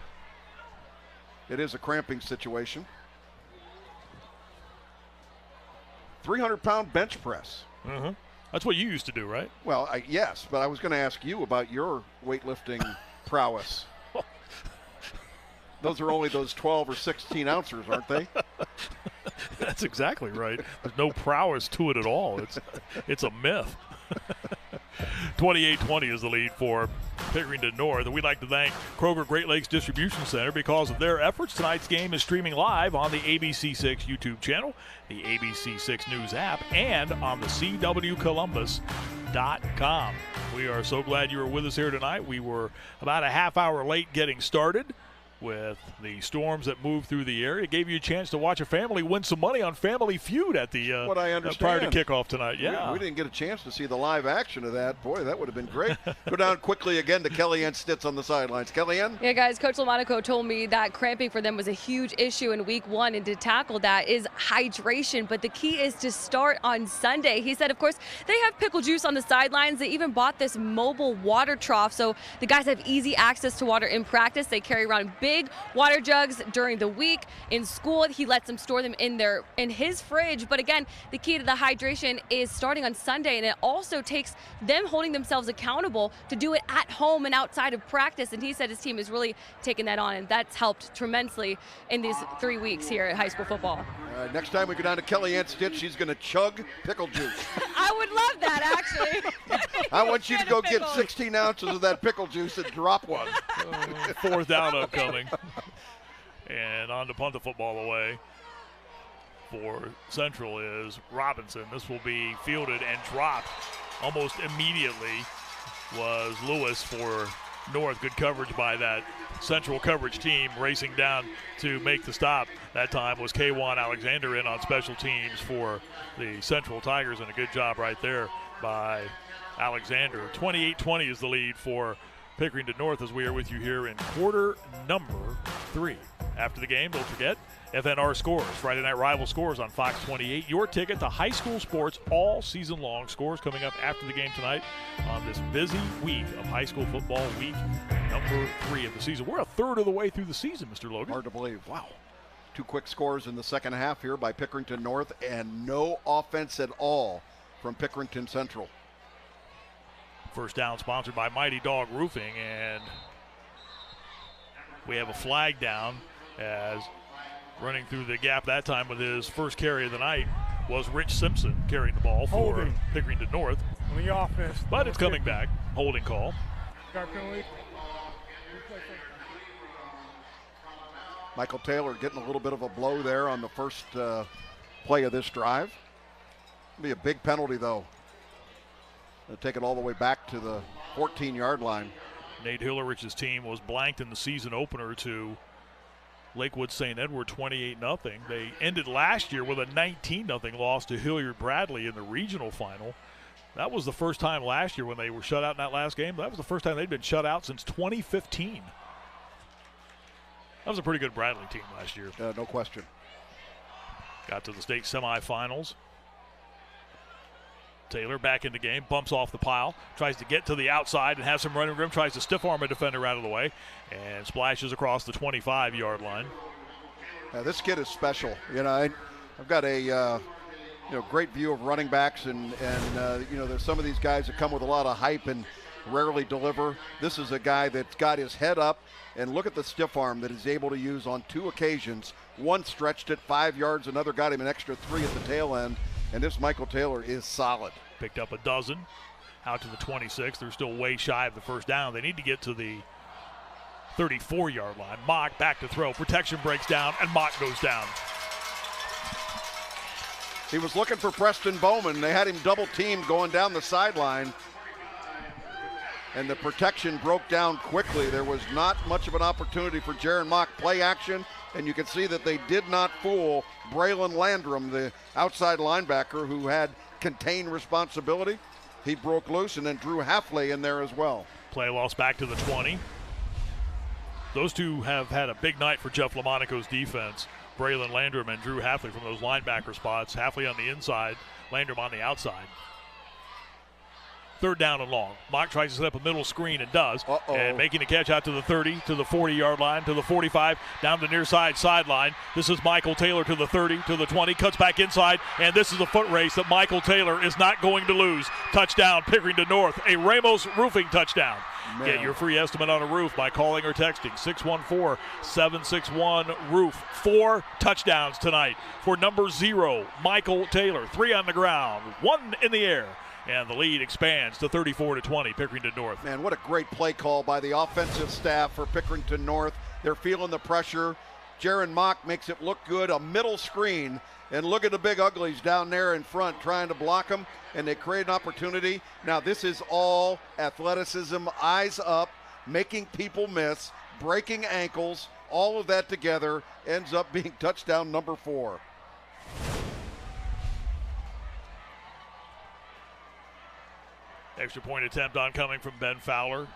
It is a cramping situation. 300-pound bench press. Mm-hmm. That's what you used to do, right? Well, yes, but I was going to ask you about your weightlifting prowess. Those are only those 12 or 16 ounces, aren't they? That's exactly right. There's no prowess to it at all. It's a myth. 28-20 is the lead for Pickerington North. And we'd like to thank Kroger Great Lakes Distribution Center because of their efforts. Tonight's game is streaming live on the ABC6 YouTube channel, the ABC6 News app, and on the CWColumbus.com. We are so glad you were with us here tonight. We were about a half hour late getting started with the storms that moved through the area. It gave you a chance to watch a family win some money on Family Feud at the what I understand. Prior to kickoff tonight. Yeah, we didn't get a chance to see the live action of that. Boy, that would have been great. Go down quickly again to Kellyanne Stitz on the sidelines. Kellyanne? Yeah, guys, Coach Lamonaco told me that cramping for them was a huge issue in week 1, and to tackle that is hydration, but the key is to start on Sunday. He said, of course, they have pickle juice on the sidelines. They even bought this mobile water trough, so the guys have easy access to water in practice. They carry around big water jugs during the week. In school, he lets them store them in his fridge. But again, the key to the hydration is starting on Sunday, and it also takes them holding themselves accountable to do it at home and outside of practice. And he said his team has really taken that on, and that's helped tremendously in these 3 weeks here at high school football. Next time we go down to Kellyanne Stitz, she's going to chug pickle juice. I would love that, actually. I want you to go get 16 ounces of that pickle juice and drop one. 4th down upcoming. And on to punt the football away for Central is Robinson. This will be fielded and dropped almost immediately. Was Lewis for North. Good coverage by that Central coverage team racing down to make the stop. That time was K1 Alexander in on special teams for the Central Tigers, and a good job right there by Alexander. 28-20 is the lead for Pickerington North as we are with you here in quarter number 3. After the game, don't forget, FNR Scores, Friday Night Rival Scores on Fox 28. Your ticket to high school sports all season long. Scores coming up after the game tonight on this busy week of high school football, week number 3 of the season. We're a third of the way through the season, Mr. Logan. Hard to believe. Wow. 2 quick scores in the second half here by Pickerington North, and no offense at all from Pickerington Central. First down sponsored by Mighty Dog Roofing, and we have a flag down as running through the gap that time with his first carry of the night was Rich Simpson carrying the ball for Pickerington North. On the offense. But it's coming back. Holding call. Michael Taylor getting a little bit of a blow there on the first play of this drive. It'll be a big penalty, though. They'll take it all the way back to the 14-yard line. Nate Hillerich's team was blanked in the season opener to Lakewood St. Edward 28-0. They ended last year with a 19-0 loss to Hilliard Bradley in the regional final. That was the first time last year when they were shut out in that last game. That was the first time they'd been shut out since 2015. That was a pretty good Bradley team last year. No question. Got to the state semifinals. Taylor back in the game, bumps off the pile, tries to get to the outside and have some running room, tries to stiff arm a defender out of the way, and splashes across the 25-yard line. This kid is special. You know, I've got a great view of running backs, and there's some of these guys that come with a lot of hype and rarely deliver. This is a guy that's got his head up, and look at the stiff arm that he's able to use on 2 occasions. One stretched it 5 yards, another got him an extra 3 at the tail end. And this Michael Taylor is solid. Picked up a dozen out to the 26. They're still way shy of the first down. They need to get to the 34-yard line. Mock back to throw. Protection breaks down, and Mock goes down. He was looking for Preston Bowman. They had him double-teamed going down the sideline. And the protection broke down quickly. There was not much of an opportunity for Jaron Mock. Play action, and you can see that they did not fool Braylon Landrum, the outside linebacker who had contained responsibility. He broke loose, and then Drew Halfley in there as well. Play loss back to the 20. Those two have had a big night for Jeff Lamonaco's defense. Braylon Landrum and Drew Halfley from those linebacker spots. Halfley on the inside, Landrum on the outside. Third down and long. Mock tries to set up a middle screen and does. And making a catch out to the 30, to the 40-yard line, to the 45, down the near side sideline. This is Michael Taylor to the 30, to the 20, cuts back inside, and this is a foot race that Michael Taylor is not going to lose. Touchdown, Pickerington North, a Ramos Roofing touchdown. Man. Get your free estimate on a roof by calling or texting 614-761-ROOF. 4 touchdowns tonight for number 0, Michael Taylor. 3 on the ground, 1 in the air. And the lead expands to 34-20, Pickerington North. Man, what a great play call by the offensive staff for Pickerington North. They're feeling the pressure. Jaron Mock makes it look good, a middle screen. And look at the big uglies down there in front trying to block them, and they create an opportunity. Now, this is all athleticism, eyes up, making people miss, breaking ankles, all of that together ends up being touchdown number 4. Extra point attempt oncoming from Ben Fowler.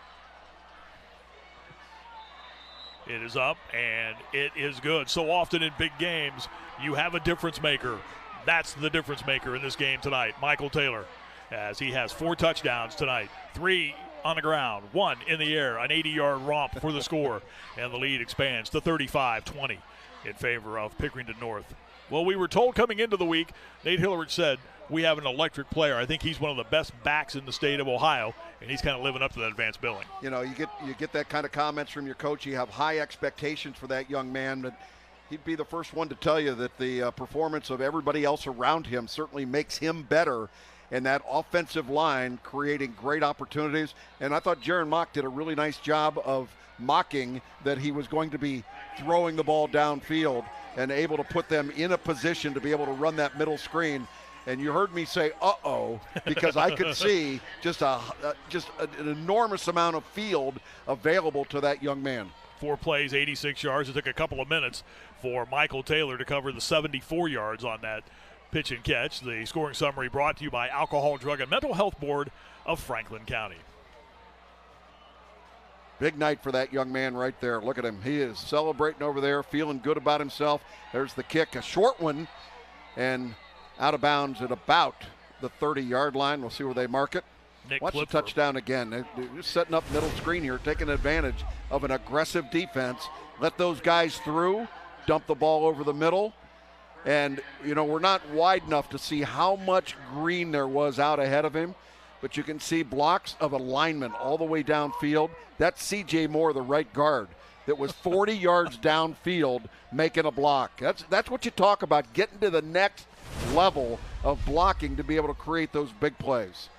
It is up, and it is good. So often in big games, you have a difference maker. That's the difference maker in this game tonight, Michael Taylor, as he has 4 touchdowns tonight, 3 on the ground, 1 in the air, an 80-yard romp for the score, and the lead expands to 35-20 in favor of Pickerington North. Well, we were told coming into the week, Nate Hillerich said, we have an electric player. I think he's one of the best backs in the state of Ohio, and he's kind of living up to that advanced billing. You know, you get that kind of comments from your coach. You have high expectations for that young man, but he'd be the first one to tell you that the performance of everybody else around him certainly makes him better, and that offensive line creating great opportunities. And I thought Jaron Mock did a really nice job of mocking that he was going to be throwing the ball downfield and able to put them in a position to be able to run that middle screen. And you heard me say, uh-oh, because I could see just an enormous amount of field available to that young man. 4 plays, 86 yards. It took a couple of minutes for Michael Taylor to cover the 74 yards on that pitch and catch. The scoring summary brought to you by Alcohol, Drug, and Mental Health Board of Franklin County. Big night for that young man right there. Look at him. He is celebrating over there, feeling good about himself. There's the kick, a short one, and out of bounds at about the 30-yard line. We'll see where they mark it. Watch the touchdown again. They're just setting up middle screen here, taking advantage of an aggressive defense. Let those guys through, dump the ball over the middle. And, you know, we're not wide enough to see how much green there was out ahead of him, but you can see blocks of a lineman all the way downfield. That's C.J. Moore, the right guard, that was 40 yards downfield making a block. That's what you talk about, getting to the next level of blocking to be able to create those big plays.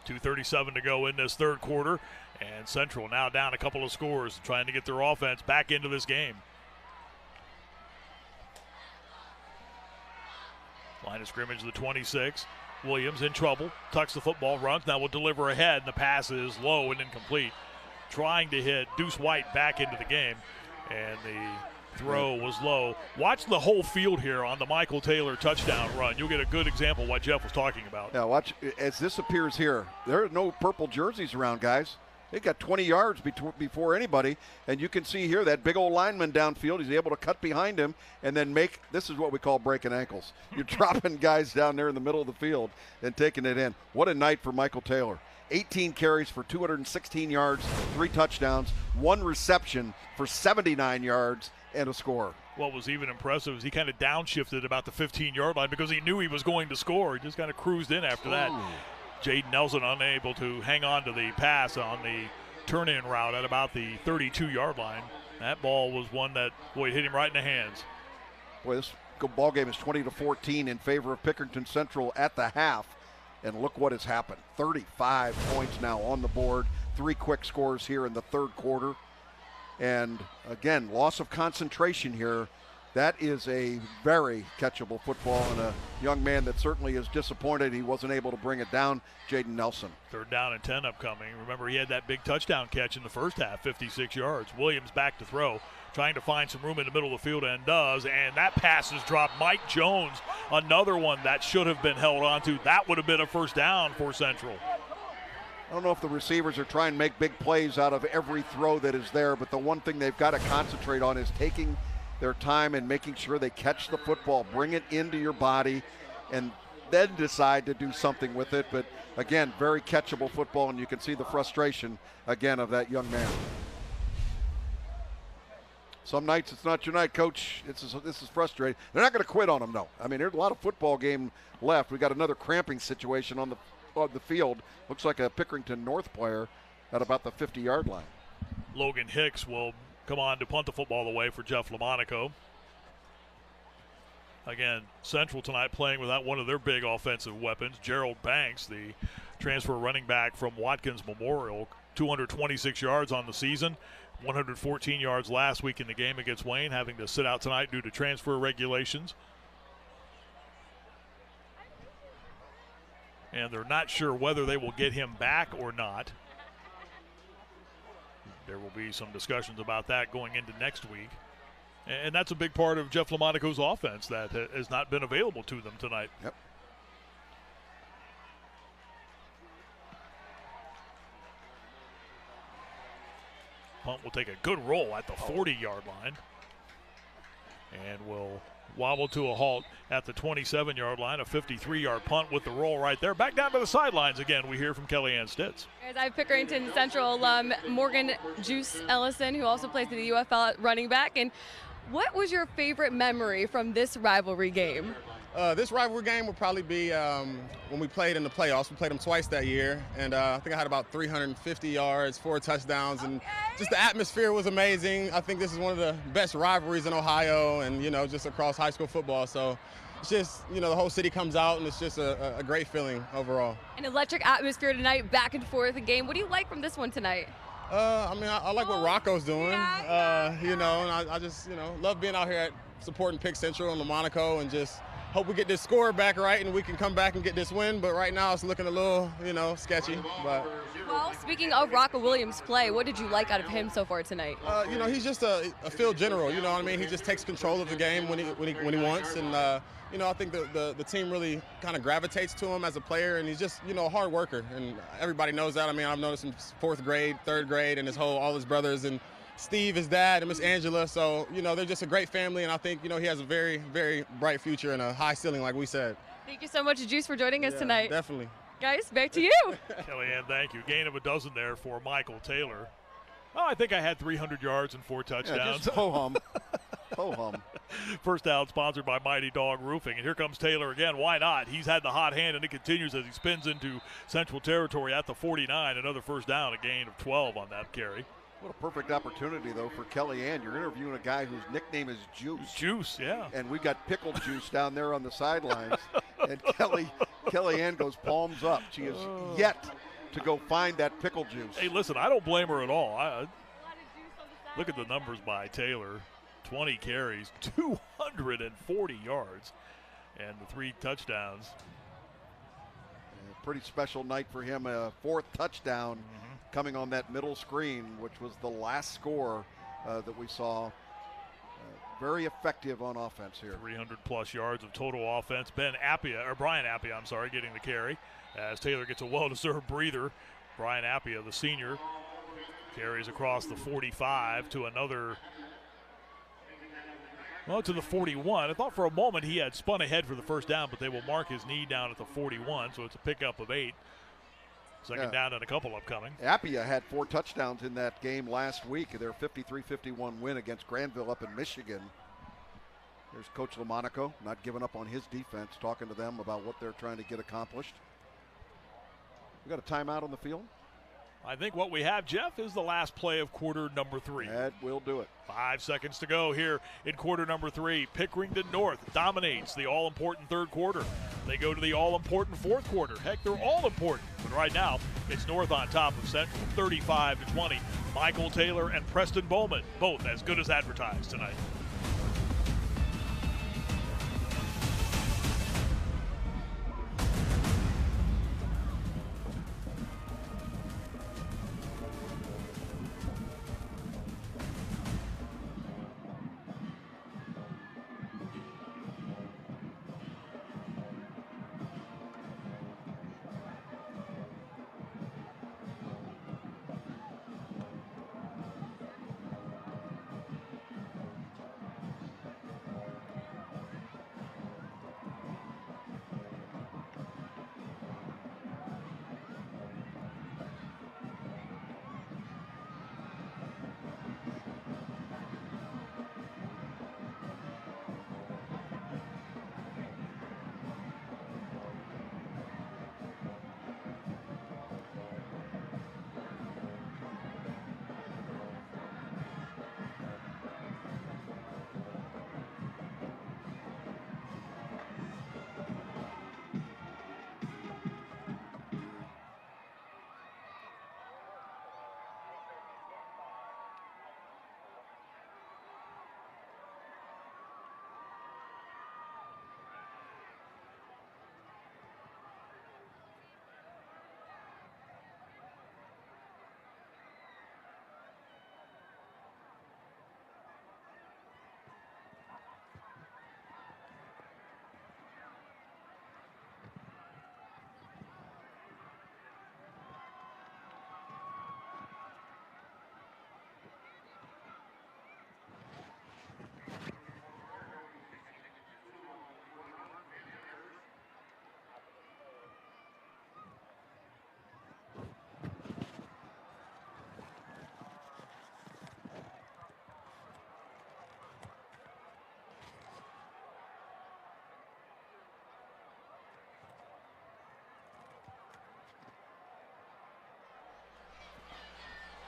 2:37 to go in this third quarter, and Central now down a couple of scores, trying to get their offense back into this game. Line of scrimmage, the 26. Williams in trouble, tucks the football, runs, now will deliver ahead, and the pass is low and incomplete. Trying to hit Deuce White back into the game, and the throw was low. Watch the whole field here on the Michael Taylor touchdown run. You'll get a good example of what Jeff was talking about. Yeah, watch as this appears here. There are no purple jerseys around, guys. They got 20 yards before anybody, and you can see here that big old lineman downfield. He's able to cut behind him and then make, this is what we call breaking ankles. You're dropping guys down there in the middle of the field and taking it in. What a night for Michael Taylor. 18 carries for 216 yards, 3 touchdowns, 1 reception for 79 yards, and a score. What was even impressive is he kind of downshifted about the 15-yard line because he knew he was going to score. He just kind of cruised in after that. Jaden Nelson unable to hang on to the pass on the turn-in route at about the 32-yard line. That ball was one that, boy, hit him right in the hands. Boy, this ball game is 20-14 in favor of Pickerington Central at the half. And look what has happened. 35 points now on the board. 3 quick scores here in the third quarter. And again, loss of concentration here. That is a very catchable football, and a young man that certainly is disappointed he wasn't able to bring it down, Jaden Nelson. 3rd down and 10 upcoming. Remember, he had that big touchdown catch in the first half, 56 yards. Williams back to throw, trying to find some room in the middle of the field, and does. And that pass is dropped. Mike Jones, another one that should have been held onto. That would have been a first down for Central. I don't know if the receivers are trying to make big plays out of every throw that is there, but the one thing they've got to concentrate on is taking their time and making sure they catch the football, bring it into your body, and then decide to do something with it. But again, very catchable football, and you can see the frustration again of that young man. Some nights it's not your night, Coach. This is frustrating. They're not going to quit on them, though. I mean, there's a lot of football game left. We got another cramping situation on the field. Looks like a Pickerington North player at about the 50-yard line. Logan Hicks will come on to punt the football away for Jeff Lamonaco. Again, Central tonight playing without one of their big offensive weapons. Gerald Banks, the transfer running back from Watkins Memorial, 226 yards on the season. 114 yards last week in the game against Wayne, having to sit out tonight due to transfer regulations. And they're not sure whether they will get him back or not. There will be some discussions about that going into next week. And that's a big part of Jeff Lamonaco's offense that has not been available to them tonight. Yep. Punt will take a good roll at the 40-yard line and will wobble to a halt at the 27-yard line. A 53-yard punt with the roll right there. Back down to the sidelines again. We hear from Kellyanne Stitz. Guys, I have Pickerington Central alum Morgan Juice Ellison, who also plays in the UFL at running back. And what was your favorite memory from this rivalry game? This rivalry game would probably be when we played in the playoffs. We played them twice that year, and I think I had about 350 yards, 4 touchdowns, and just the atmosphere was amazing. I think this is one of the best rivalries in Ohio and, just across high school football. So it's just, the whole city comes out, and it's just a great feeling overall. An electric atmosphere tonight, back and forth a game. What do you like from this one tonight? I like what Rocco's doing, and I just, love being out here at supporting Pick Central and Lamonaco, and just hope we get this score back right and we can come back and get this win. But right now it's looking a little, sketchy. But well, speaking of Rocco Williams' play, what did you like out of him so far tonight? He's just a field general. You know what I mean? He just takes control of the game when he wants, and I think the team really kind of gravitates to him as a player, and he's just a hard worker, and everybody knows that. I mean, I've noticed him 4th grade, 3rd grade, and all his brothers, and Steve, his dad, and Miss Angela. So, they're just a great family, and I think, he has a very, very bright future and a high ceiling, like we said. Thank you so much, Juice, for joining us tonight. Definitely. Guys, back to you. Kellyanne, thank you. Gain of a dozen there for Michael Taylor. Oh, I think I had 300 yards and 4 touchdowns. Yeah, just ho-hum. Ho-hum. First down sponsored by Mighty Dog Roofing. And here comes Taylor again. Why not? He's had the hot hand, and it continues as he spins into Central territory at the 49. Another first down, a gain of 12 on that carry. What a perfect opportunity, though, for Kellyanne. You're interviewing a guy whose nickname is Juice. Juice, yeah. And we got Pickle Juice down there on the sidelines. And Kellyanne goes palms up. She is yet to go find that pickle juice. Hey, listen, I don't blame her at all. Look at the numbers by Taylor. 20 carries, 240 yards, and the 3 touchdowns. A pretty special night for him. A 4th touchdown coming on that middle screen, which was the last score that we saw. Very effective on offense here. 300-plus yards of total offense. Brian Appia, getting the carry as Taylor gets a well-deserved breather. Brian Appia, the senior, carries across the 45 to another. Well, to the 41. I thought for a moment he had spun ahead for the first down, but they will mark his knee down at the 41, so it's a pickup of 8. Second down and a couple upcoming. Appia had 4 touchdowns in that game last week. Their 53-51 win against Granville up in Michigan. There's Coach Lamonaco, not giving up on his defense, talking to them about what they're trying to get accomplished. We got a timeout on the field. I think what we have, Jeff, is the last play of quarter number 3. That will do it. 5 seconds to go here in quarter number 3. Pickerington North dominates the all-important 3rd quarter. They go to the all-important 4th quarter. Heck, they're all important. But right now, it's North on top of Central, 35-20. Michael Taylor and Preston Bowman, both as good as advertised tonight.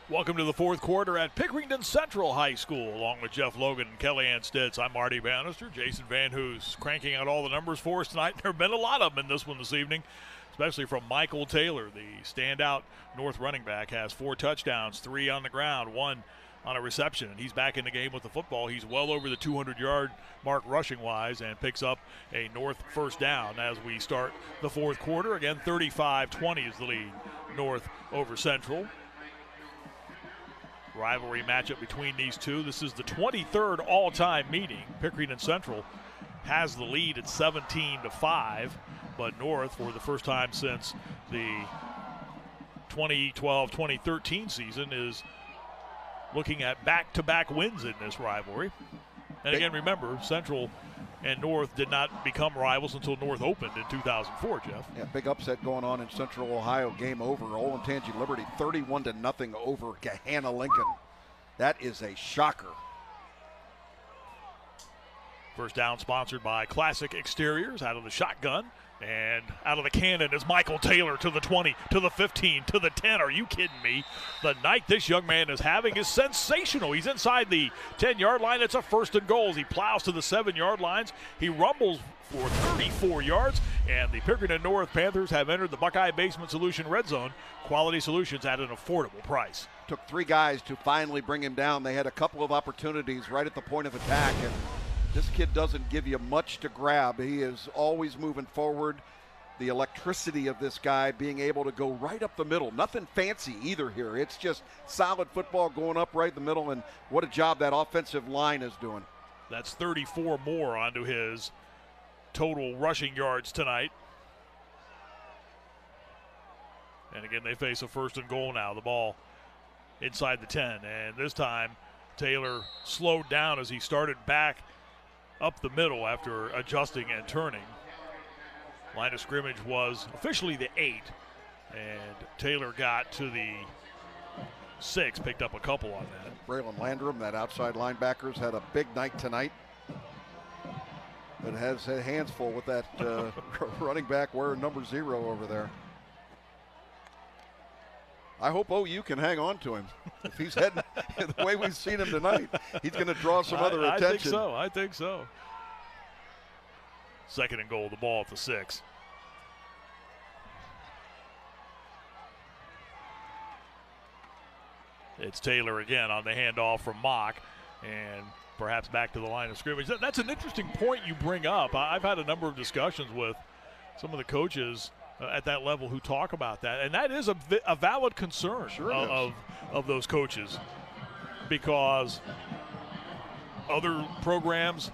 Welcome to the fourth quarter at Pickerington Central High School. Along with Jeff Logan and Kellyanne Stitz, I'm Marty Bannister. Jason Van Hoos cranking out all the numbers for us tonight. There have been a lot of them in this one this evening, especially from Michael Taylor, the standout North running back. Has 4 touchdowns, 3 on the ground, 1 on a reception, and he's back in the game with the football. He's well over the 200-yard mark rushing-wise and picks up a North first down as we start the fourth quarter. Again, 35-20 is the lead, North over Central. Rivalry matchup between these two. This is the 23rd all-time meeting. Pickerington Central has the lead at 17-5, but North, for the first time since the 2012-2013 season, is looking at back-to-back wins in this rivalry. And again, remember, Central and North did not become rivals until North opened in 2004, Jeff. Yeah, big upset going on in Central Ohio. Game over. Olentangy Liberty 31-0 over Gahanna Lincoln. That is a shocker. First down sponsored by Classic Exteriors. Out of the shotgun and out of the cannon is Michael Taylor to the 20, to the 15, to the 10. Are you kidding me? The night this young man is having is sensational. He's inside the 10-yard line. It's a first and goal. He plows to the 7-yard lines. He rumbles for 34 yards, and the Pickerington North Panthers have entered the Buckeye Basement Solution red zone. Quality solutions at an affordable price. Took 3 guys to finally bring him down. They had a couple of opportunities right at the point of attack, and this kid doesn't give you much to grab. He is always moving forward. The electricity of this guy being able to go right up the middle. Nothing fancy either here. It's just solid football going up right the middle, and what a job that offensive line is doing. That's 34 more onto his total rushing yards tonight. And again, they face a first and goal now. The ball inside the 10, and this time Taylor slowed down as he started back up the middle after adjusting and turning. Line of scrimmage was officially the 8, and Taylor got to the 6, picked up a couple on that. Braylon Landrum, that outside linebackers, had a big night tonight, but has had hands full with that running back wearing number 0 over there. I hope OU can hang on to him. If he's heading the way we've seen him tonight, he's going to draw some other attention. I think so. Second and goal, the ball at the 6. It's Taylor again on the handoff from Mock, and perhaps back to the line of scrimmage. That's an interesting point you bring up. I've had a number of discussions with some of the coaches at that level who talk about that, and that is a valid concern of those coaches, because other programs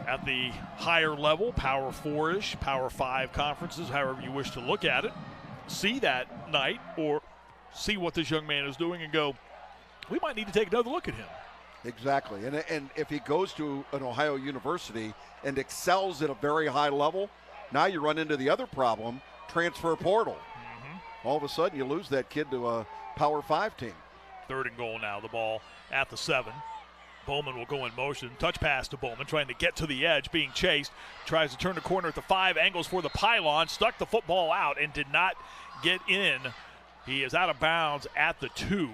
at the higher level, Power 4-ish, Power 5 conferences, however you wish to look at it, see that night or see what this young man is doing and go, we might need to take another look at him. Exactly, and if he goes to an Ohio university and excels at a very high level, now you run into the other problem, transfer portal. All of a sudden you lose that kid to a Power 5 team. Third and goal now, the ball at the 7. Bowman will go in motion. Touch pass to Bowman, trying to get to the edge, being chased. Tries to turn the corner at the 5, angles for the pylon, stuck the football out and did not get in. He is out of bounds at the 2.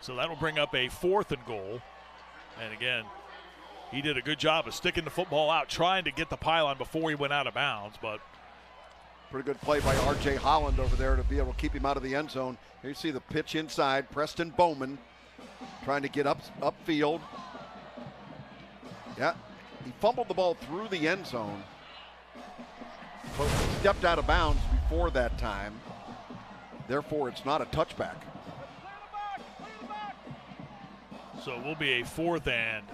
So that'll bring up a 4th and goal. And again, he did a good job of sticking the football out, trying to get the pylon before he went out of bounds, but pretty good play by R.J. Holland over there to be able to keep him out of the end zone. Here you see the pitch inside. Preston Bowman trying to get upfield. Yeah, he fumbled the ball through the end zone, but stepped out of bounds before that time. Therefore, it's not a touchback. So it will be a 4th and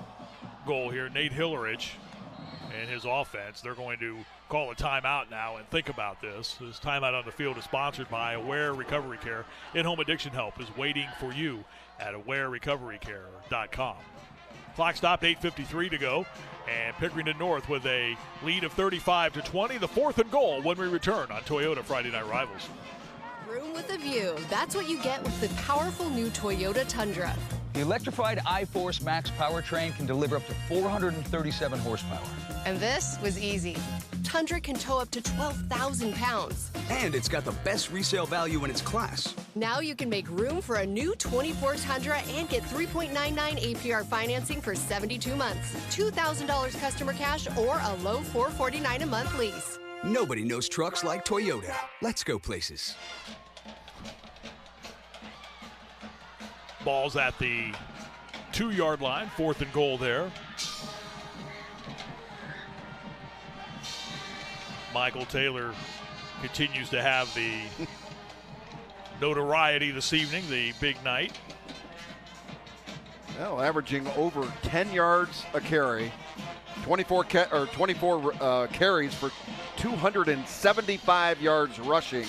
goal here. Nate Hillerich and his offense, they're going to call a timeout now and think about this. This timeout on the field is sponsored by Aware Recovery Care. In-home addiction help is waiting for you at awarerecoverycare.com. Clock stopped, 8:53 to go, and Pickerington North with a lead of 35-20. The 4th and goal when we return on Toyota Friday Night Rivals. Room with a view. That's what you get with the powerful new Toyota Tundra. The electrified iForce Max powertrain can deliver up to 437 horsepower. And this was easy. 2400 can tow up to 12,000 pounds. And it's got the best resale value in its class. Now you can make room for a new 2400 and get 3.99 APR financing for 72 months, $2,000 customer cash, or a low $449 a month lease. Nobody knows trucks like Toyota. Let's go places. Ball's at the 2-yard line, 4th and goal there. Michael Taylor continues to have the notoriety this evening, the big night. Well, averaging over 10 yards a carry, 24 carries for 275 yards rushing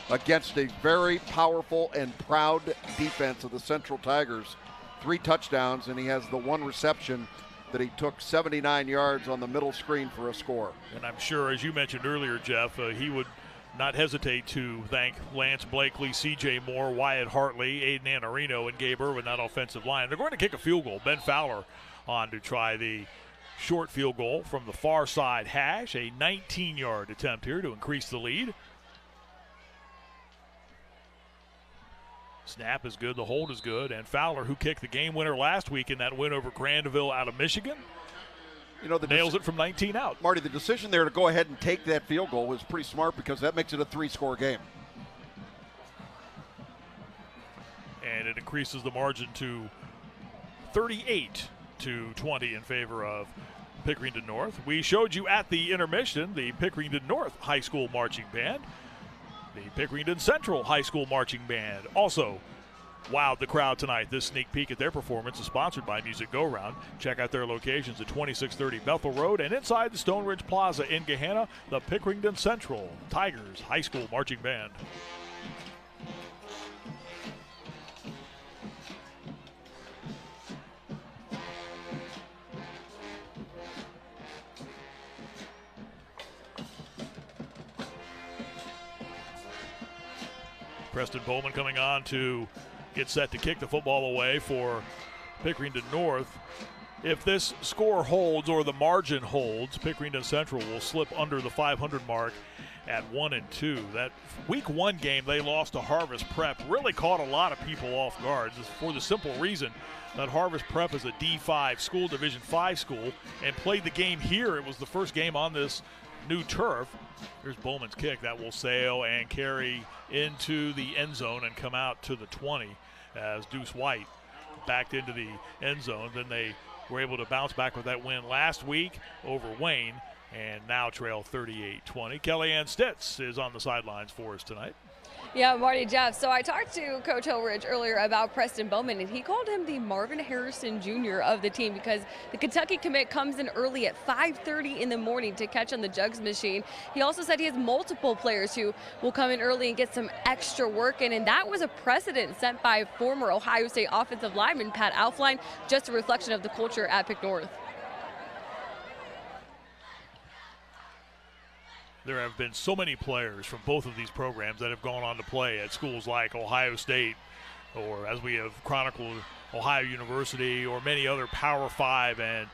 against a very powerful and proud defense of the Central Tigers. 3 touchdowns, and he has the 1 reception that he took 79 yards on the middle screen for a score. And I'm sure, as you mentioned earlier, Jeff, he would not hesitate to thank Lance Blakely, C.J. Moore, Wyatt Hartley, Aiden Anarino, and Gabe Irwin, that offensive line. They're going to kick a field goal. Ben Fowler on to try the short field goal from the far side hash. A 19-yard attempt here to increase the lead. Snap is good, the hold is good, and Fowler, who kicked the game winner last week in that win over Grandville out of Michigan, nails it from 19 out. Marty, the decision there to go ahead and take that field goal was pretty smart because that makes it a 3-score game. And it increases the margin to 38-20 in favor of Pickerington North. We showed you at the intermission the Pickerington North High School Marching Band. The Pickerington Central High School Marching Band also wowed the crowd tonight. This sneak peek at their performance is sponsored by Music Go Round. Check out their locations at 2630 Bethel Road and inside the Stone Ridge Plaza in Gahanna, the Pickerington Central Tigers High School Marching Band. Preston Bowman coming on to get set to kick the football away for Pickerington North. If this score holds or the margin holds, Pickerington Central will slip under the 500 mark at 1-2. That week 1 game they lost to Harvest Prep really caught a lot of people off guard for the simple reason that Harvest Prep is a D5 school, Division 5 school, and played the game here. It was the first game on this new turf. Here's Bowman's kick that will sail and carry into the end zone and come out to the 20 as Deuce White backed into the end zone. Then they were able to bounce back with that win last week over Wayne and now trail 38-20. Kellyanne Stitz is on the sidelines for us tonight. Yeah, Marty, Jeff. So I talked to Coach Hilrich earlier about Preston Bowman, and he called him the Marvin Harrison Jr. of the team because the Kentucky commit comes in early at 5:30 in the morning to catch on the jugs machine. He also said he has multiple players who will come in early and get some extra work in, and that was a precedent set by former Ohio State offensive lineman Pat Alfline, just a reflection of the culture at Pick North. There have been so many players from both of these programs that have gone on to play at schools like Ohio State, or as we have chronicled, Ohio University, or many other Power 5 and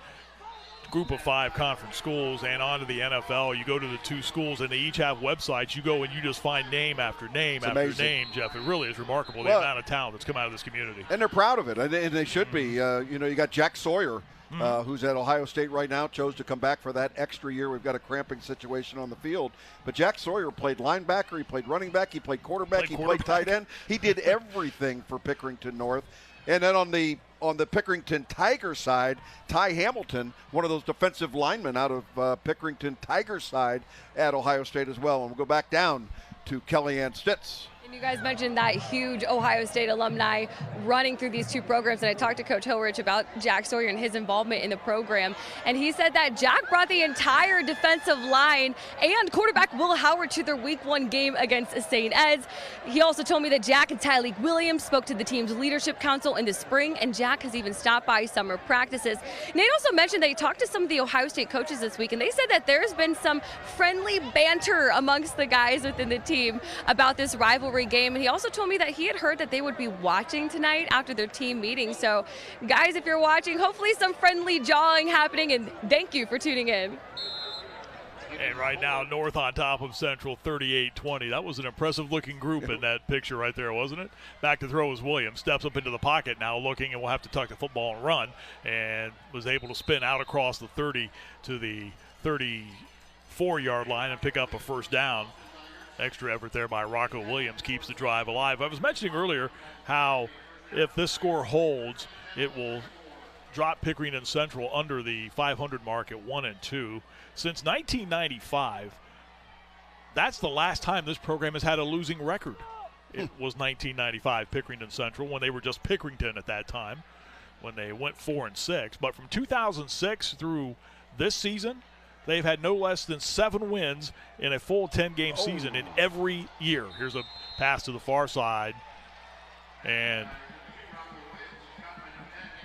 Group of 5 conference schools, and on to the NFL. You go to the 2 schools, and they each have websites. You go and you just find name after name after name, Jeff. It really is remarkable, the amount of talent that's come out of this community. And they're proud of it, and they should be. You got Jack Sawyer, who's at Ohio State right now, chose to come back for that extra year. We've got a cramping situation on the field. But Jack Sawyer played linebacker, he played running back, he played quarterback, he played tight end. He did everything for Pickerington North. And then on the Pickerington Tiger side, Ty Hamilton, one of those defensive linemen out of Pickerington Tiger side at Ohio State as well. And we'll go back down to Kellyanne Stitz. And you guys mentioned that huge Ohio State alumni running through these 2 programs, and I talked to Coach Hilrich about Jack Sawyer and his involvement in the program, and he said that Jack brought the entire defensive line and quarterback Will Howard to their week 1 game against St. Ed's. He also told me that Jack and Tyleek Williams spoke to the team's leadership council in the spring, and Jack has even stopped by summer practices. Nate also mentioned that he talked to some of the Ohio State coaches this week, and they said that there's been some friendly banter amongst the guys within the team about this rivalry game, and he also told me that he had heard that they would be watching tonight after their team meeting. So guys, if you're watching, hopefully some friendly jawing happening, and thank you for tuning in. And right now, North on top of Central, 38-20. That was an impressive-looking group in that picture right there, wasn't it? Back to throw is Williams. Steps up into the pocket now, looking, and will have to tuck the football and run, and was able to spin out across the 30 to the 34-yard line and pick up a first down. Extra effort there by Rocco Williams keeps the drive alive. I was mentioning earlier how if this score holds, it will drop Pickerington Central under the 500 mark at 1-2. Since 1995, that's the last time this program has had a losing record. It was 1995 Pickerington Central, when they were just Pickerington at that time, when they went 4-6. But from 2006 through this season, they've had no less than 7 wins in a full 10-game season in every year. Here's a pass to the far side, and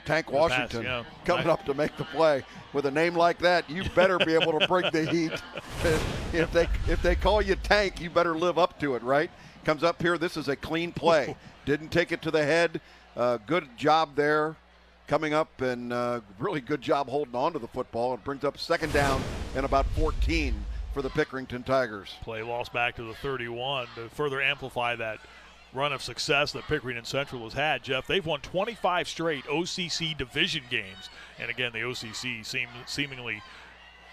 Tank Washington coming up to make the play. With a name like that, you better be able to bring the heat. If they call you Tank, you better live up to it, right? Comes up here. This is a clean play. Didn't take it to the head. Good job there coming up, and really good job holding on to the football. It brings up second down and about 14 for the Pickerington Tigers. Play lost back to the 31 to further amplify that run of success that Pickerington Central has had. Jeff, they've won 25 straight OCC division games. And again, the OCC seemingly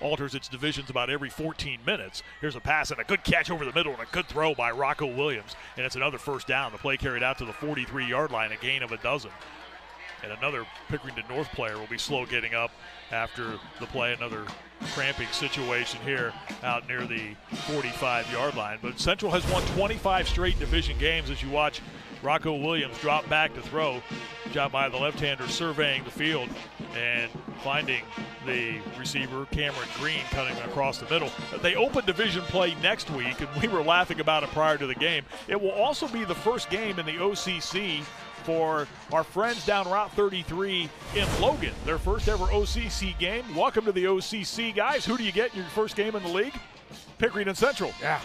alters its divisions about every 14 minutes. Here's a pass and a good catch over the middle and a good throw by Rocco Williams. And it's another first down. The play carried out to the 43-yard line, a gain of a dozen. And another Pickerington North player will be slow getting up after the play. Another cramping situation here out near the 45-yard line. But Central has won 25 straight division games as you watch Rocco Williams drop back to throw. Job by the left-hander surveying the field and finding the receiver, Cameron Green, cutting across the middle. They open division play next week, and we were laughing about it prior to the game. It will also be the first game in the OCC for our friends down Route 33 in Logan. Their first ever OCC game. Welcome to the OCC, guys. Who do you get in your first game in the league? Pickerington Central. Yeah.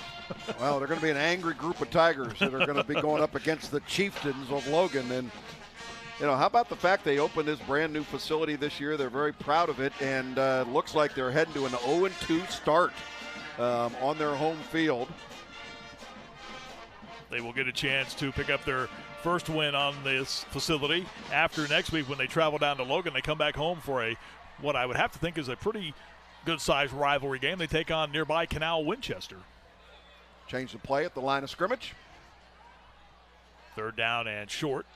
Well, they're going to be an angry group of Tigers that are going to be going up against the Chieftains of Logan. And, you know, how about the fact they opened this brand new facility this year? They're very proud of it, and looks like they're heading to an 0-2 start on their home field. They will get a chance to pick up their first win on this facility after next week when they travel down to Logan. They come back home for what I would have to think is a pretty good-sized rivalry game. They take on nearby Canal Winchester. Change the play at the line of scrimmage. Third down and short.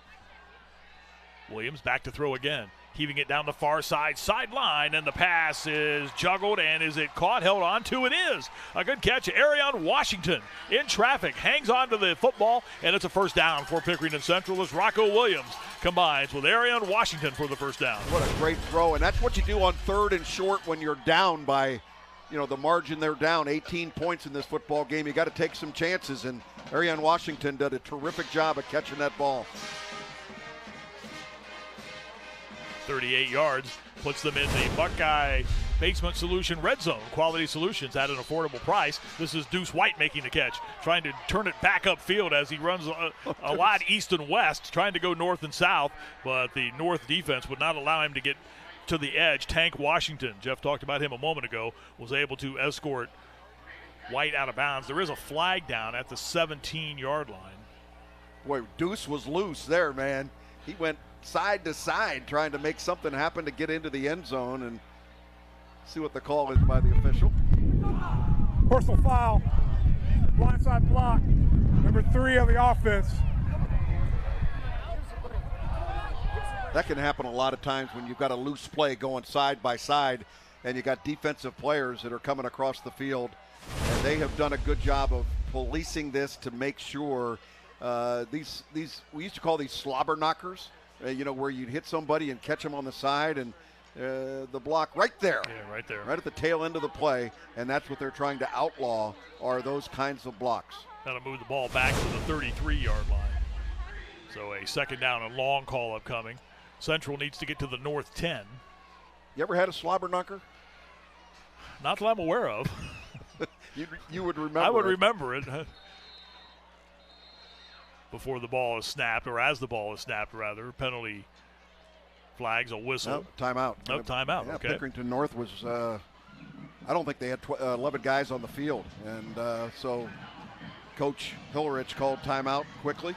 Williams back to throw again. Heaving it down the far sideline, and the pass is juggled, and is it caught? Held on to? It is. A good catch. Arion Washington in traffic, hangs on to the football, and it's a first down for Pickerington Central as Rocco Williams combines with Arion Washington for the first down. What a great throw, and that's what you do on third and short when you're down by, you know, the margin they're down 18 points in this football game. You got to take some chances, and Arion Washington did a terrific job of catching that ball. 38 yards, puts them in the Buckeye Basement Solution Red Zone. Quality Solutions at an affordable price. This is Deuce White making the catch, trying to turn it back upfield as he runs a lot east and west, trying to go north and south, but the North defense would not allow him to get to the edge. Tank Washington, Jeff talked about him a moment ago, was able to escort White out of bounds. There is a flag down at the 17-yard line. Boy, Deuce was loose there, man. He went side to side trying to make something happen to get into the end zone, and see what the call is by the official. Personal foul, blindside block, number 3 of the offense. That can happen a lot of times when you've got a loose play going side by side and you got defensive players that are coming across the field, and they have done a good job of policing this to make sure these we used to call these slobber knockers. You know, where you'd hit somebody and catch them on the side, and the block right there. Yeah, right there. Right at the tail end of the play, and that's what they're trying to outlaw, are those kinds of blocks. That'll move the ball back to the 33-yard line. So a second down and long call upcoming. Central needs to get to the north 10. You ever had a slobber knocker? Not that I'm aware of. you would remember I would remember it. Before the ball is snapped, or as the ball is snapped, rather. Penalty flags, a whistle. Nope, timeout. Nope, timeout. Yeah, okay. Pickerington North was, I don't think they had 11 guys on the field. And so Coach Hillerich called timeout quickly.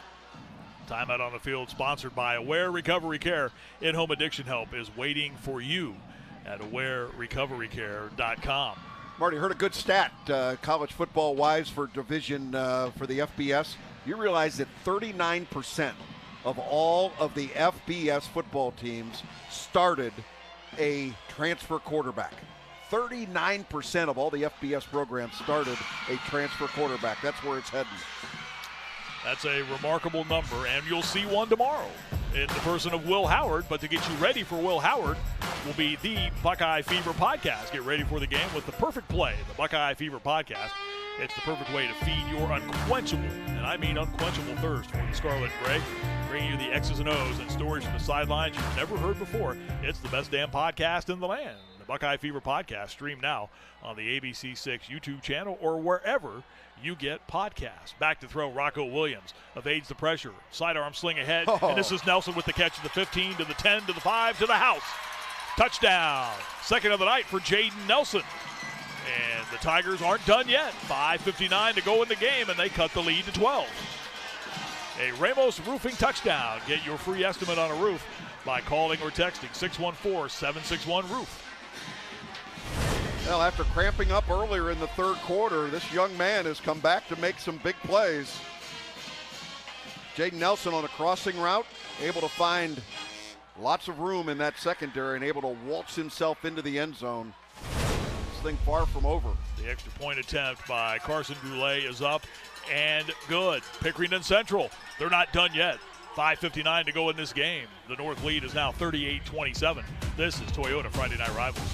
Timeout on the field sponsored by Aware Recovery Care. In-home addiction help is waiting for you at awarerecoverycare.com. Marty, heard a good stat college football-wise for division for the FBS. You realize that 39% of all of the FBS football teams started a transfer quarterback. 39% of all the FBS programs started a transfer quarterback. That's where it's heading. That's a remarkable number, and you'll see one tomorrow in the person of Will Howard. But to get you ready for Will Howard will be the Buckeye Fever podcast. Get ready for the game with the perfect play, the Buckeye Fever podcast. It's the perfect way to feed your unquenchable, and I mean unquenchable, thirst for the Scarlet and Gray. Bringing you the X's and O's and stories from the sidelines you've never heard before. It's the best damn podcast in the land. The Buckeye Fever podcast, streamed now on the ABC6 YouTube channel or wherever you get podcasts. Back to throw, Rocco Williams evades the pressure. Sidearm sling ahead, and this is Nelson with the catch of the 15 to the 10 to the 5 to the house. Touchdown. Second of the night for Jaden Nelson. And the Tigers aren't done yet. 5:59 to go in the game, and they cut the lead to 12. A Ramos Roofing touchdown. Get your free estimate on a roof by calling or texting 614-761-ROOF. Well, after cramping up earlier in the third quarter, this young man has come back to make some big plays. Jaden Nelson on a crossing route, able to find lots of room in that secondary and able to waltz himself into the end zone. This thing far from over. The extra point attempt by Carson Goulet is up and good. Pickerington Central, they're not done yet. 5:59 to go in this game. The North lead is now 38-27. This is Toyota Friday Night Rivals.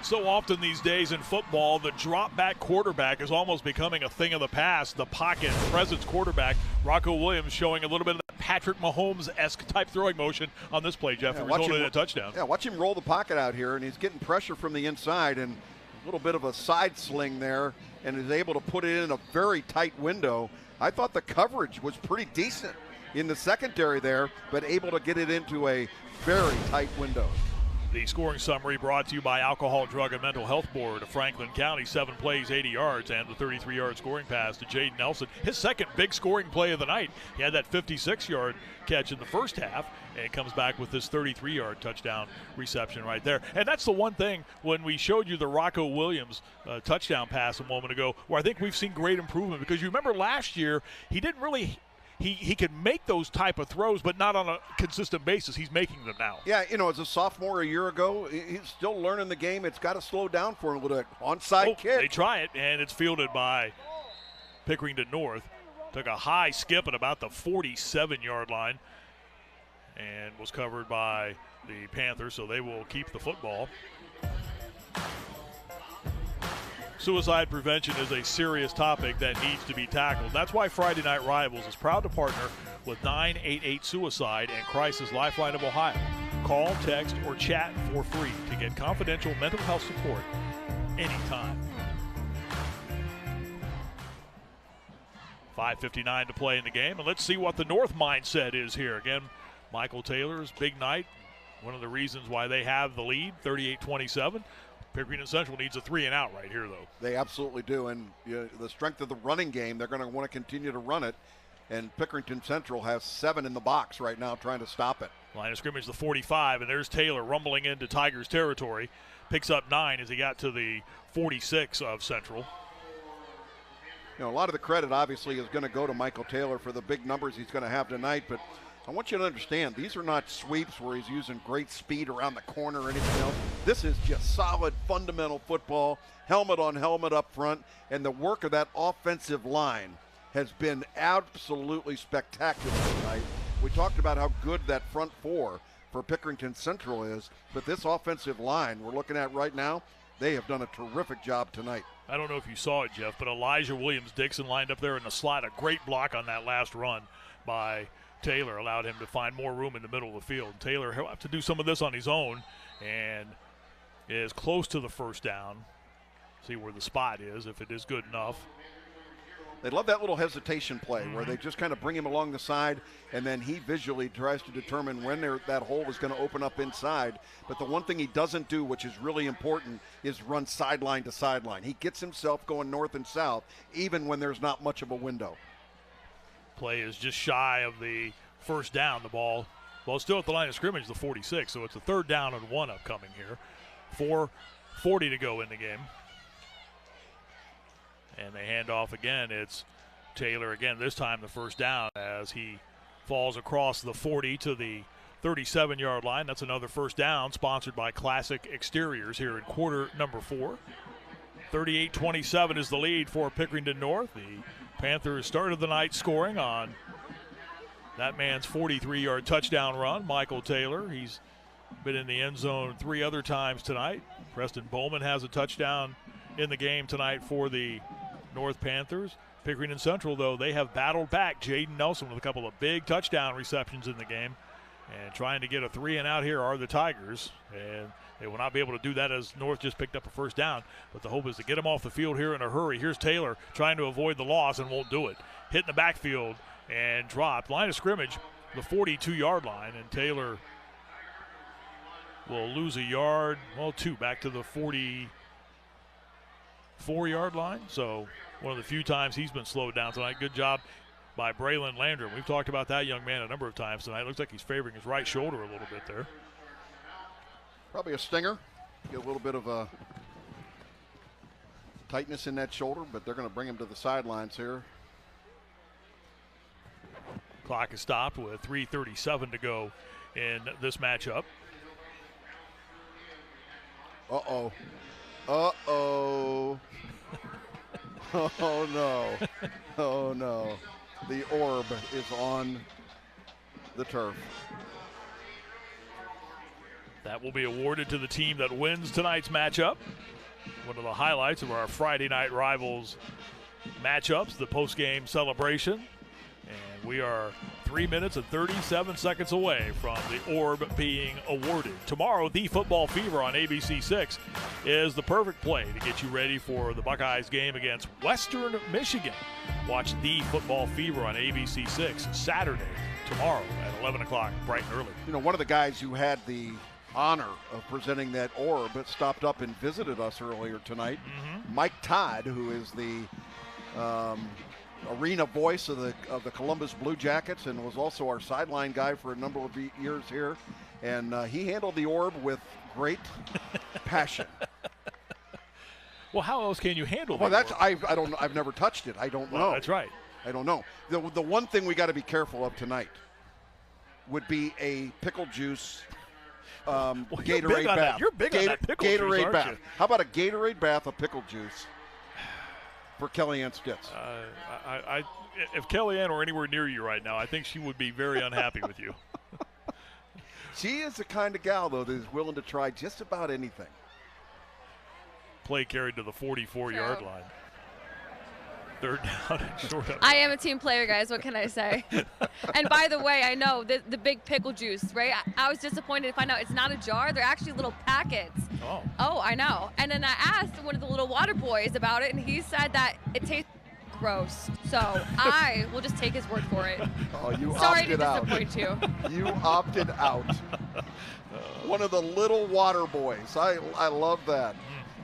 So often these days in football, the drop-back quarterback is almost becoming a thing of the past. The pocket presence quarterback, Rocco Williams, showing a little bit of that Patrick Mahomes-esque type throwing motion on this play, Jeff. It resulted in a touchdown. Yeah, watch him roll the pocket out here, and he's getting pressure from the inside and a little bit of a side sling there, and is able to put it in a very tight window. I thought the coverage was pretty decent in the secondary there, but able to get it into a very tight window. The scoring summary brought to you by Alcohol, Drug, and Mental Health Board of Franklin County. 7 plays, 80 yards, and the 33-yard scoring pass to Jaden Nelson. His second big scoring play of the night. He had that 56-yard catch in the first half, and comes back with this 33-yard touchdown reception right there. And that's the one thing when we showed you the Rocco Williams touchdown pass a moment ago, where I think we've seen great improvement. Because you remember last year, he didn't really – He could make those type of throws, but not on a consistent basis. He's making them now. Yeah, you know, as a sophomore a year ago, he's still learning the game. It's got to slow down for him a little bit. Onside kick. They try it, and it's fielded by Pickerington North. Took a high skip at about the 47-yard line and was covered by the Panthers, so they will keep the football. Suicide prevention is a serious topic that needs to be tackled. That's why Friday Night Rivals is proud to partner with 988 Suicide and Crisis Lifeline of Ohio. Call, text, or chat for free to get confidential mental health support anytime. 5:59 to play in the game, and let's see what the North mindset is here. Again, Michael Taylor's big night, one of the reasons why they have the lead, 38-27. Pickerington Central needs a 3-and-out right here, though. They absolutely do, and the strength of the running game, they're going to want to continue to run it. and Pickerington Central has 7 in the box right now trying to stop it. Line of scrimmage, the 45, and there's Taylor rumbling into Tigers territory. Picks up 9 as he got to the 46 of Central. You know, a lot of the credit obviously is going to go to Michael Taylor for the big numbers he's going to have tonight, but I want you to understand, these are not sweeps where he's using great speed around the corner or anything else. This is just solid, fundamental football, helmet on helmet up front, and the work of that offensive line has been absolutely spectacular tonight. We talked about how good that front four for Pickerington Central is, but this offensive line we're looking at right now, they have done a terrific job tonight. I don't know if you saw it, Jeff, but Elijah Williams-Dixon lined up there in the slot. A great block on that last run by Taylor allowed him to find more room in the middle of the field. Taylor will have to do some of this on his own and is close to the first down. See where the spot is, if it is good enough. They love that little hesitation play where they just kind of bring him along the side, and then he visually tries to determine when that hole is going to open up inside. But the one thing he doesn't do, which is really important, is run sideline to sideline. He gets himself going north and south, even when there's not much of a window. Play is just shy of the first down. The ball, well, still at the line of scrimmage, the 46, so it's a 3rd down and 1 upcoming here. 4:40 to go in the game. And they hand off again. It's Taylor again, this time the first down as he falls across the 40 to the 37-yard line. That's another first down, sponsored by Classic Exteriors here in quarter number 4. 38-27 is the lead for Pickerington North. The Panthers started the night scoring on that man's 43-yard touchdown run, Michael Taylor. He's been in the end zone 3 other times tonight. Preston Bowman has a touchdown in the game tonight for the North Panthers. Pickerington Central, though, they have battled back. Jaden Nelson with a couple of big touchdown receptions in the game. And trying to get a 3 and out here are the Tigers. And they will not be able to do that as North just picked up a first down. But the hope is to get them off the field here in a hurry. Here's Taylor trying to avoid the loss and won't do it. Hit in the backfield and dropped. Line of scrimmage, the 42-yard line. And Taylor will lose a yard, well, 2, back to the 44-yard line. So one of the few times he's been slowed down tonight. Good job by Braylon Landrum. We've talked about that young man a number of times tonight. Looks like he's favoring his right shoulder a little bit there. Probably a stinger. Get a little bit of a tightness in that shoulder, but they're going to bring him to the sidelines here. Clock is stopped with 3:37 to go in this matchup. Uh-oh. Uh-oh. Oh, no. Oh, no. The orb is on the turf. That will be awarded to the team that wins tonight's matchup. One of the highlights of our Friday Night Rivals matchups, the post-game celebration. And we are 3 minutes and 37 seconds away from the orb being awarded. Tomorrow, the Football Fever on ABC6 is the perfect play to get you ready for the Buckeyes game against Western Michigan. Watch the Football Fever on ABC6 Saturday, tomorrow at 11 o'clock, bright and early. You know, one of the guys who had the honor of presenting that orb stopped up and visited us earlier tonight. Mike Todd, who is the arena voice of the Columbus Blue Jackets and was also our sideline guy for a number of years here, and he handled the orb with great passion. Well, how else can you handle well, that? Well, I've never touched it. I don't know. That's right. I don't know. The one thing we got to be careful of tonight would be a pickle juice Gatorade bath. You're big on that pickle juice, Gatorade aren't bath. you? How about a Gatorade bath of pickle juice for Kellyanne Stitz? If Kellyanne were anywhere near you right now, I think she would be very unhappy with you. She is the kind of gal, though, that is willing to try just about anything. Play carried to the 44-yard line. 3rd down and short. I am a team player, guys. What can I say? And by the way, I know the big pickle juice, right? I was disappointed to find out it's not a jar. They're actually little packets. Oh, I know. And then I asked one of the little water boys about it, and he said that it tastes gross. So I will just take his word for it. Oh, you Sorry opted to out. disappoint you. You opted out. One of the little water boys. I love that.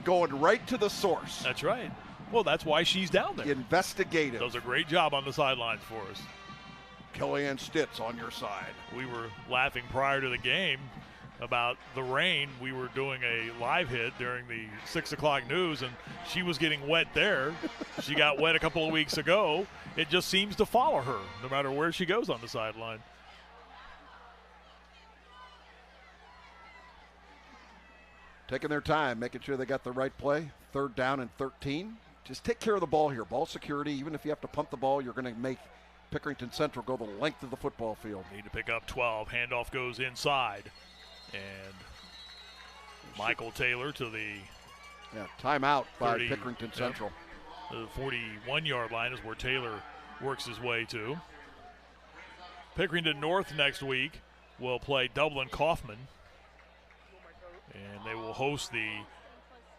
Going right to the source. That's right. Well, that's why she's down there. Investigative. Does a great job on the sidelines for us. Kellyanne Stitz on your side. We were laughing prior to the game about the rain. We were doing a live hit during the 6 o'clock news, and she was getting wet there. She got wet a couple of weeks ago. It just seems to follow her no matter where she goes on the sideline. Taking their time, making sure they got the right play. 3rd down and 13. Just take care of the ball here. Ball security. Even if you have to pump the ball, you're going to make Pickerington Central go the length of the football field. Need to pick up 12. Handoff goes inside. And Michael Taylor to the timeout by Pickerington Central. The 41-yard line is where Taylor works his way to. Pickerington North next week will play Dublin Kaufman. And they will host the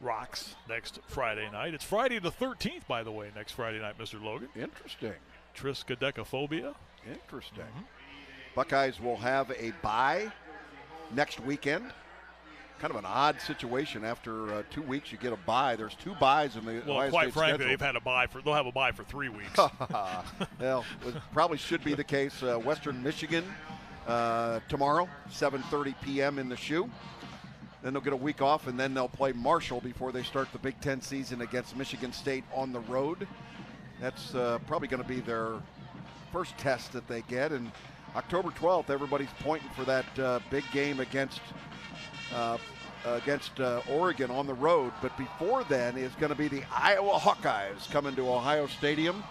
Rocks next Friday night. It's Friday the 13th, by the way, next Friday night, Mr. Logan. Interesting. Triskaidekaphobia. Interesting. Buckeyes will have a bye next weekend. Kind of an odd situation. After 2 weeks, you get a bye. There's 2 byes in the well, Ohio quite State frankly, schedule. they'll have a bye for 3 weeks. Well, it probably should be the case. Western Michigan tomorrow, 7:30 p.m. in the Shoe. Then they'll get a week off, and then they'll play Marshall before they start the Big Ten season against Michigan State on the road. That's probably going to be their first test that they get. And October 12th, everybody's pointing for that big game against Oregon on the road. But before then is going to be the Iowa Hawkeyes coming to Ohio Stadium.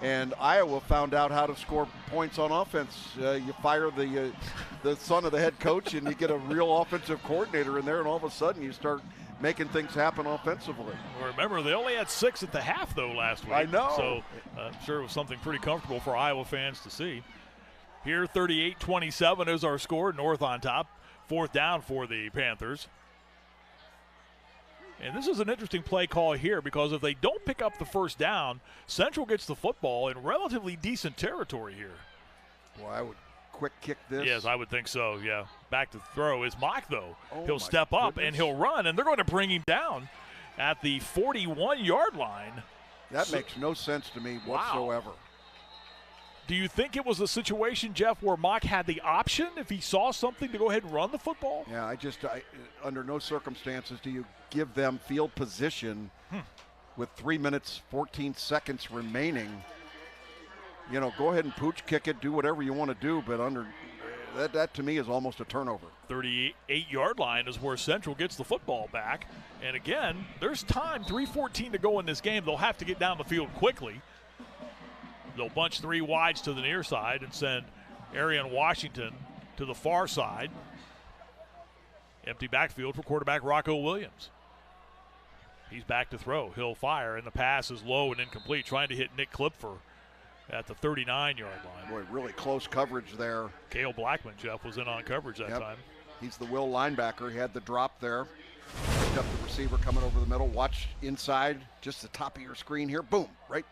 And Iowa found out how to score points on offense. You fire the son of the head coach, and you get a real offensive coordinator in there, and all of a sudden you start making things happen offensively. Well, remember, they only had 6 at the half, though, last week. I know. So I'm sure it was something pretty comfortable for Iowa fans to see. Here, 38-27 is our score. North on top. 4th down for the Panthers. And this is an interesting play call here, because if they don't pick up the first down, Central gets the football in relatively decent territory here. Well, I would quick kick this. Yes, I would think so, yeah. Back to throw is Mock, though. Oh, he'll step up and he'll run, and they're going to bring him down at the 41-yard line. That makes no sense to me whatsoever. Do you think it was a situation, Jeff, where Mock had the option if he saw something to go ahead and run the football? Yeah, I under no circumstances do you give them field position with 3 minutes, 14 seconds remaining. You know, go ahead and pooch kick it, do whatever you want to do, but that to me is almost a turnover. 38-yard line is where Central gets the football back. And again, there's time, 3:14 to go in this game. They'll have to get down the field quickly. They'll bunch 3 wides to the near side and send Arian Washington to the far side. Empty backfield for quarterback Rocco Williams. He's back to throw. He'll fire, and the pass is low and incomplete, trying to hit Nick Klipfer at the 39-yard line. Boy, really close coverage there. Cale Blackman, Jeff, was in on coverage that time. He's the will linebacker. He had the drop there. Picked up the receiver coming over the middle. Watch inside, just the top of your screen here. Boom, right?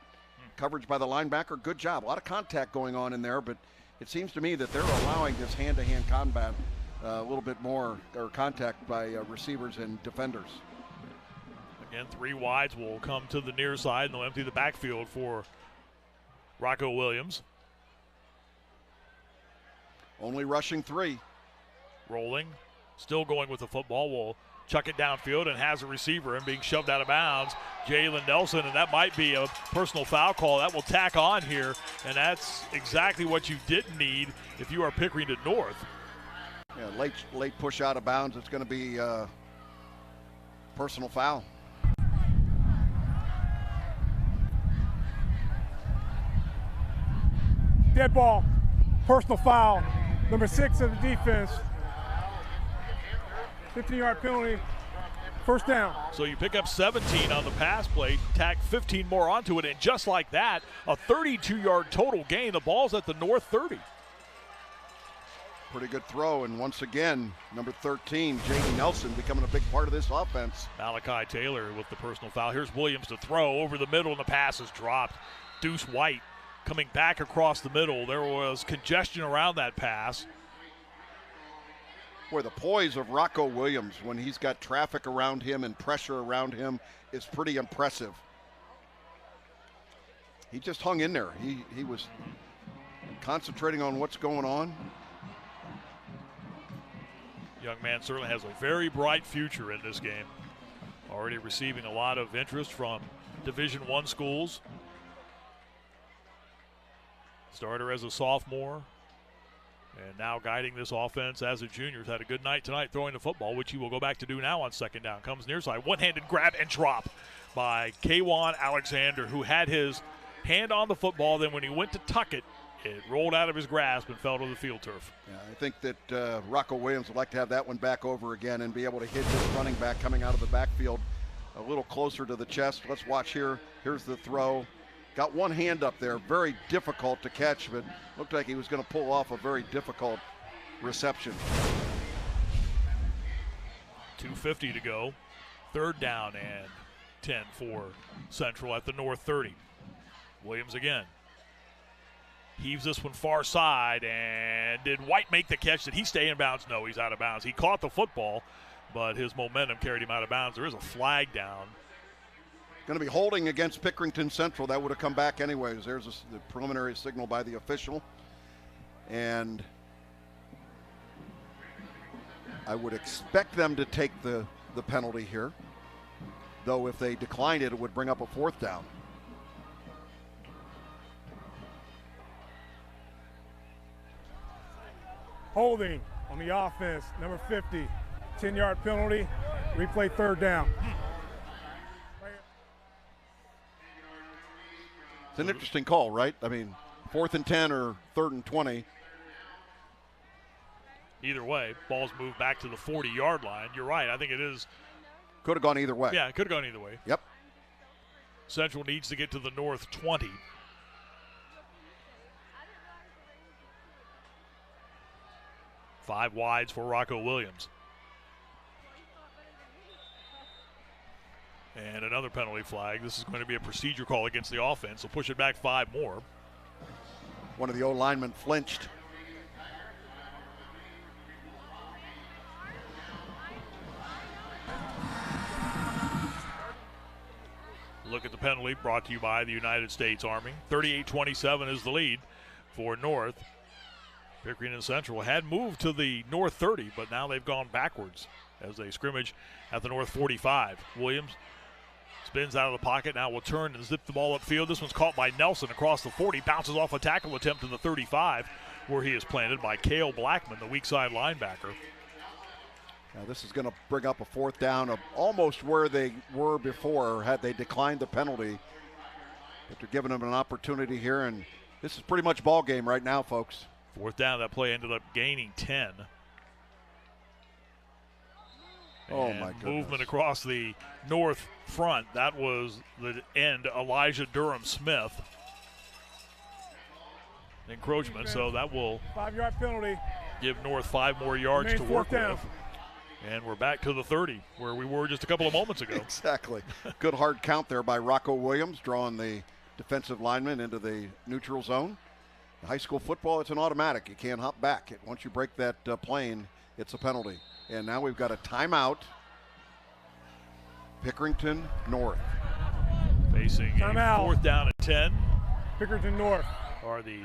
Coverage by the linebacker. Good job. A lot of contact going on in there, but it seems to me that they're allowing this hand-to-hand combat a little bit more, or contact by receivers and defenders. Again, 3 wides will come to the near side, and they'll empty the backfield for Rocco Williams. Only rushing 3. Rolling, still going with the football. Will chuck it downfield and has a receiver and being shoved out of bounds. Jalen Nelson, and that might be a personal foul call. That will tack on here, and that's exactly what you didn't need if you are Pickerington North. Yeah, late push out of bounds. It's going to be personal foul. Dead ball, personal foul, number 6 of the defense. 15-yard penalty, first down. So you pick up 17 on the pass play, tack 15 more onto it, and just like that, a 32-yard total gain. The ball's at the North 30. Pretty good throw, and once again, number 13, J.D. Nelson, becoming a big part of this offense. Malachi Taylor with the personal foul. Here's Williams to throw over the middle, and the pass is dropped. Deuce White coming back across the middle. There was congestion around that pass. Boy, the poise of Rocco Williams when he's got traffic around him and pressure around him is pretty impressive. He just hung in there. He was concentrating on what's going on. Young man certainly has a very bright future in this game. Already receiving a lot of interest from Division I schools. Starter as a sophomore, and now guiding this offense as a junior. He's had a good night tonight throwing the football, which he will go back to do now on second down. Comes near side, one-handed grab and drop by Kwan Alexander, who had his hand on the football. Then when he went to tuck it, it rolled out of his grasp and fell to the field turf. Yeah, I think that Rocco Williams would like to have that one back over again and be able to hit this running back coming out of the backfield a little closer to the chest. Let's watch here. Here's the throw. Got one hand up there, very difficult to catch, but looked like he was going to pull off a very difficult reception. 2:50 to go. Third down and 10 for Central at the North 30. Williams again. Heaves this one far side, and did White make the catch? Did he stay in bounds? No, he's out of bounds. He caught the football, but his momentum carried him out of bounds. There is a flag down. Going to be holding against Pickerington Central. That would have come back anyways. There's the preliminary signal by the official. And I would expect them to take the penalty here. Though if they declined it, it would bring up a fourth down. Holding on the offense, number 50. 10-yard penalty, replay third down. It's an interesting call, right? I mean, 4th and 10 or 3rd and 20. Either way, ball's moved back to the 40-yard line. You're right. I think it is. Could have gone either way. Yeah, it could have gone either way. Yep. Central needs to get to the North 20. Five wides for Rocco Williams. And another penalty flag. This is going to be a procedure call against the offense. So push it back 5 more. One of the O-linemen flinched. Look at the penalty brought to you by the United States Army. 38-27 is the lead for North. Pickerington Central had moved to the North 30, but now they've gone backwards as they scrimmage at the North 45. Williams spins out of the pocket, now will turn and zip the ball upfield. This one's caught by Nelson across the 40, bounces off a tackle attempt to the 35, where he is planted by Cale Blackman, the weak side linebacker. Now this is going to bring up a fourth down of almost where they were before had they declined the penalty. But they're giving them an opportunity here, and this is pretty much ball game right now, folks. Fourth down, that play ended up gaining 10. Oh, my goodness. Movement across the north front. That was the end, Elijah Durham-Smith. Encroachment, so that will 5-yard penalty. Give North 5 more yards to work down. with. And we're back to the 30, where we were just a couple of moments ago. Exactly. Good hard count there by Rocco Williams, drawing the defensive lineman into the neutral zone. In high school football, it's an automatic. You can't hop back. Once you break that plane, it's a penalty. And now we've got a timeout. Pickerington North. Facing a fourth down and 10. Pickerington North are the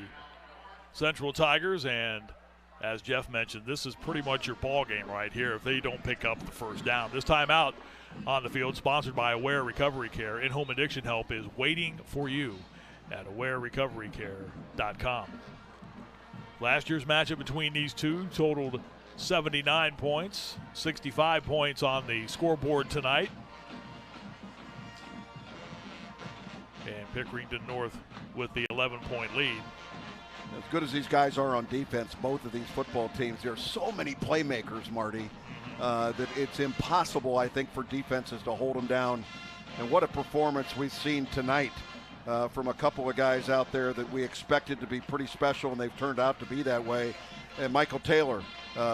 Central Tigers, and as Jeff mentioned, this is pretty much your ball game right here if they don't pick up the first down. This timeout on the field, sponsored by Aware Recovery Care. In-home addiction help is waiting for you at awarerecoverycare.com. Last year's matchup between these two totaled 79 points, 65 points on the scoreboard tonight. And Pickerington North with the 11-point lead. As good as these guys are on defense, both of these football teams, there are so many playmakers, Marty, that it's impossible, I think, for defenses to hold them down. And what a performance we've seen tonight from a couple of guys out there that we expected to be pretty special, and they've turned out to be that way. And Michael Taylor,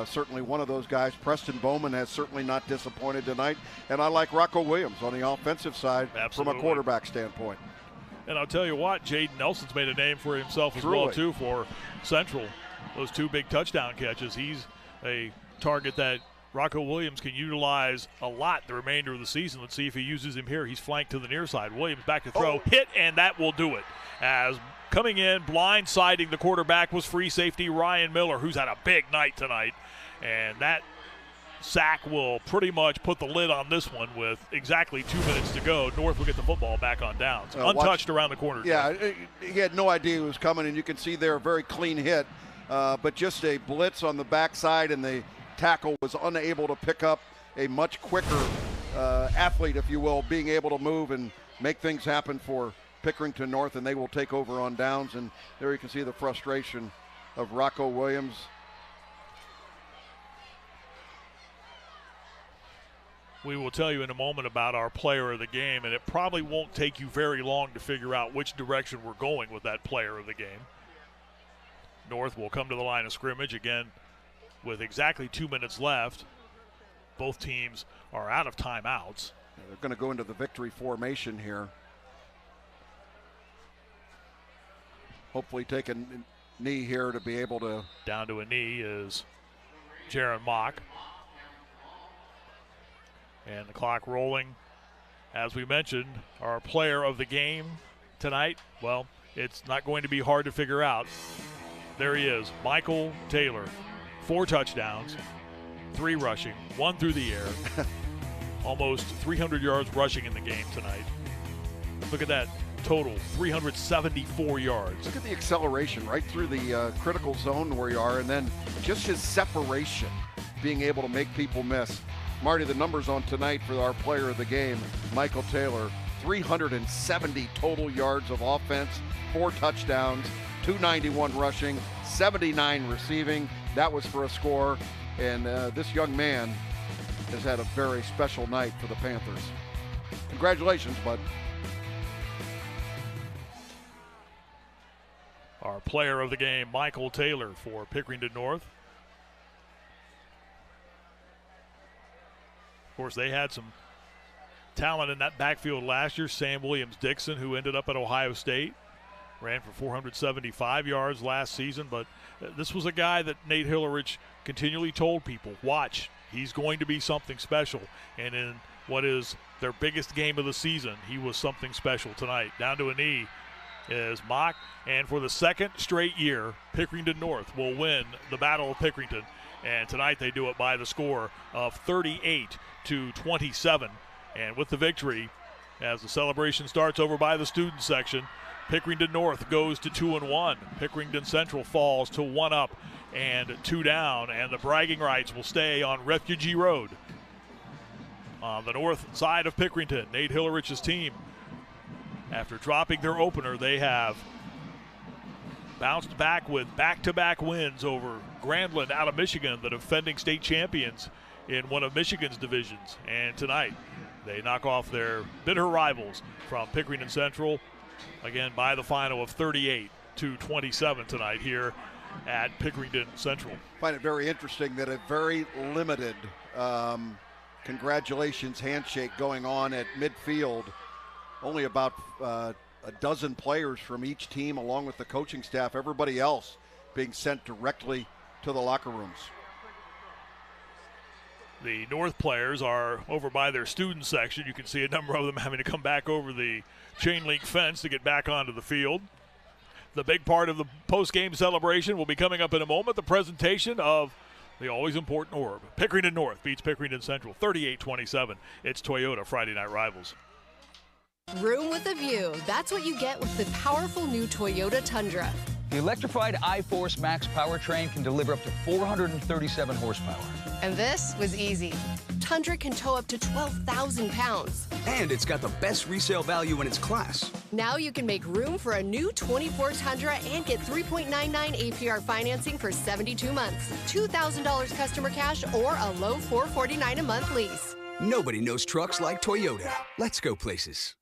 certainly one of those guys. Preston Bowman has certainly not disappointed tonight. And I like Rocco Williams on the offensive side. Absolutely. From a quarterback standpoint. And I'll tell you what, Jaden Nelson's made a name for himself as well, too, for Central. Those 2 big touchdown catches. He's a target that Rocco Williams can utilize a lot the remainder of the season. Let's see if he uses him here. He's flanked to the near side. Williams back to throw, hit, and that will do it. As coming in, blindsiding the quarterback was free safety Ryan Miller, who's had a big night tonight. And that sack will pretty much put the lid on this one with exactly 2 minutes to go. North will get the football back on downs. Untouched around the corner. Yeah, he had no idea he was coming, and you can see there a very clean hit. But just a blitz on the backside, and the tackle was unable to pick up a much quicker athlete, if you will, being able to move and make things happen for Pickerington North, and they will take over on downs. And there you can see the frustration of Rocco Williams. We will tell you in a moment about our player of the game, and it probably won't take you very long to figure out which direction we're going with that player of the game. North will come to the line of scrimmage again with exactly 2 minutes left. Both teams are out of timeouts. They're going to go into the victory formation here. Hopefully take a knee here to be able to. Down to a knee is Jaron Mock. And the clock rolling. As we mentioned, our player of the game tonight, well, it's not going to be hard to figure out. There he is, Michael Taylor. 4 touchdowns, 3 rushing, 1 through the air. Almost 300 yards rushing in the game tonight. Look at that total, 374 yards. Look at the acceleration right through the critical zone where you are, and then just his separation, being able to make people miss. Marty, the numbers on tonight for our player of the game, Michael Taylor, 370 total yards of offense, 4 touchdowns, 291 rushing, 79 receiving. That was for a score, and this young man has had a very special night for the Panthers. Congratulations, bud. Our player of the game, Michael Taylor for Pickerington North. Of course, they had some talent in that backfield last year. Sam Williams-Dixon, who ended up at Ohio State, ran for 475 yards last season. But this was a guy that Nate Hillerich continually told people, watch, he's going to be something special. And in what is their biggest game of the season, he was something special tonight. Down to a knee is Mock. And for the second straight year, Pickerington North will win the Battle of Pickerington. And tonight they do it by the score of 38-27. And with the victory, as the celebration starts over by the student section, Pickerington North goes to 2-1. Pickerington Central falls to 1 up and 2 down. And the bragging rights will stay on Refugee Road. On the north side of Pickerington, Nate Hillerich's team, after dropping their opener, they have bounced back with back-to-back wins over Grambling out of Michigan, the defending state champions in one of Michigan's divisions. And tonight, they knock off their bitter rivals from Pickerington Central, again by the final of 38-27 tonight here at Pickerington Central. I find it very interesting that a very limited congratulations handshake going on at midfield. Only about a dozen players from each team along with the coaching staff, everybody else being sent directly to the locker rooms. The North players are over by their student section. You can see a number of them having to come back over the chain link fence to get back onto the field. The big part of the post-game celebration will be coming up in a moment, the presentation of the always important orb. Pickerington North beats Pickerington Central 38-27. It's Toyota Friday Night Rivals. Room with a view. That's what you get with the powerful new Toyota Tundra. The electrified iForce Max powertrain can deliver up to 437 horsepower. And this was easy. Tundra can tow up to 12,000 pounds. And it's got the best resale value in its class. Now you can make room for a new 24 Tundra and get 3.99 APR financing for 72 months, $2,000 customer cash, or a low $449 a month lease. Nobody knows trucks like Toyota. Let's go places.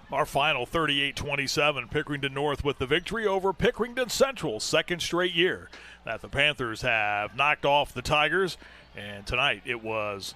Our final 38-27, Pickerington North with the victory over Pickerington Central, second straight year that the Panthers have knocked off the Tigers. And tonight it was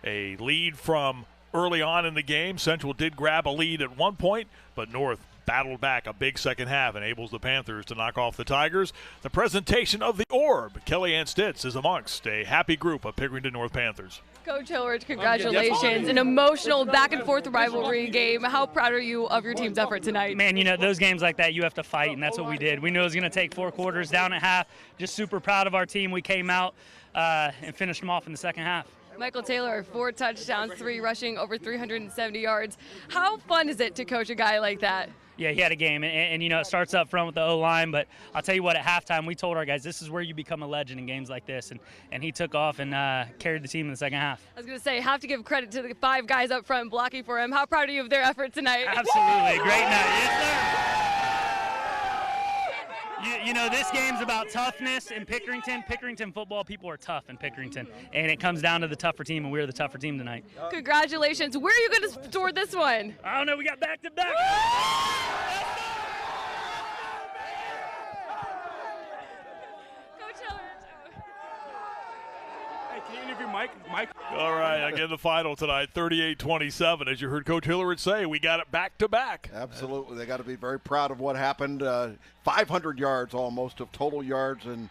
a lead from early on in the game. Central did grab a lead at one point, but North battled back a big second half, enables the Panthers to knock off the Tigers. The presentation of the Orb. Kellyanne Stitz is amongst a happy group of Pickerington North Panthers. Coach Hillrich, congratulations. An emotional back-and-forth rivalry game. How proud are you of your team's effort tonight? Man, you know, those games like that, you have to fight, and that's what we did. We knew it was going to take 4 quarters, down at half. Just super proud of our team. We came out and finished them off in the second half. Michael Taylor, 4 touchdowns, 3 rushing, over 370 yards. How fun is it to coach a guy like that? Yeah, he had a game, and you know, it starts up front with the O-line, but I'll tell you what, at halftime, we told our guys, this is where you become a legend in games like this, and he took off and carried the team in the second half. I was going to say, have to give credit to the 5 guys up front blocking for him. How proud are you of their effort tonight? Absolutely, great night. Yes, sir. You know, this game's about toughness in Pickerington. Pickerington football, people are tough in Pickerington, and it comes down to the tougher team, and we're the tougher team tonight. Congratulations. Where are you going to store this one? I don't know. We got back-to-back. Can you interview Mike? All right, again, the final tonight, 38-27. As you heard Coach Hillrich say, we got it back-to-back. Absolutely. They got to be very proud of what happened. 500 yards almost of total yards, and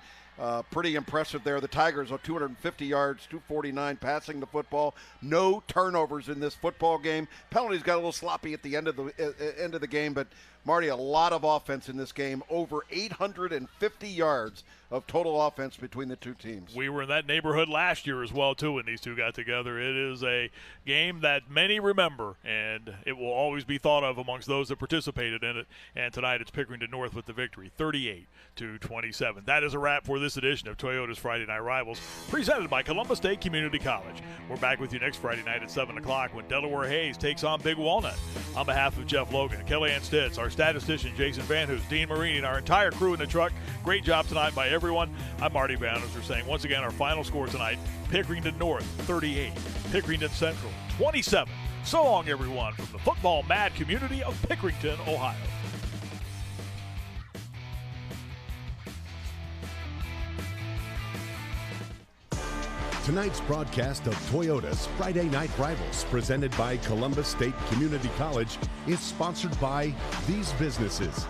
pretty impressive there. The Tigers are 250 yards, 249 passing the football. No turnovers in this football game. Penalties got a little sloppy at the end of the game, but Marty, a lot of offense in this game. Over 850 yards of total offense between the two teams. We were in that neighborhood last year as well, too, when these two got together. It is a game that many remember, and it will always be thought of amongst those that participated in it. And tonight it's Pickerington North with the victory, 38-27. That is a wrap for this edition of Toyota's Friday Night Rivals, presented by Columbus State Community College. We're back with you next Friday night at 7 o'clock when Delaware Hayes takes on Big Walnut. On behalf of Jeff Logan, Kellyanne Stitz, our statistician Jason Van Hoos, Dean Marini, and our entire crew in the truck, great job tonight by everyone. I'm Marty Banners. We're saying once again our final score tonight, Pickerington North 38, Pickerington Central 27. So long, everyone, from the football mad community of Pickerington, Ohio. Tonight's broadcast of Toyota's Friday Night Rivals, presented by Columbus State Community College, is sponsored by these businesses.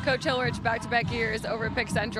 Coach Hillrich, back-to-back years over at Pick Central.